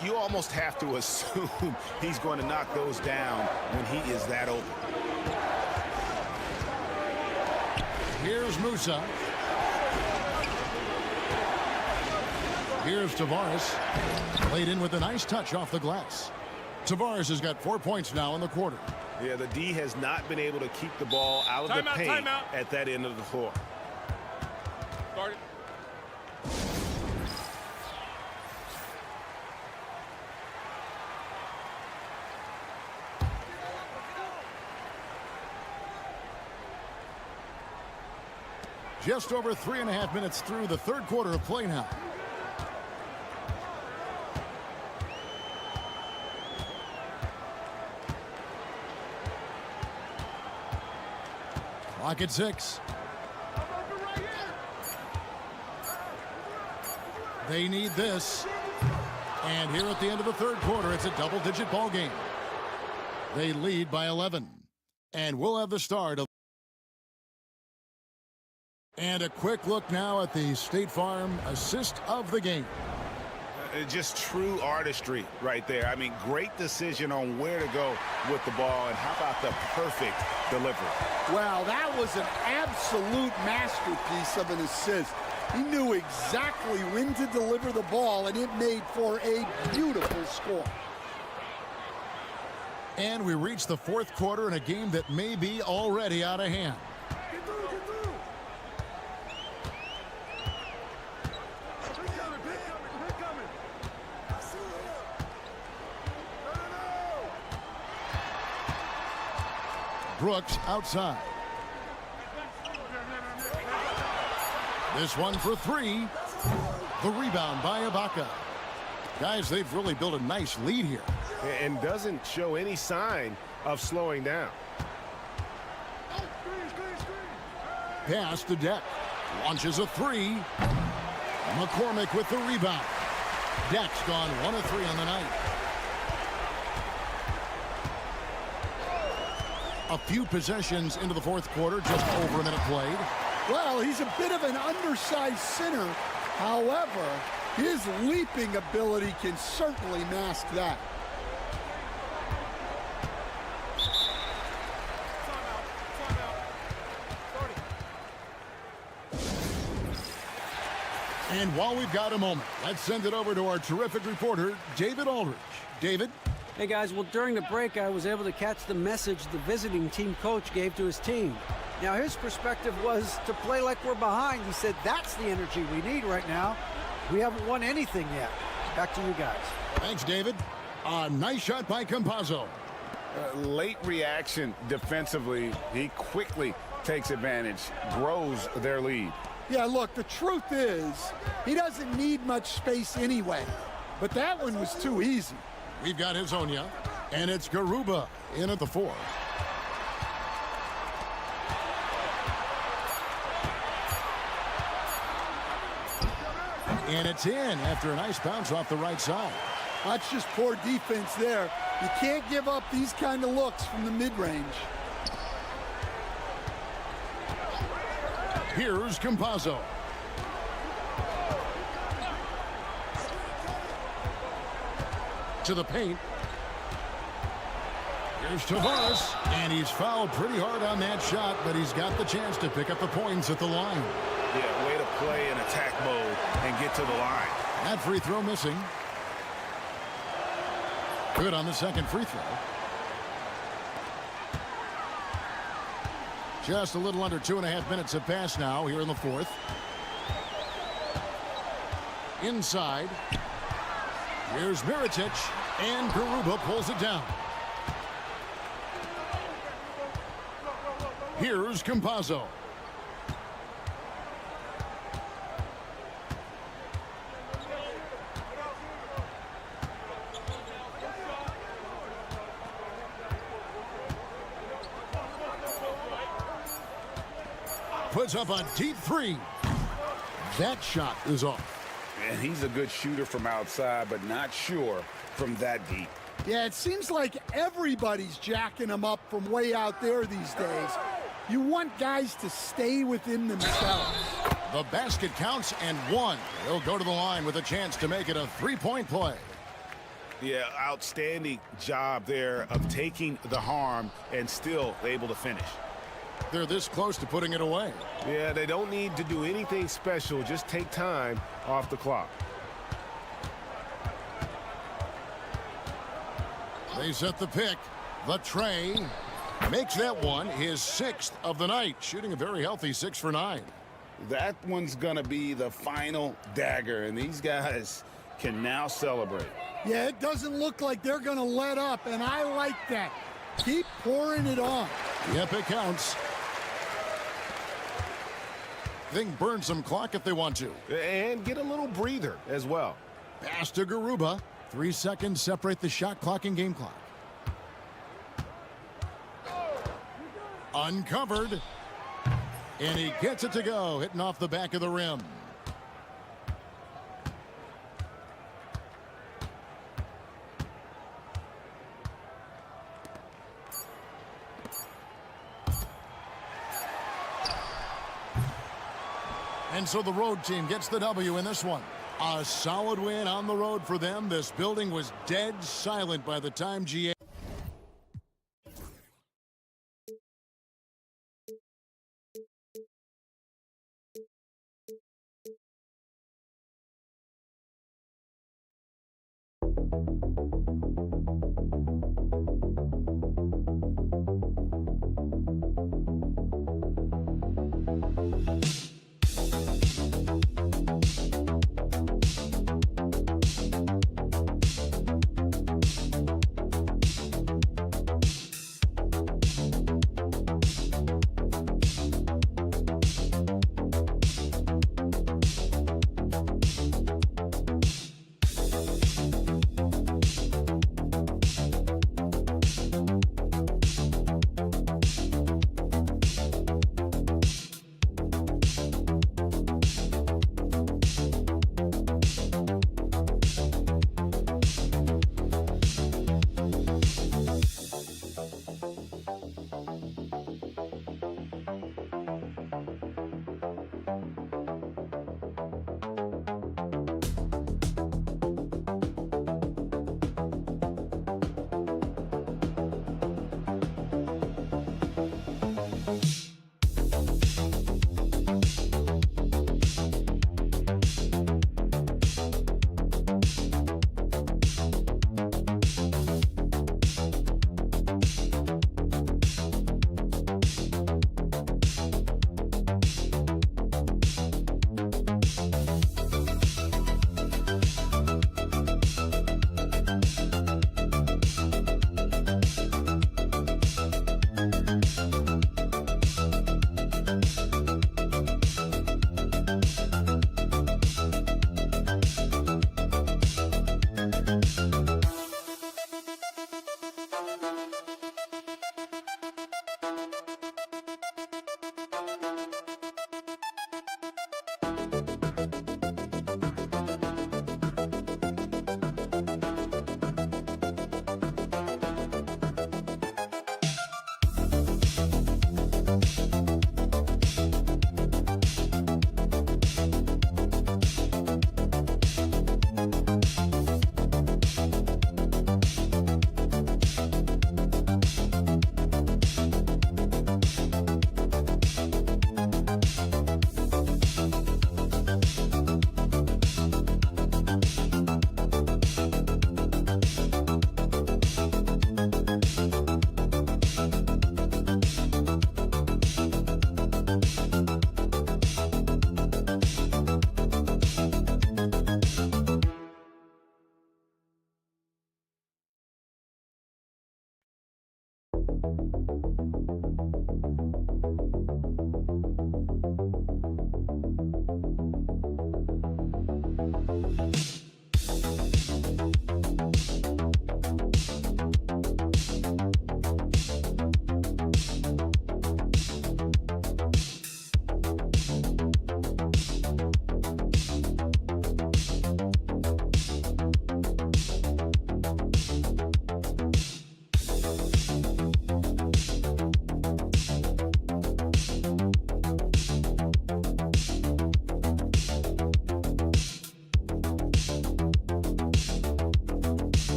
You almost have to assume he's going to knock those down when he is that open. Here's Musa. Here's Tavares. Played in with a nice touch off the glass. Tavares has got 4 points now in the quarter. Yeah, the D has not been able to keep the ball out of the paint at that end of the floor. Started. Just over 3.5 minutes through the third quarter of play now. Clock at 6. They need this. And here at the end of the third quarter, it's a double-digit ball game. They lead by 11. And we'll have the start of... And a quick look now at the State Farm assist of the game. Just true artistry right there. I mean, great decision on where to go with the ball, and how about the perfect delivery? Well, that was an absolute masterpiece of an assist. He knew exactly when to deliver the ball, and it made for a beautiful score. And we reach the fourth quarter in a game that may be already out of hand. Brooks outside. This one for 3. The rebound by Ibaka. Guys, they've really built a nice lead here. And doesn't show any sign of slowing down. Pass to Deck. Launches a 3. McCormick with the rebound. Deck's gone 1 of 3 on the night. A few possessions into the fourth quarter, just over a minute played. Well, he's a bit of an undersized center. However, his leaping ability can certainly mask that. And while we've got a moment, let's send it over to our terrific reporter, David Aldridge. David? Hey, guys, well, during the break, I was able to catch the message the visiting team coach gave to his team. Now, his perspective was to play like we're behind. He said, that's the energy we need right now. We haven't won anything yet. Back to you guys. Thanks, David. A nice shot by Campazzo. Late reaction defensively. He quickly takes advantage, grows their lead. Yeah, look, the truth is, he doesn't need much space anyway. But that one was too easy. We've got Hezonja, and it's Garuba in at the 4. And it's in after a nice bounce off the right side. That's just poor defense there. You can't give up these kind of looks from the mid-range. Here's Campazzo. To the paint. Here's Tavares, and he's fouled pretty hard on that shot, but he's got the chance to pick up the points at the line. Yeah, way to play in attack mode and get to the line. That free throw missing. Good on the second free throw. Just a little under 2.5 minutes have passed now here in the fourth. Inside. Here's Mirotic, and Garuba pulls it down. Here's Campazzo. Puts up a deep 3. That shot is off. And he's a good shooter from outside, but not sure from that deep. Yeah, it seems like everybody's jacking him up from way out there these days. You want guys to stay within themselves. The basket counts, and 1. He'll go to the line with a chance to make it a 3-point play. Yeah, outstanding job there of taking the harm and still able to finish. They're this close to putting it away. Yeah, they don't need to do anything special. Just take time off the clock. They set the pick. The tray makes that one his 6th of the night, shooting a very healthy 6 for 9. That one's going to be the final dagger, and these guys can now celebrate. Yeah, it doesn't look like they're going to let up, and I like that. Keep pouring it on. Yep, it counts. They can burn some clock if they want to. And get a little breather as well. Pass to Garuba. 3 seconds separate the shot clock and game clock. Uncovered. And he gets it to go, hitting off the back of the rim. And so the road team gets the W in this one. A solid win on the road for them. This building was dead silent by the time GA.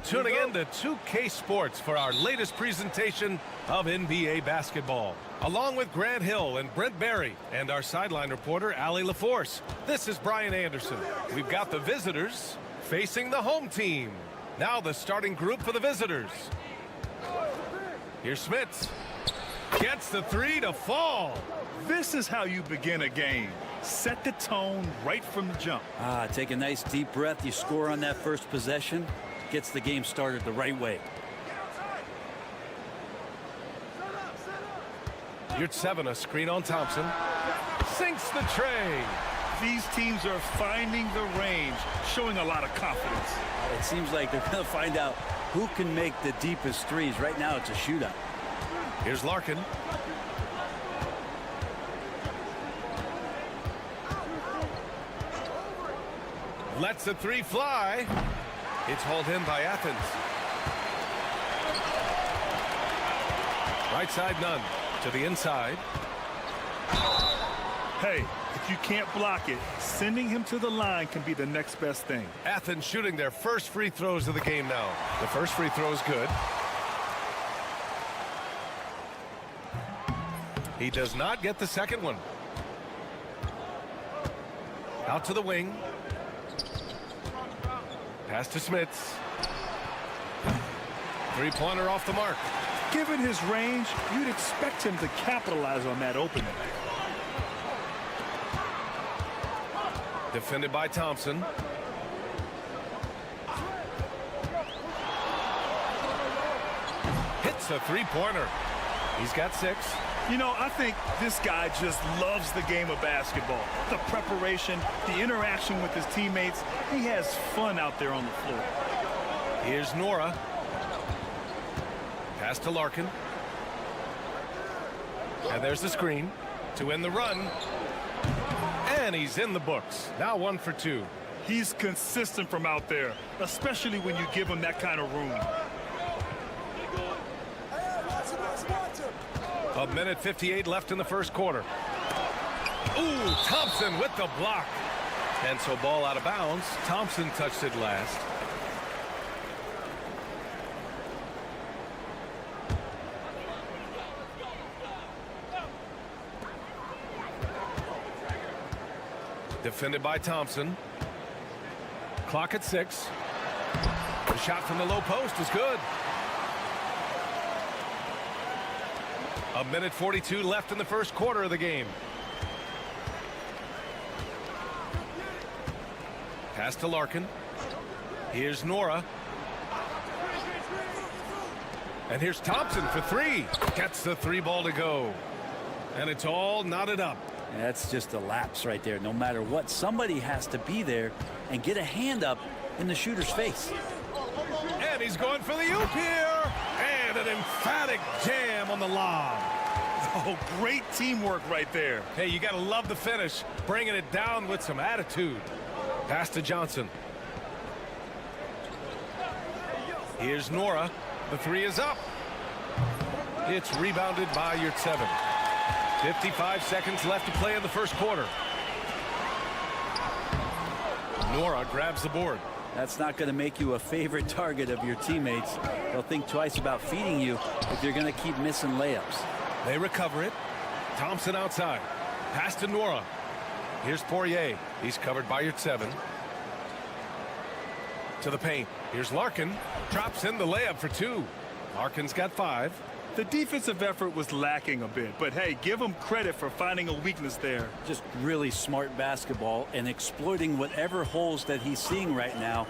tuning in to 2K Sports for our latest presentation of NBA basketball. Along with Grant Hill and Brent Barry and our sideline reporter, Allie LaForce, this is Brian Anderson. We've got the visitors facing the home team. Now the starting group for the visitors. Here's Smits. Gets the three to fall. This is how you begin a game. Set the tone right from the jump. Take a nice deep breath. You score on that first possession. Gets the game started the right way. You're 7, a screen on Thompson. Sinks the tray. These teams are finding the range, showing a lot of confidence. It seems like they're going to find out who can make the deepest threes. Right now, it's a shootout. Here's Larkin. Lets the three fly. It's hauled in by Athens. Right side, none. To the inside. Hey, if you can't block it, sending him to the line can be the next best thing. Athens shooting their first free throws of the game now. The first free throw is good. He does not get the second one. Out to the wing. Pass to Smits. Three-pointer off the mark. Given his range, you'd expect him to capitalize on that opening. Defended by Thompson. Hits a three-pointer. He's got 6. You know, I think this guy just loves the game of basketball. The preparation, the interaction with his teammates. He has fun out there on the floor. Here's Nora. Pass to Larkin. And there's the screen to end the run. And he's in the books. Now 1 for 2. He's consistent from out there, especially when you give him that kind of room. A minute 58 left in the first quarter. Ooh, Thompson with the block. And so ball out of bounds. Thompson touched it last. Defended by Thompson. Clock at 6. The shot from the low post is good. A minute 42 left in the first quarter of the game. Pass to Larkin. Here's Nora. And here's Thompson for 3. Gets the 3 ball to go. And it's all knotted up. That's just a lapse right there. No matter what, somebody has to be there and get a hand up in the shooter's face. And he's going for the oop here. And an emphatic jam on the lob. Oh, great teamwork right there. Hey, you got to love the finish. Bringing it down with some attitude. Pass to Johnson. Here's Nora. The 3 is up. It's rebounded by Yurtseven. 55 seconds left to play in the first quarter. Nora grabs the board. That's not going to make you a favorite target of your teammates. They'll think twice about feeding you if you're going to keep missing layups. They recover it. Thompson outside. Pass to Nora. Here's Poirier. He's covered by Yurtseven. To the paint. Here's Larkin. Drops in the layup for 2. Larkin's got 5. The defensive effort was lacking a bit, but hey, give him credit for finding a weakness there. Just really smart basketball and exploiting whatever holes that he's seeing right now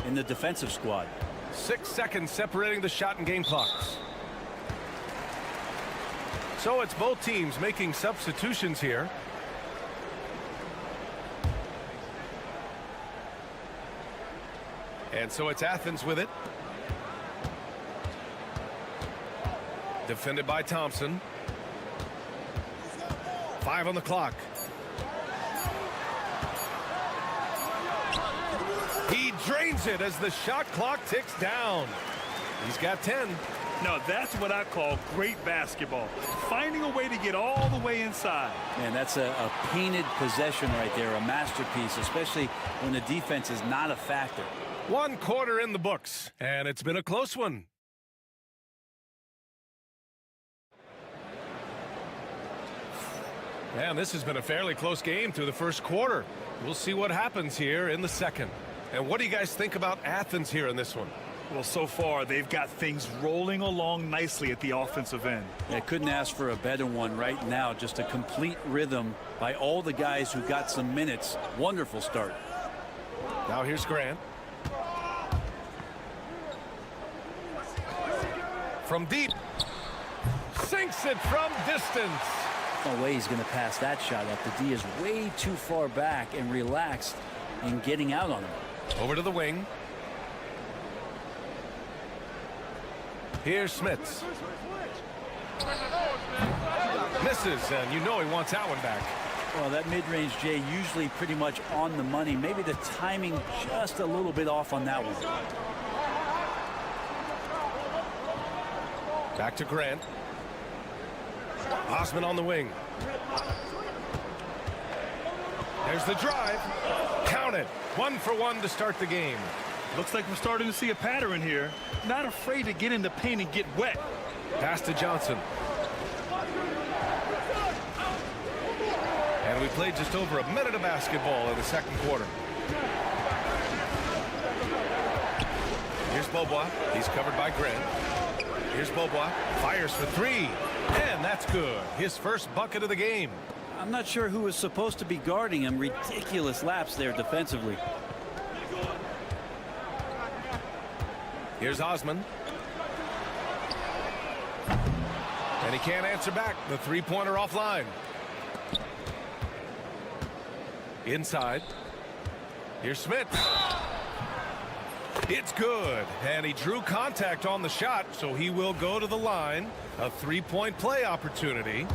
in the defensive squad. 6 seconds separating the shot and game clocks. So it's both teams making substitutions here. And so it's Athens with it. Defended by Thompson. 5 on the clock. He drains it as the shot clock ticks down. He's got 10. Now that's what I call great basketball. Finding a way to get all the way inside. Man, that's a painted possession right there, a masterpiece, especially when the defense is not a factor. 1 quarter in the books, and it's been a close one. And this has been a fairly close game through the first quarter. We'll see what happens here in the second. And what do you guys think about Athens here in this one? Well, so far, they've got things rolling along nicely at the offensive end. I couldn't ask for a better one right now. Just a complete rhythm by all the guys who got some minutes. Wonderful start. Now here's Grant. From deep. Sinks it from distance. No way he's going to pass that shot up. The D is way too far back and relaxed in getting out on him. Over to the wing. Here's Smits. Misses, and you know he wants that one back. Well, that mid-range J usually pretty much on the money. Maybe the timing just a little bit off on that one. Back to Grant. Osman on the wing. There's the drive. Count it. 1 for 1 to start the game. Looks like we're starting to see a pattern here. Not afraid to get in the paint and get wet. Pass to Johnson. And we played just over a minute of basketball in the second quarter. Here's Beaubois. He's covered by Grant. Here's Beaubois. Fires for three. And that's good. His first bucket of the game. I'm not sure who was supposed to be guarding him. Ridiculous lapse there defensively. Here's Osman. And he can't answer back. The three-pointer offline. Inside. Here's Smith. It's good. And he drew contact on the shot, so he will go to the line. A three-point play opportunity.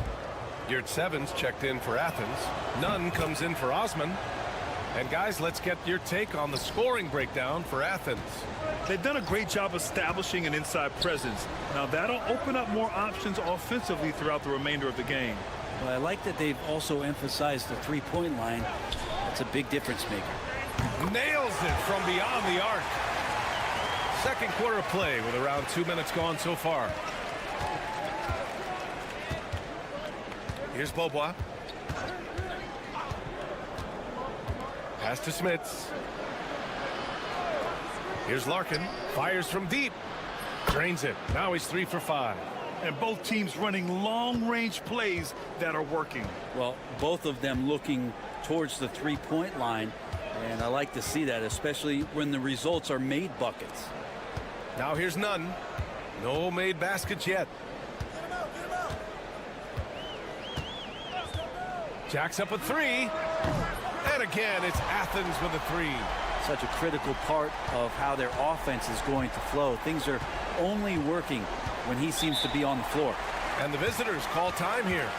Yurt Sevens checked in for Athens. Nunn comes in for Osman. And guys, let's get your take on the scoring breakdown for Athens. They've done a great job establishing an inside presence. Now that'll open up more options offensively throughout the remainder of the game. Well, I like that they've also emphasized the three-point line. That's a big difference maker. Nails it from beyond the arc. Second quarter play with around 2 minutes gone so far. Here's Beaubois. Pass to Smits. Here's Larkin. Fires from deep. Drains it. Now he's 3 for 5. And both teams running long-range plays that are working. Well, both of them looking towards the three-point line. And I like to see that, especially when the results are made buckets. Now here's Nunn. No made baskets yet. Jacks up a three. And again, it's Athens with a three. Such a critical part of how their offense is going to flow. Things are only working when he seems to be on the floor. And the visitors call time here.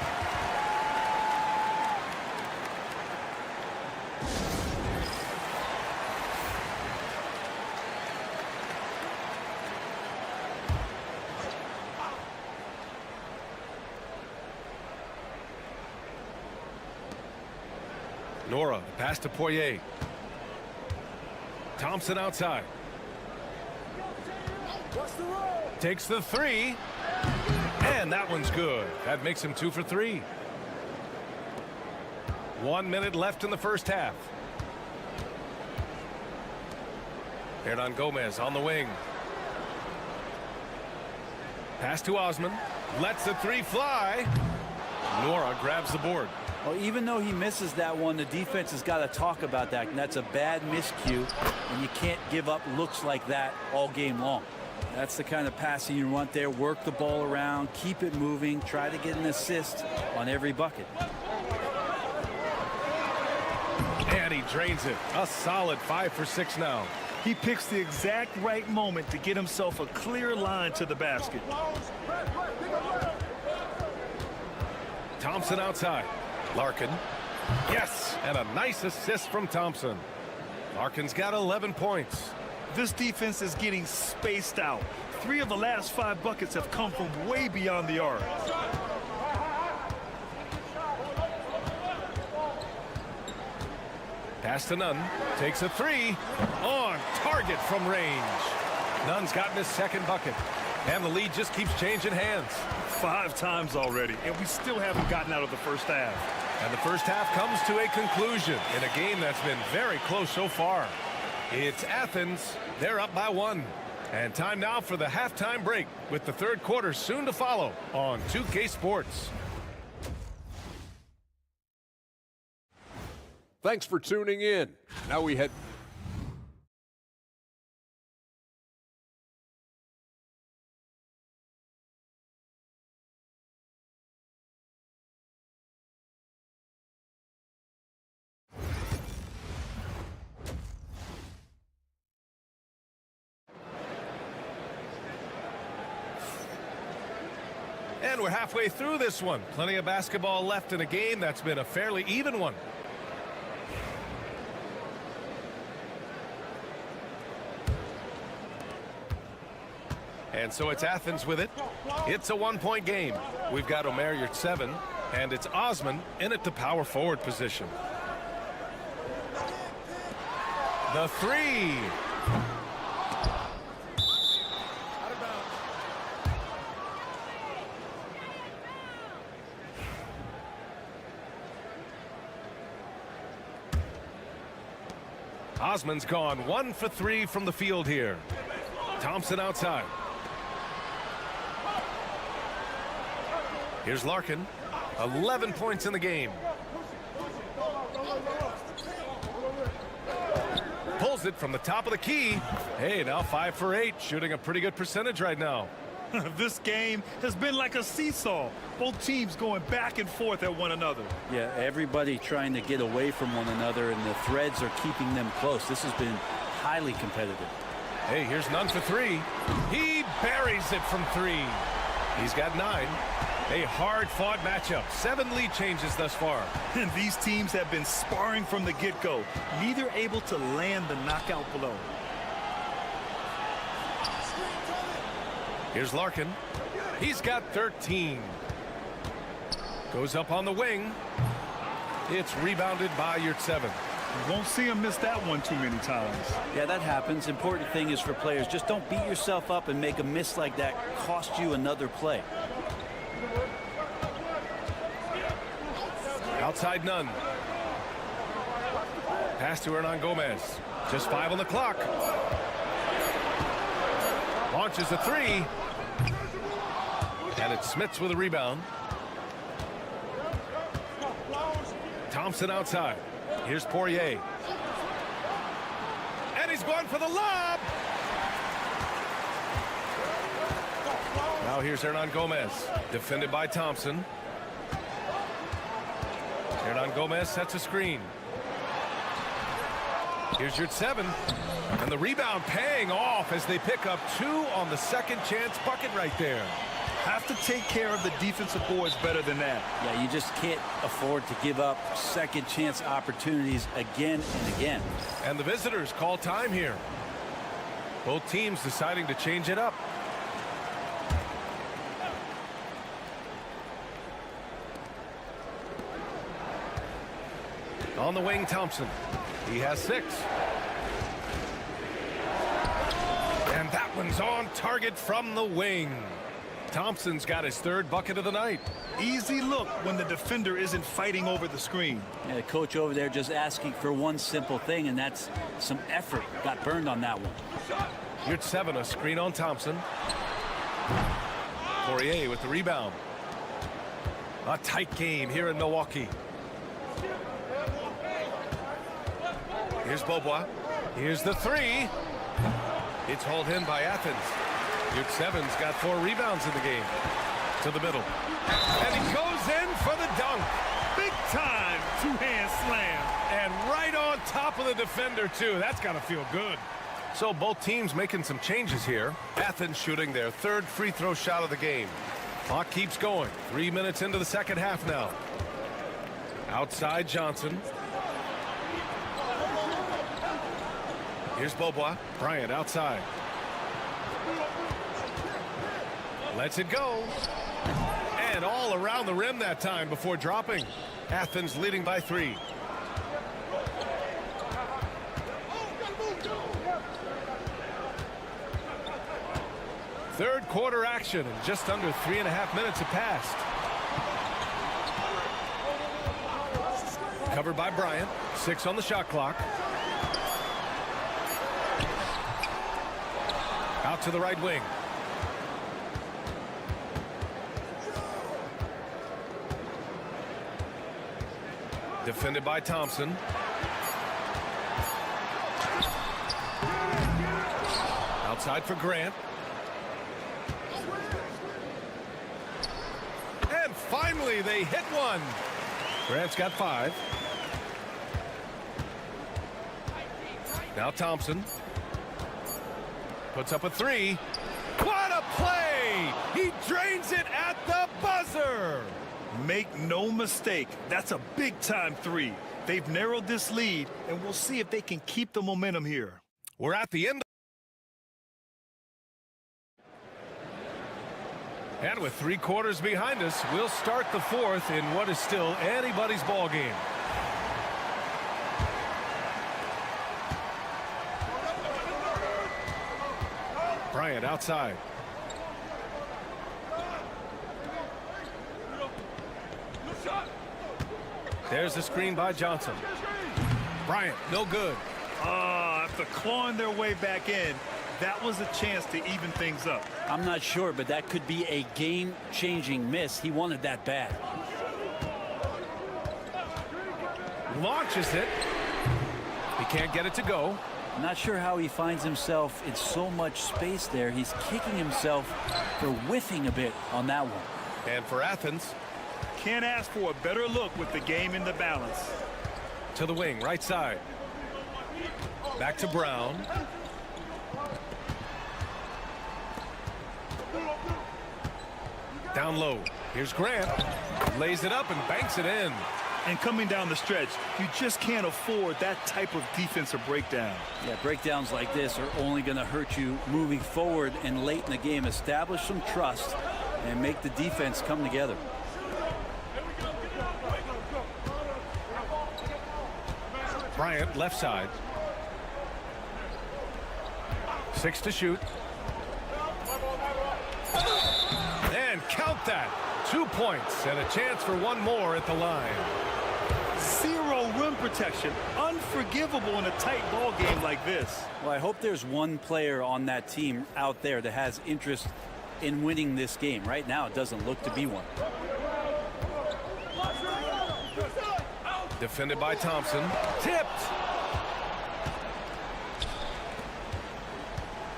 Nora, pass to Poirier. Thompson outside. Takes the three. And that one's good. That makes him 2 for 3. 1 minute left in the first half. Hernan Gomez on the wing. Pass to Osman. Lets the three fly. Nora grabs the board. Well, even though he misses that one, the defense has got to talk about that. And that's a bad miscue. And you can't give up looks like that all game long. That's the kind of passing you want there. Work the ball around, keep it moving, try to get an assist on every bucket. And he drains it. A solid 5 for 6 now. He picks the exact right moment to get himself a clear line to the basket. Thompson outside. Larkin. Yes, and a nice assist from Thompson. Larkin's got 11 points. This defense is getting spaced out. 3 of the last 5 buckets have come from way beyond the arc. Pass to Nunn. Takes a three. On target from range. Nunn's gotten his second bucket. And the lead just keeps changing hands. 5 times already, and we still haven't gotten out of the first half. And the first half comes to a conclusion in a game that's been very close so far. It's Athens. They're up by 1. And time now for the halftime break with the third quarter soon to follow on 2K Sports. Thanks for tuning in. Now we head... And we're halfway through this one. Plenty of basketball left in a game that's been a fairly even one. And so it's Athens with it. It's a 1-point game. We've got Omer Yurtseven, and it's Osman in at the power forward position. The three. Osman's gone 1 for 3 from the field here. Thompson outside. Here's Larkin. 11 points in the game. Pulls it from the top of the key. Hey, now 5 for 8, shooting a pretty good percentage right now. This game has been like a seesaw. Both teams going back and forth at one another. Yeah, everybody trying to get away from one another, and the threads are keeping them close. This has been highly competitive. Hey, here's none for 3. He buries it from 3. He's got 9. A hard-fought matchup. 7 lead changes thus far. And these teams have been sparring from the get-go. Neither able to land the knockout blow. Here's Larkin. He's got 13. Goes up on the wing. It's rebounded by Yurtseven. You won't see him miss that one too many times. Yeah, that happens. Important thing is for players, just don't beat yourself up and make a miss like that cost you another play. Outside none. Pass to Hernan Gomez. Just 5 on the clock. Launches a 3. And it's Smits with a rebound. Thompson outside. Here's Poirier. And he's going for the lob. Now here's Hernan Gomez. Defended by Thompson. Hernan Gomez sets a screen. Here's Yurtseven. And the rebound paying off as they pick up 2 on the second chance bucket right there. Have to take care of the defensive boards better than that. Yeah, you just can't afford to give up second chance opportunities again and again. And the visitors call time here. Both teams deciding to change it up. On the wing, Thompson. He has 6. And that one's on target from the wing. Thompson's got his 3rd bucket of the night. Easy look when the defender isn't fighting over the screen. Yeah, the coach over there just asking for one simple thing, and that's some effort. Got burned on that one. Yurtseven, a screen on Thompson. Poirier with the rebound. A tight game here in Milwaukee. Here's Beaubois. Here's the 3. It's hauled in by Athens. Yurtseven's got 4 rebounds in the game. To the middle. And he goes in for the dunk. Big time 2-hand slam. And right on top of the defender, too. That's got to feel good. So both teams making some changes here. Athens shooting their 3rd free throw shot of the game. Clock keeps going. 3 minutes into the second half now. Outside Johnson. Here's Beaubois. Bryant outside. Lets it go. And all around the rim that time before dropping. Athens leading by 3. Third quarter action, and just under 3.5 minutes have passed. Covered by Bryant. 6 on the shot clock. Out to the right wing. Defended by Thompson. Outside for Grant. And finally they hit one. Grant's got 5. Now Thompson. Puts up a 3. What a play! He drains it at the buzzer! Make no mistake, that's a big-time 3. They've narrowed this lead, and we'll see if they can keep the momentum here. We're at the end. And with 3 quarters behind us, we'll start the 4th in what is still anybody's ball game. Bryant outside. There's the screen by Johnson. Bryant, no good. After clawing their way back in, that was a chance to even things up. I'm not sure, but that could be a game-changing miss. He wanted that bad. Launches it. He can't get it to go. I'm not sure how he finds himself in so much space there. He's kicking himself for whiffing a bit on that one. And for Athens. Can't ask for a better look with the game in the balance. To the wing, right side. Back to Brown. Down low. Here's Grant. Lays it up and banks it in. And coming down the stretch, you just can't afford that type of defensive breakdown. Yeah, breakdowns like this are only going to hurt you moving forward and late in the game. Establish some trust and make the defense come together. Bryant, left side. 6 to shoot. And count that. 2 points and a chance for one more at the line. Zero rim protection. Unforgivable in a tight ball game like this. Well, I hope there's one player on that team out there that has interest in winning this game. Right now, it doesn't look to be one. Defended by Thompson. Tipped.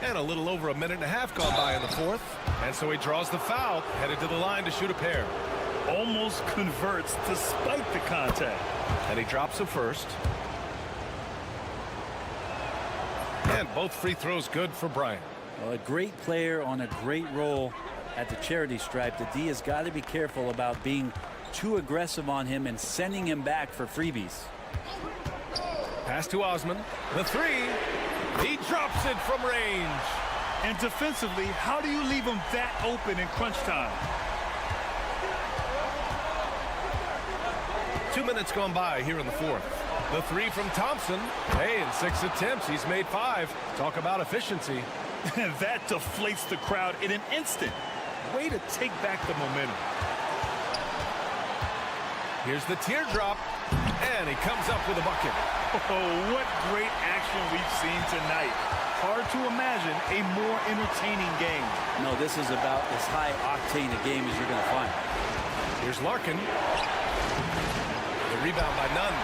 And a little over a minute and a half gone by in the fourth. And so he draws the foul, headed to the line to shoot a pair. Almost converts despite the contact. And he drops the first. And both free throws good for Bryant. Well, a great player on a great role at the charity stripe. The D has got to be careful about being too aggressive on him and sending him back for freebies. Pass to Osman. The three. He drops it from range. And defensively, how do you leave him that open in crunch time? 2 minutes gone by here in the fourth. The three from Thompson. Hey, in 6 attempts, he's made 5. Talk about efficiency. And that deflates the crowd in an instant. Way to take back the momentum. Here's the teardrop. And he comes up with a bucket. Oh, what great action we've seen tonight. Hard to imagine a more entertaining game. No, this is about as high octane a game as you're going to find. Here's Larkin. The rebound by Nunn.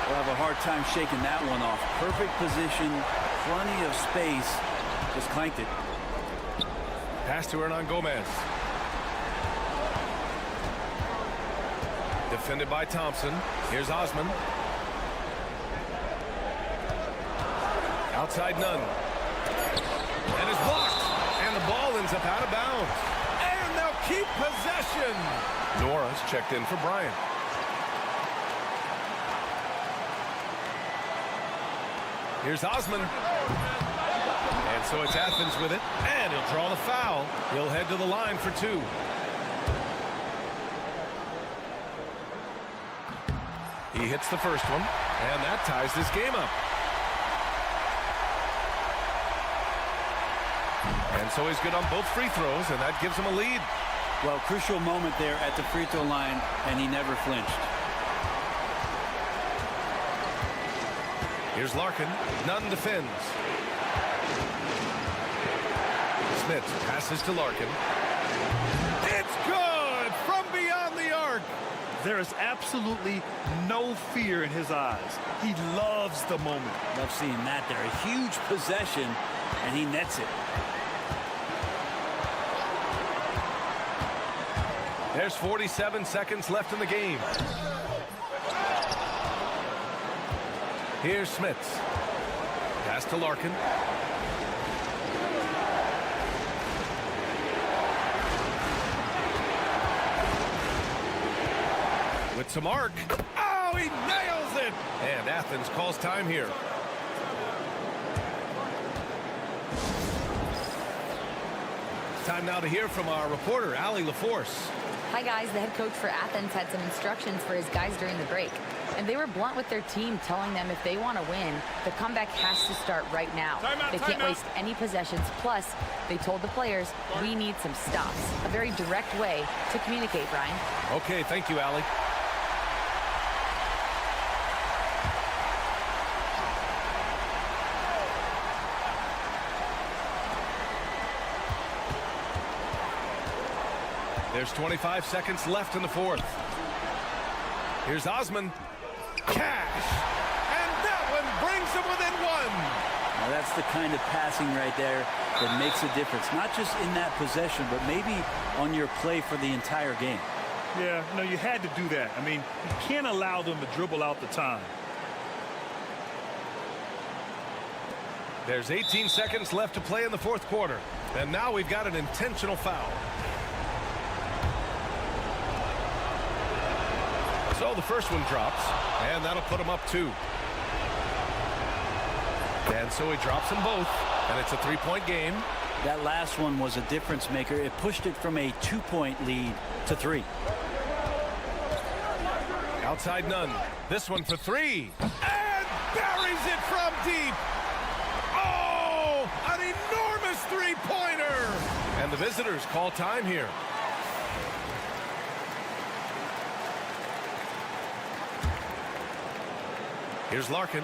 We'll have a hard time shaking that one off. Perfect position, plenty of space. Just clanked it. Pass to Hernan Gomez. Defended by Thompson. Here's Osman. Outside Nunn. And it's blocked. And the ball ends up out of bounds. And they'll keep possession. Nora's checked in for Bryant. Here's Osman. And so it's Athens with it. And he'll draw the foul. He'll head to the line for 2. He hits the first one. And that ties this game up. And so he's good on both free throws, and that gives him a lead. Well, crucial moment there at the free throw line, and he never flinched. Here's Larkin. Nunn defends. Smith passes to Larkin. It's good from beyond the arc. There is absolutely no fear in his eyes. He loves the moment. Love seeing that there. A huge possession, and he nets it. There's 47 seconds left in the game. Here's Smits. Pass to Larkin. With some arc. Oh, he nails it! And Athens calls time here. Time now to hear from our reporter, Allie LaForce. Hi, guys. The head coach for Athens had some instructions for his guys during the break. And they were blunt with their team, telling them if they want to win, the comeback has to start right now. They can't waste any possessions. Plus, they told the players, we need some stops. A very direct way to communicate, Brian. Okay, thank you, Allie. There's 25 seconds left in the fourth. Here's Osman. Cash! And that one brings them within one. Now that's the kind of passing right there that makes a difference. Not just in that possession, but maybe on your play for the entire game. Yeah, no, you had to do that. I mean, you can't allow them to dribble out the time. There's 18 seconds left to play in the fourth quarter. And now we've got an intentional foul. So the first one drops, and that'll put him up 2. And so he drops them both, and it's a 3-point game. That last one was a difference maker. It pushed it from a 2-point lead to 3. Outside none. This one for 3. And buries it from deep. Oh, an enormous 3-pointer. And the visitors call time here. Here's Larkin.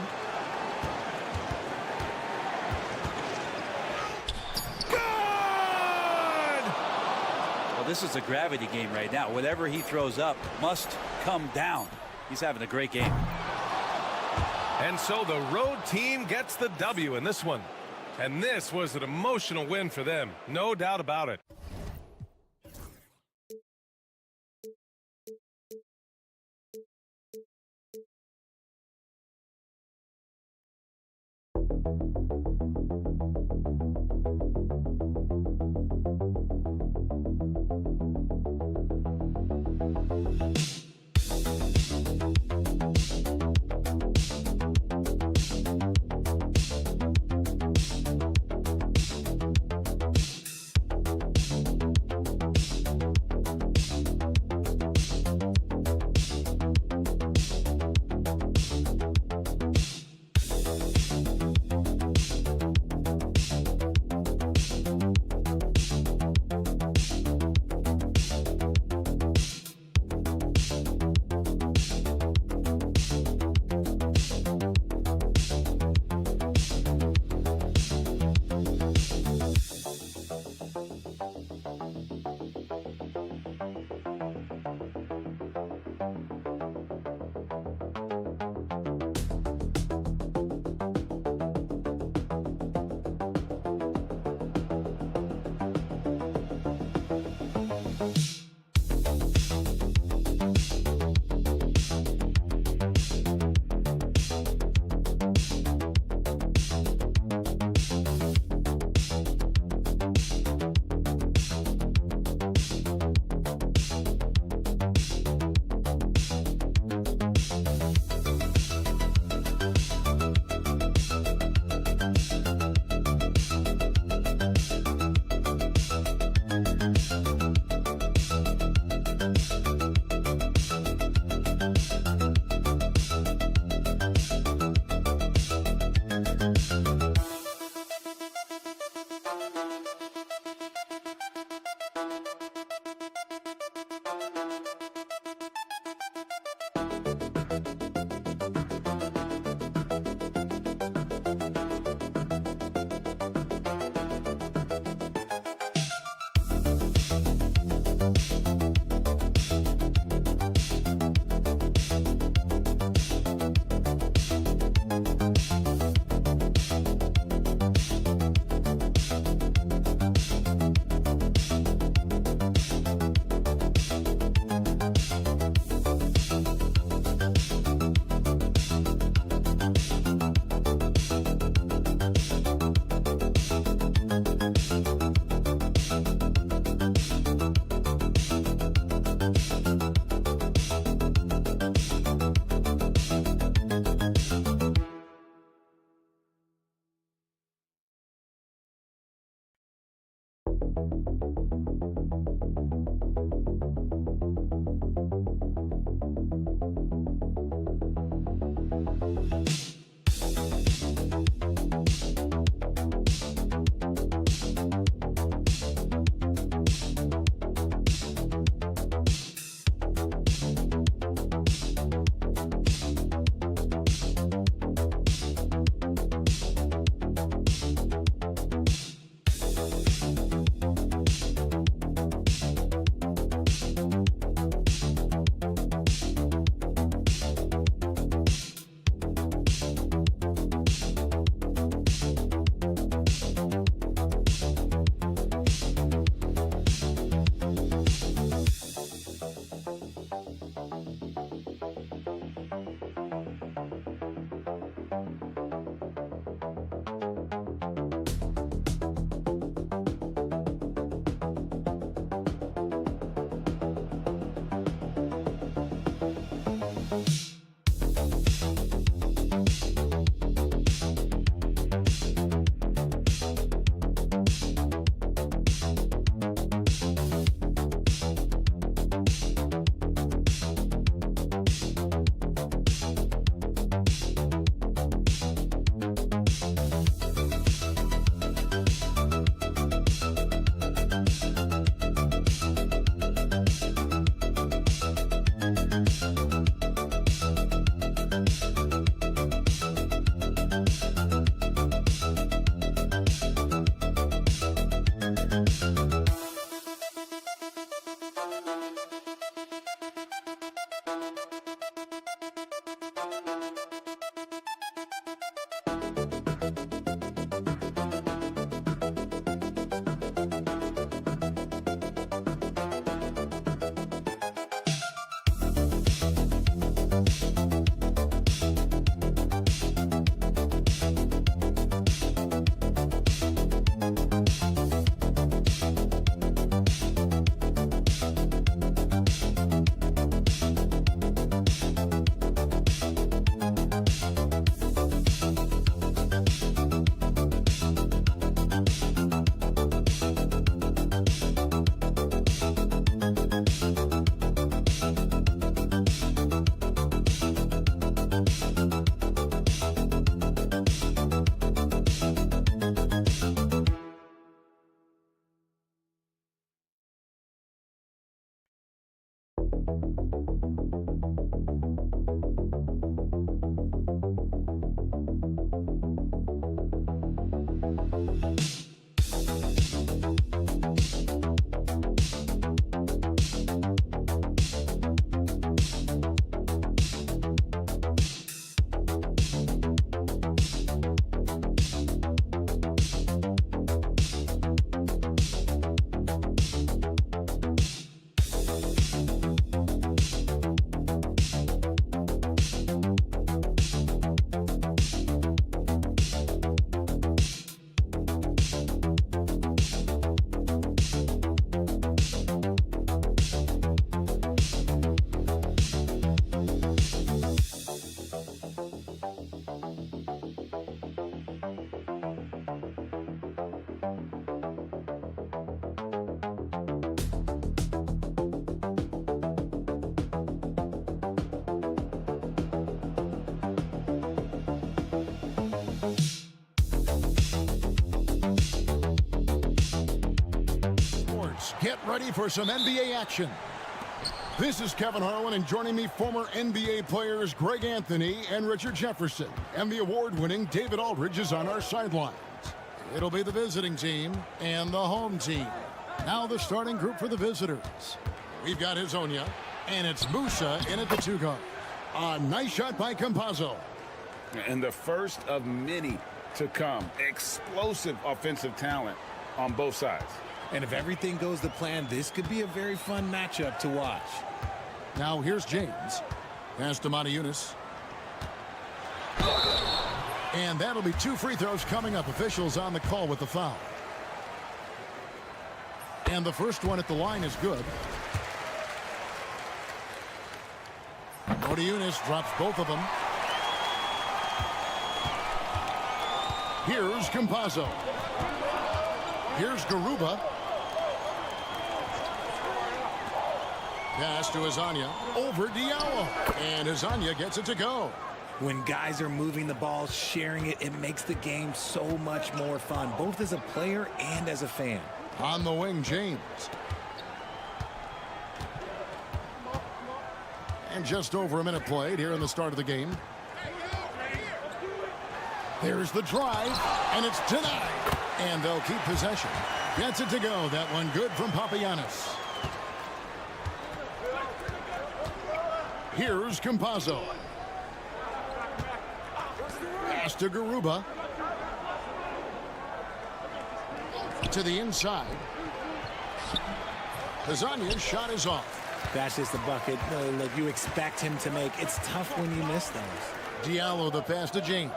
Well, this is a gravity game right now. Whatever he throws up must come down. He's having a great game. And so the road team gets the W in this one. And this was an emotional win for them. No doubt about it. Sports, get ready for some NBA action. This is Kevin Harlan, and joining me, former NBA players Greg Anthony and Richard Jefferson. And the award-winning David Aldridge is on our sidelines. It'll be the visiting team and the home team. Now the starting group for the visitors. We've got Hezonja, and it's Musa in at the 2 guard. A nice shot by Campazzo. And the first of many to come. Explosive offensive talent on both sides. And if everything goes to plan, this could be a very fun matchup to watch. Now here's James. Pass to Motiejunas. And that'll be 2 free throws coming up. Officials on the call with the foul. And the first one at the line is good. Motiejunas drops both of them. Here's Campazzo. Here's Garuba. Pass to Hezonja. Over Diallo. And Hezonja gets it to go. When guys are moving the ball, sharing it, it makes the game so much more fun, both as a player and as a fan. On the wing, James. And just over a minute played here in the start of the game. There's the drive, and it's denied. And they'll keep possession. Gets it to go. That one good from Papagiannis. Here's Campazzo. Pass to Garuba. To the inside. Hezonja's shot is off. That's just the bucket like you expect him to make. It's tough when you miss those. Diallo the pass to James.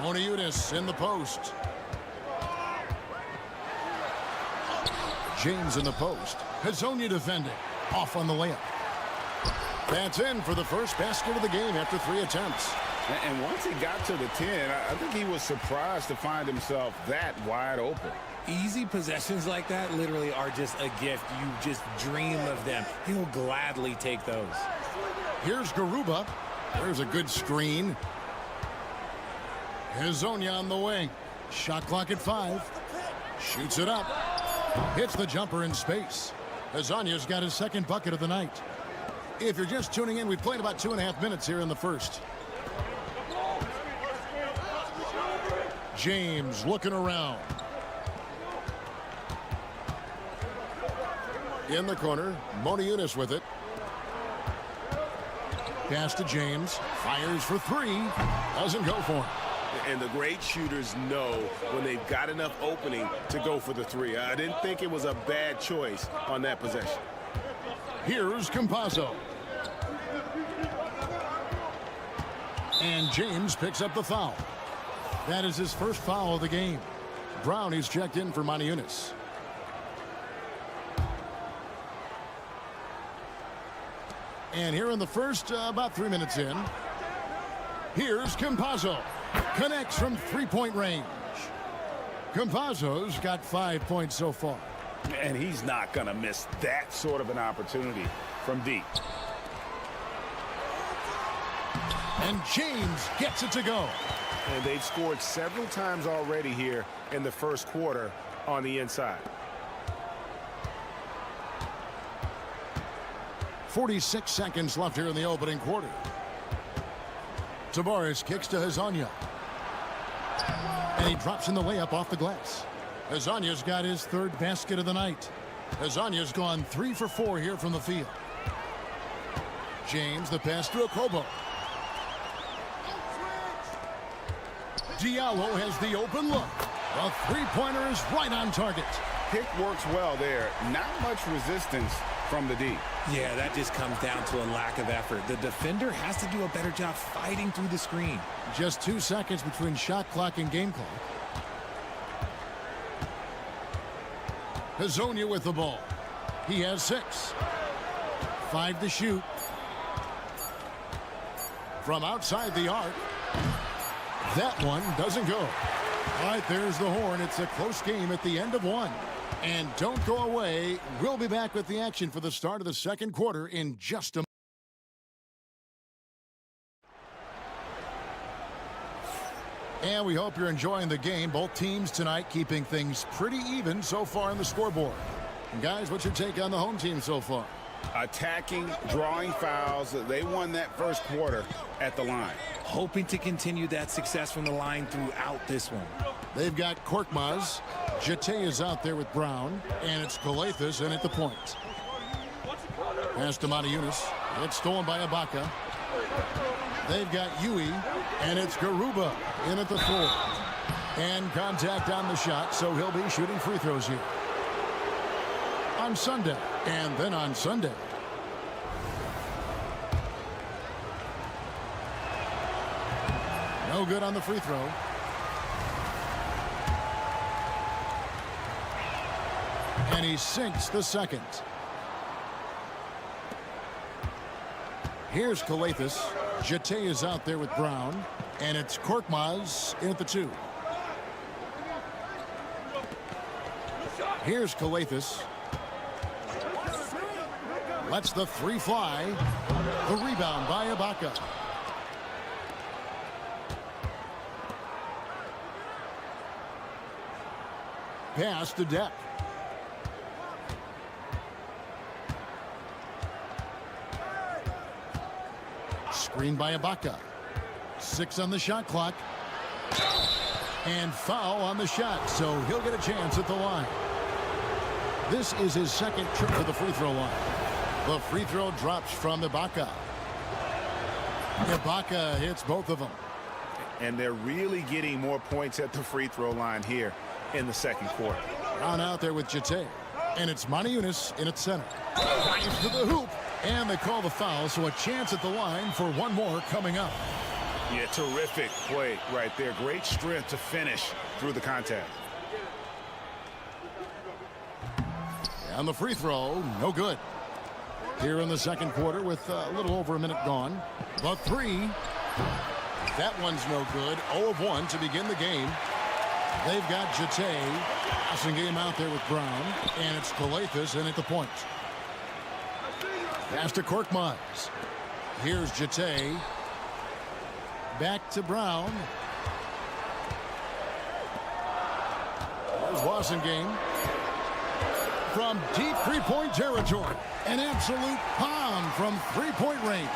Motiejunas in the post. James in the post. Hezonja defending. Off on the layup. That's in for the first basket of the game after 3 attempts. And once he got to the 10, I think he was surprised to find himself that wide open. Easy possessions like that literally are just a gift. You just dream of them. He'll gladly take those. Here's Garuba. There's a good screen. Hezonja on the wing. Shot clock at 5. Shoots it up. Hits the jumper in space. Hezonja's got his second bucket of the night. If you're just tuning in, we've played about 2.5 minutes here in the first. James looking around. In the corner, Motiejunas with it. Pass to James. Fires for 3. Doesn't go for him. And the great shooters know when they've got enough opening to go for the 3. I didn't think it was a bad choice on that possession. Here's Campazzo. And James picks up the foul. That is his first foul of the game. Brownie's checked in for Motiejunas. And here in the first, about 3 minutes in, here's Campazzo. Connects from 3-point range. Campazzo's got 5 points so far. And he's not going to miss that sort of an opportunity from deep. And James gets it to go. And they've scored several times already here in the first quarter on the inside. 46 seconds left here in the opening quarter. Tavares kicks to Hezonja. And he drops in the layup off the glass. Hezonja's got his 3rd basket of the night. Hezonja's gone 3 for 4 here from the field. James the pass to Okobo. Diallo has the open look. The 3-pointer is right on target. Pick works well there. Not much resistance from the D. Yeah, that just comes down to a lack of effort. The defender has to do a better job fighting through the screen. Just 2 seconds between shot clock and game clock. Hezonja with the ball. He has 6. 5 to shoot. From outside the arc. That one doesn't go. All right, there's the horn. It's a close game at the end of 1. And don't go away. We'll be back with the action for the start of the second quarter in just a moment. And we hope you're enjoying the game. Both teams tonight keeping things pretty even so far on the scoreboard. And guys, what's your take on the home team so far? Attacking, drawing fouls. They won that first quarter at the line. Hoping to continue that success from the line throughout this one. They've got Korkmaz. Jete is out there with Brown. And it's Kalathis in at the point. Pass to Matajunas. It's stolen by Ibaka. They've got Yui. And it's Garuba in at the 4. And contact on the shot, so he'll be shooting free throws here. On Sunday, and then on Sunday. No good on the free throw. And he sinks the second. Here's Kalathis. Jete is out there with Brown. And it's Korkmaz in at the 2. Here's Kalathis. Lets the 3 fly. The rebound by Ibaka. Pass to Depp. Screen by Ibaka. 6 on the shot clock. And foul on the shot, so he'll get a chance at the line. This is his second trip to the free throw line. The free throw drops from Ibaka. Ibaka hits both of them. And they're really getting more points at the free throw line here in the second quarter. Brown out there with Jete. And it's Matajunas in its center. Drives to the hoop. And they call the foul, so a chance at the line for one more coming up. Yeah, terrific play right there. Great strength to finish through the contact. And the free throw, no good. Here in the second quarter with a little over a minute gone. The 3. That one's no good. 0 of 1 to begin the game. They've got Jete. Passing game out there with Brown. And it's Kalathis in at the point. Pass to Korkmaz. Here's Jete. Back to Brown. There's Wasengame. From deep three-point territory. An absolute bomb from three-point range.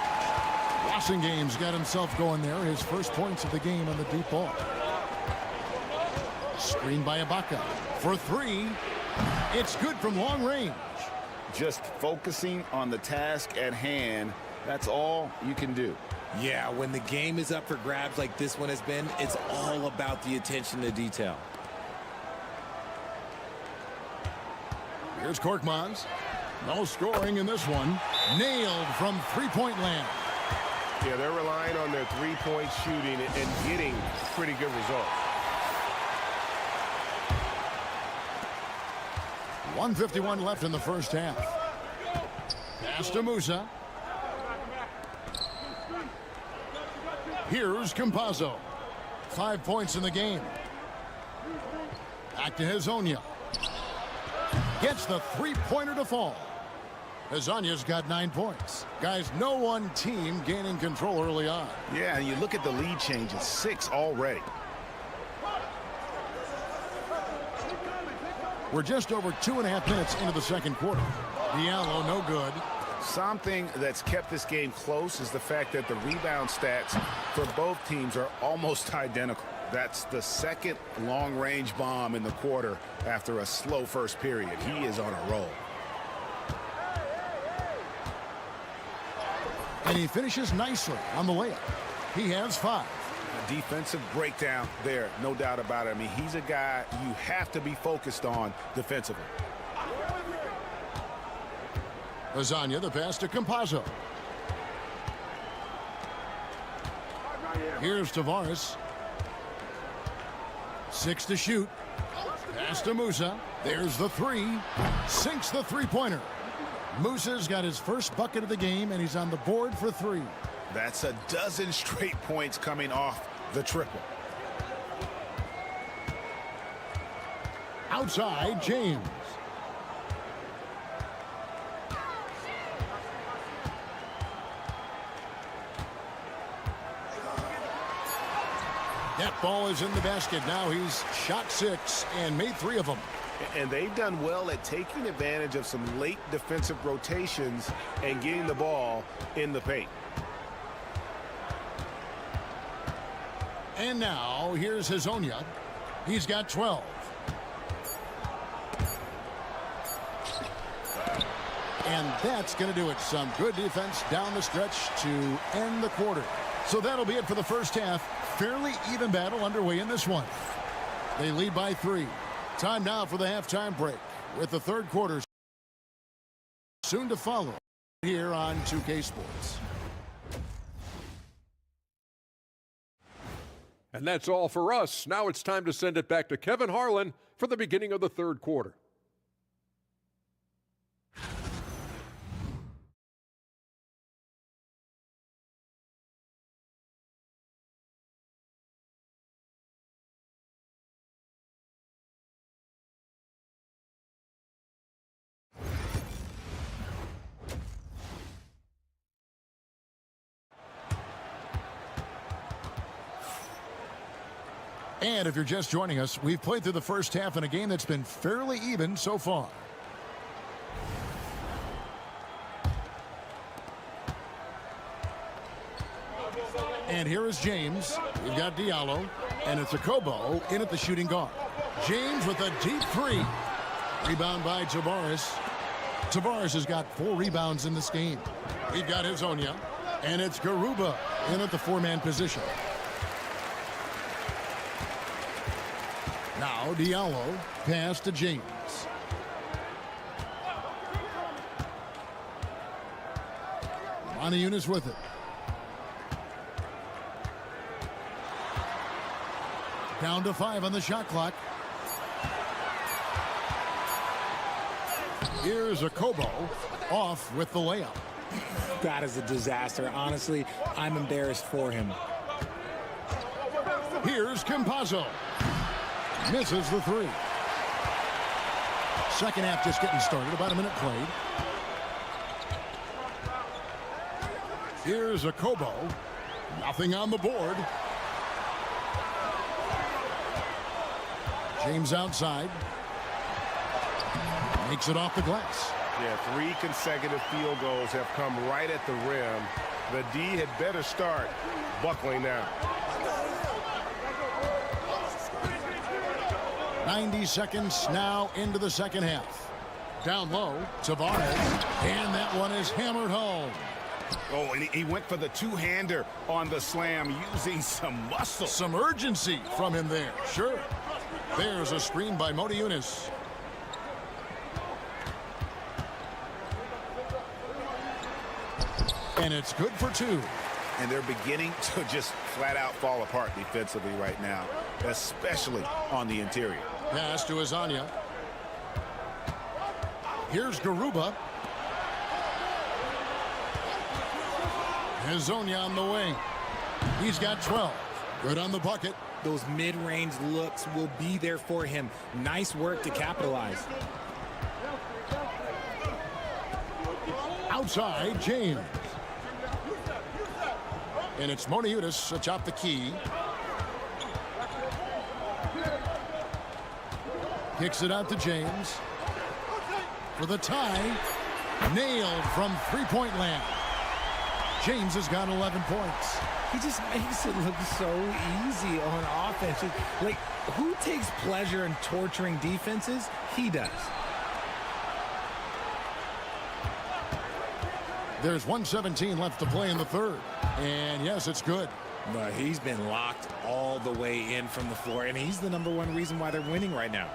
Wasengame's got himself going there. His first points of the game on the deep ball. Screen by Ibaka. For 3. It's good from long range. Just focusing on the task at hand. That's all you can do. Yeah, when the game is up for grabs like this one has been, it's all about the attention to detail. Here's Korkmaz. No scoring in this one. Nailed from three-point land. Yeah, they're relying on their three-point shooting and getting pretty good results. 1:51 left in the first half. Pass to Musa. Here's Campazzo. 5 points in the game. Back to Hezonja. Gets the three-pointer to fall. Hezonja's got 9 points. Guys, no one team gaining control early on. Yeah, and you look at the lead changes. 6 already. We're just over 2.5 minutes into the second quarter. Diallo, no good. Something that's kept this game close is the fact that the rebound stats for both teams are almost identical. That's the second long-range bomb in the quarter after a slow first period. He is on a roll. And he finishes nicely on the layup. He has 5. A defensive breakdown there, no doubt about it. I mean, he's a guy you have to be focused on defensively. Hezonja, the pass to Campazzo. Here's Tavares. 6 to shoot. Pass to Musa. There's the 3. Sinks the three-pointer. Musa's got his first bucket of the game, and he's on the board for 3. That's a dozen straight points coming off the triple. Outside, James. That ball is in the basket. Now he's shot 6 and made 3 of them. And they've done well at taking advantage of some late defensive rotations and getting the ball in the paint. And now here's Hazonia. He's got 12. And that's going to do it. Some good defense down the stretch to end the quarter. So that'll be it for the first half. Fairly even battle underway in this one. They lead by 3. Time now for the halftime break, with the third quarter soon to follow here on 2K Sports. And that's all for us. Now it's time to send it back to Kevin Harlan for the beginning of the third quarter. And if you're just joining us, we've played through the first half in a game that's been fairly even so far. And here is James. We've got Diallo. And it's Akobo in at the shooting guard. James with a deep 3. Rebound by Tavares. Tavares has got 4 rebounds in this game. We've got Hazonia. And it's Garuba in at the 4-man position. Now Diallo, pass to James. Yunus with it. Down to 5 on the shot clock. Here's Akobo off with the layup. That is a disaster. Honestly, I'm embarrassed for him. Here's Campazzo. Misses the 3. Second half just getting started. About a minute played. Here's Akobo. Nothing on the board. James outside. Makes it off the glass. Yeah, 3 consecutive field goals have come right at the rim. The D had better start buckling now. 90 seconds now into the second half. Down low, Tavares, and that one is hammered home. Oh, and he went for the 2-hander on the slam, using some muscle. Some urgency from him there, sure. There's a screen by Yunus. And it's good for 2. And they're beginning to just flat out fall apart defensively right now, especially on the interior. Pass to Hazonia. Here's Garuba. Hazonia on the wing. He's got 12. Good on the bucket. Those mid-range looks will be there for him. Nice work to capitalize. Outside, James. And it's Yunus atop the key. Kicks it out to James. For the tie. Nailed from three-point land. James has got 11 points. He just makes it look so easy on offense. Like, who takes pleasure in torturing defenses? He does. There's 1:17 left to play in the third. And yes, it's good. But he's been locked all the way in from the floor, and he's the #1 reason why they're winning right now.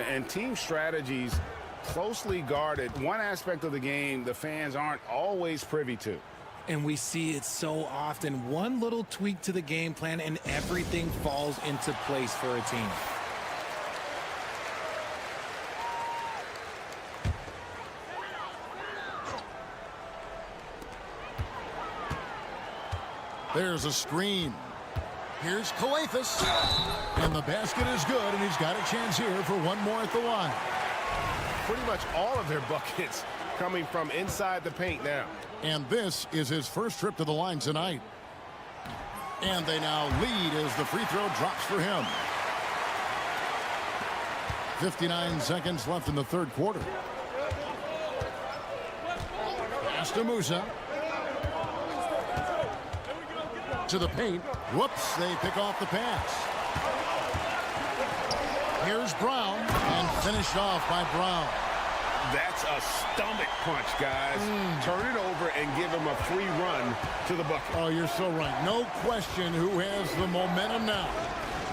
And team strategies closely guarded. One aspect of the game the fans aren't always privy to. And we see it so often. One little tweak to the game plan, and everything falls into place for a team. There's a screen. Here's Kalathis. And the basket is good, and he's got a chance here for one more at the line. Pretty much all of their buckets coming from inside the paint now. And this is his first trip to the line tonight. And they now lead as the free throw drops for him. 59 seconds left in the third quarter. Pass to Musa. To the paint. Whoops, they pick off the pass. Here's Brown, and finished off by Brown. That's a stomach punch, guys. Turn it over and give him a free run to the bucket. Oh, you're so right. No question who has the momentum now.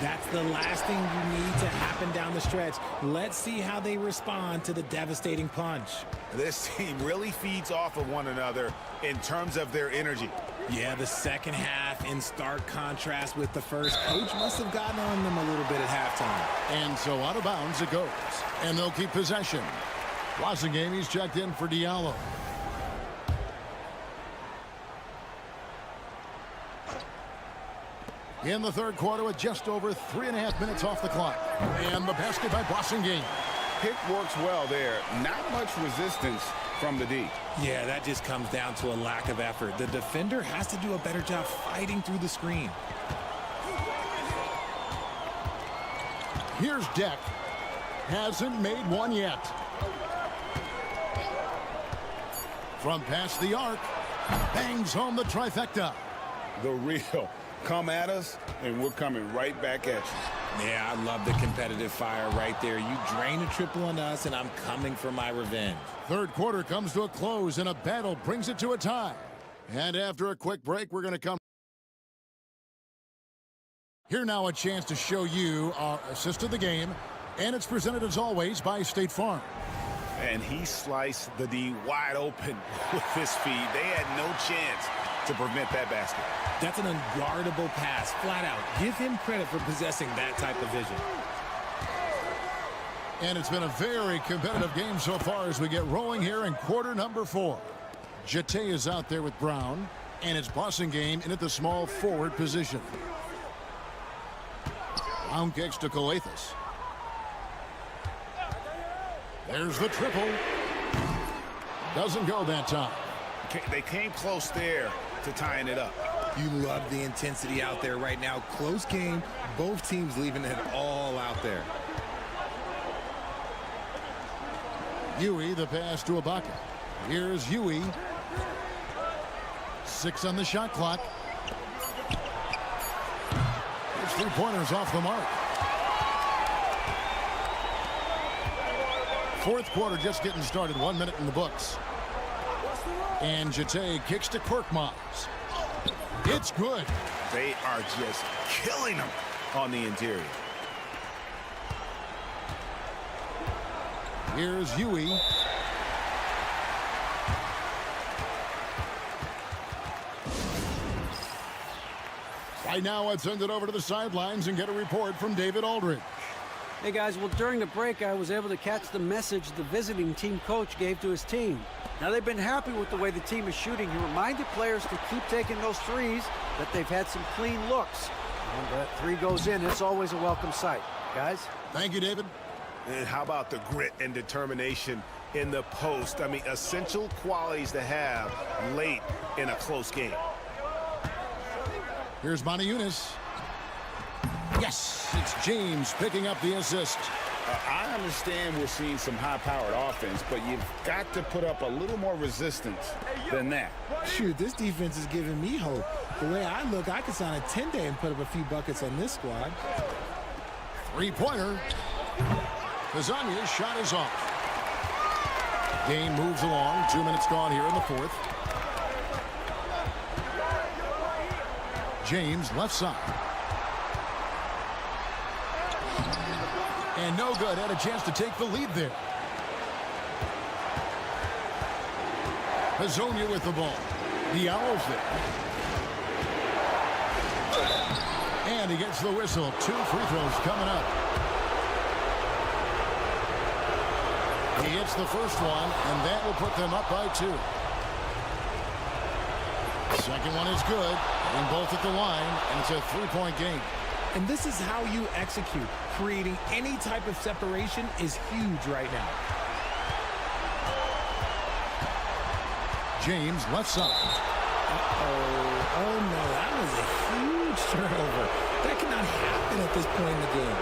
That's the last thing you need to happen down the stretch. Let's see how they respond to the devastating punch. This team really feeds off of one another in terms of their energy. Yeah, the second half in stark contrast with the first. Coach must have gotten on them a little bit at halftime. And so out of bounds it goes. And they'll keep possession. Wassergame, he's checked in for Diallo. In the third quarter with just over 3.5 minutes off the clock. And the basket by Wassergame. Pick works well there. Not much resistance from the D. Yeah, that just comes down to a lack of effort. The defender has to do a better job fighting through the screen. Here's Deck. Hasn't made one yet. From past the arc. Bangs home the trifecta. The real. Come at us, and we're coming right back at you. Yeah, I love the competitive fire right there. You drain a triple on us, and I'm coming for my revenge. Third quarter comes to a close, and a battle brings it to a tie. And after a quick break, we're going to come. Here now a chance to show you our assist of the game, and it's presented as always by State Farm. And he sliced the D wide open with his feet. They had no chance to prevent that basket. That's an unguardable pass, flat out. Give him credit for possessing that type of vision. And it's been a very competitive game so far as we get rolling here in quarter number 4. Jete is out there with Brown, and it's Wassergame in at the small forward position. Brown kicks to Coathis. There's the triple. Doesn't go that time. They came close there to tying it up. You love the intensity out there right now. Close game. Both teams leaving it all out there. Huey, the pass to Ibaka. Here's Huey. 6 on the shot clock. His three-pointers off the mark. Fourth quarter just getting started. 1 minute in the books. And Jete kicks to Korkmaz. It's good. They are just killing them on the interior. Here's Huey. Right now, let's send it over to the sidelines and get a report from David Aldridge. Hey guys, well during the break I was able to catch the message the visiting team coach gave to his team. Now they've been happy with the way the team is shooting. He reminded players to keep taking those threes, that they've had some clean looks. And that three goes in, it's always a welcome sight. Guys? Thank you, David. And how about the grit and determination in the post? I mean, essential qualities to have late in a close game. Here's Monty Eunice. Yes, it's James picking up the assist. I understand we're seeing some high-powered offense, but you've got to put up a little more resistance than that. Shoot, this defense is giving me hope. The way I look, I could sign a 10-day and put up a few buckets on this squad. Three-pointer. Kazanya's shot is off. Game moves along. 2 minutes gone here in the fourth. James left side. And no good. Had a chance to take the lead there. Hazonia with the ball. Diallo's there. And he gets the whistle. 2 free throws coming up. He hits the first one, and that will put them up by 2. Second one is good. And both at the line, and it's a 3-point game. And this is how you execute. Creating any type of separation is huge right now. James left side. Oh no, that was a huge turnover. That cannot happen at this point in the game.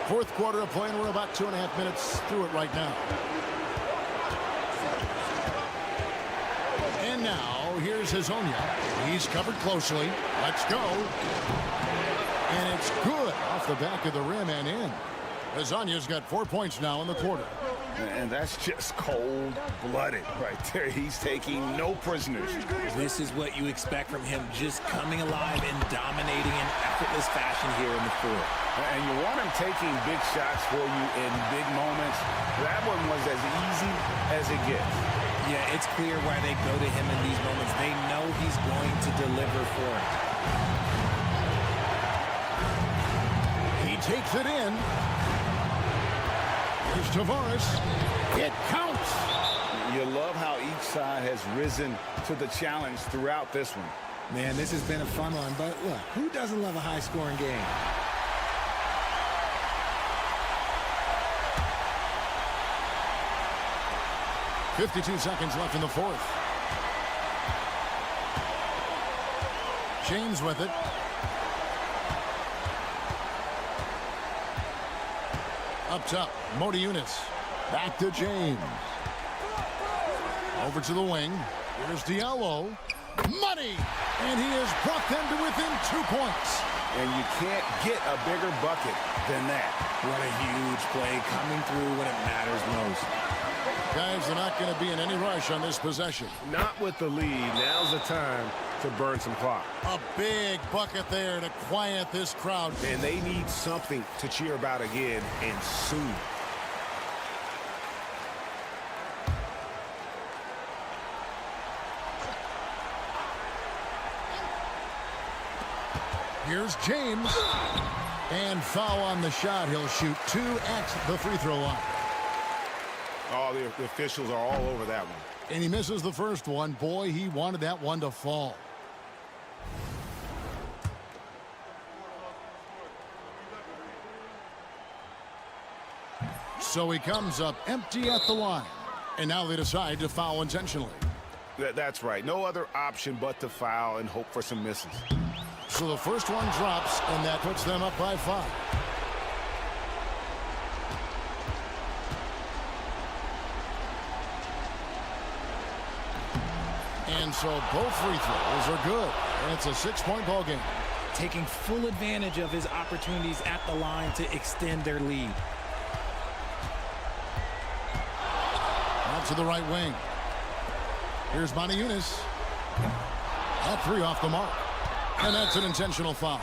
Fourth quarter of play, and we're about 2.5 minutes through it right now. And now, here's Hazonia. He's covered closely. Let's go. And it's good off the back of the rim and in. Hazonia's got 4 points now in the quarter. And that's just cold-blooded right there. He's taking no prisoners. This is what you expect from him, just coming alive and dominating in effortless fashion here in the fourth. And you want him taking big shots for you in big moments. That one was as easy as it gets. Yeah, it's clear why they go to him in these moments. They know he's going to deliver for him. He takes it in. Here's Tavares. It counts. You love how each side has risen to the challenge throughout this one. Man, this has been a fun one, but look, who doesn't love a high-scoring game? .52 seconds left in the fourth. James with it. Up top, Modiunas. Back to James. Over to the wing. Here's Diallo. Money! And he has brought them to within 2 points. And you can't get a bigger bucket than that. What a huge play coming through when it matters most. Guys, they're not going to be in any rush on this possession. Not with the lead. Now's the time to burn some clock. A big bucket there to quiet this crowd. And they need something to cheer about again, and soon. Here's James. And foul on the shot. He'll shoot 2 at the free throw line. Oh, the officials are all over that one. And he misses the first one. Boy, he wanted that one to fall. So he comes up empty at the line. And now they decide to foul intentionally. That's right. No other option but to foul and hope for some misses. So the first one drops, and that puts them up by 5. And so both free throws are good. And it's a 6-point ball game. Taking full advantage of his opportunities at the line to extend their lead. Out to the right wing. Here's Modiunas. That 3 off the mark. And that's an intentional foul.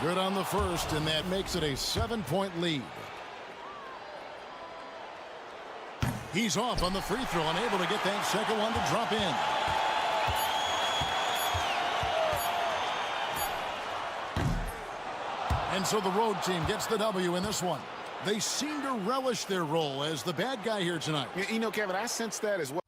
Good on the first, and that makes it a 7-point lead. He's off on the free throw, unable to get that second one to drop in. And so the road team gets the W in this one. They seem to relish their role as the bad guy here tonight. You know, Kevin, I sense that as well.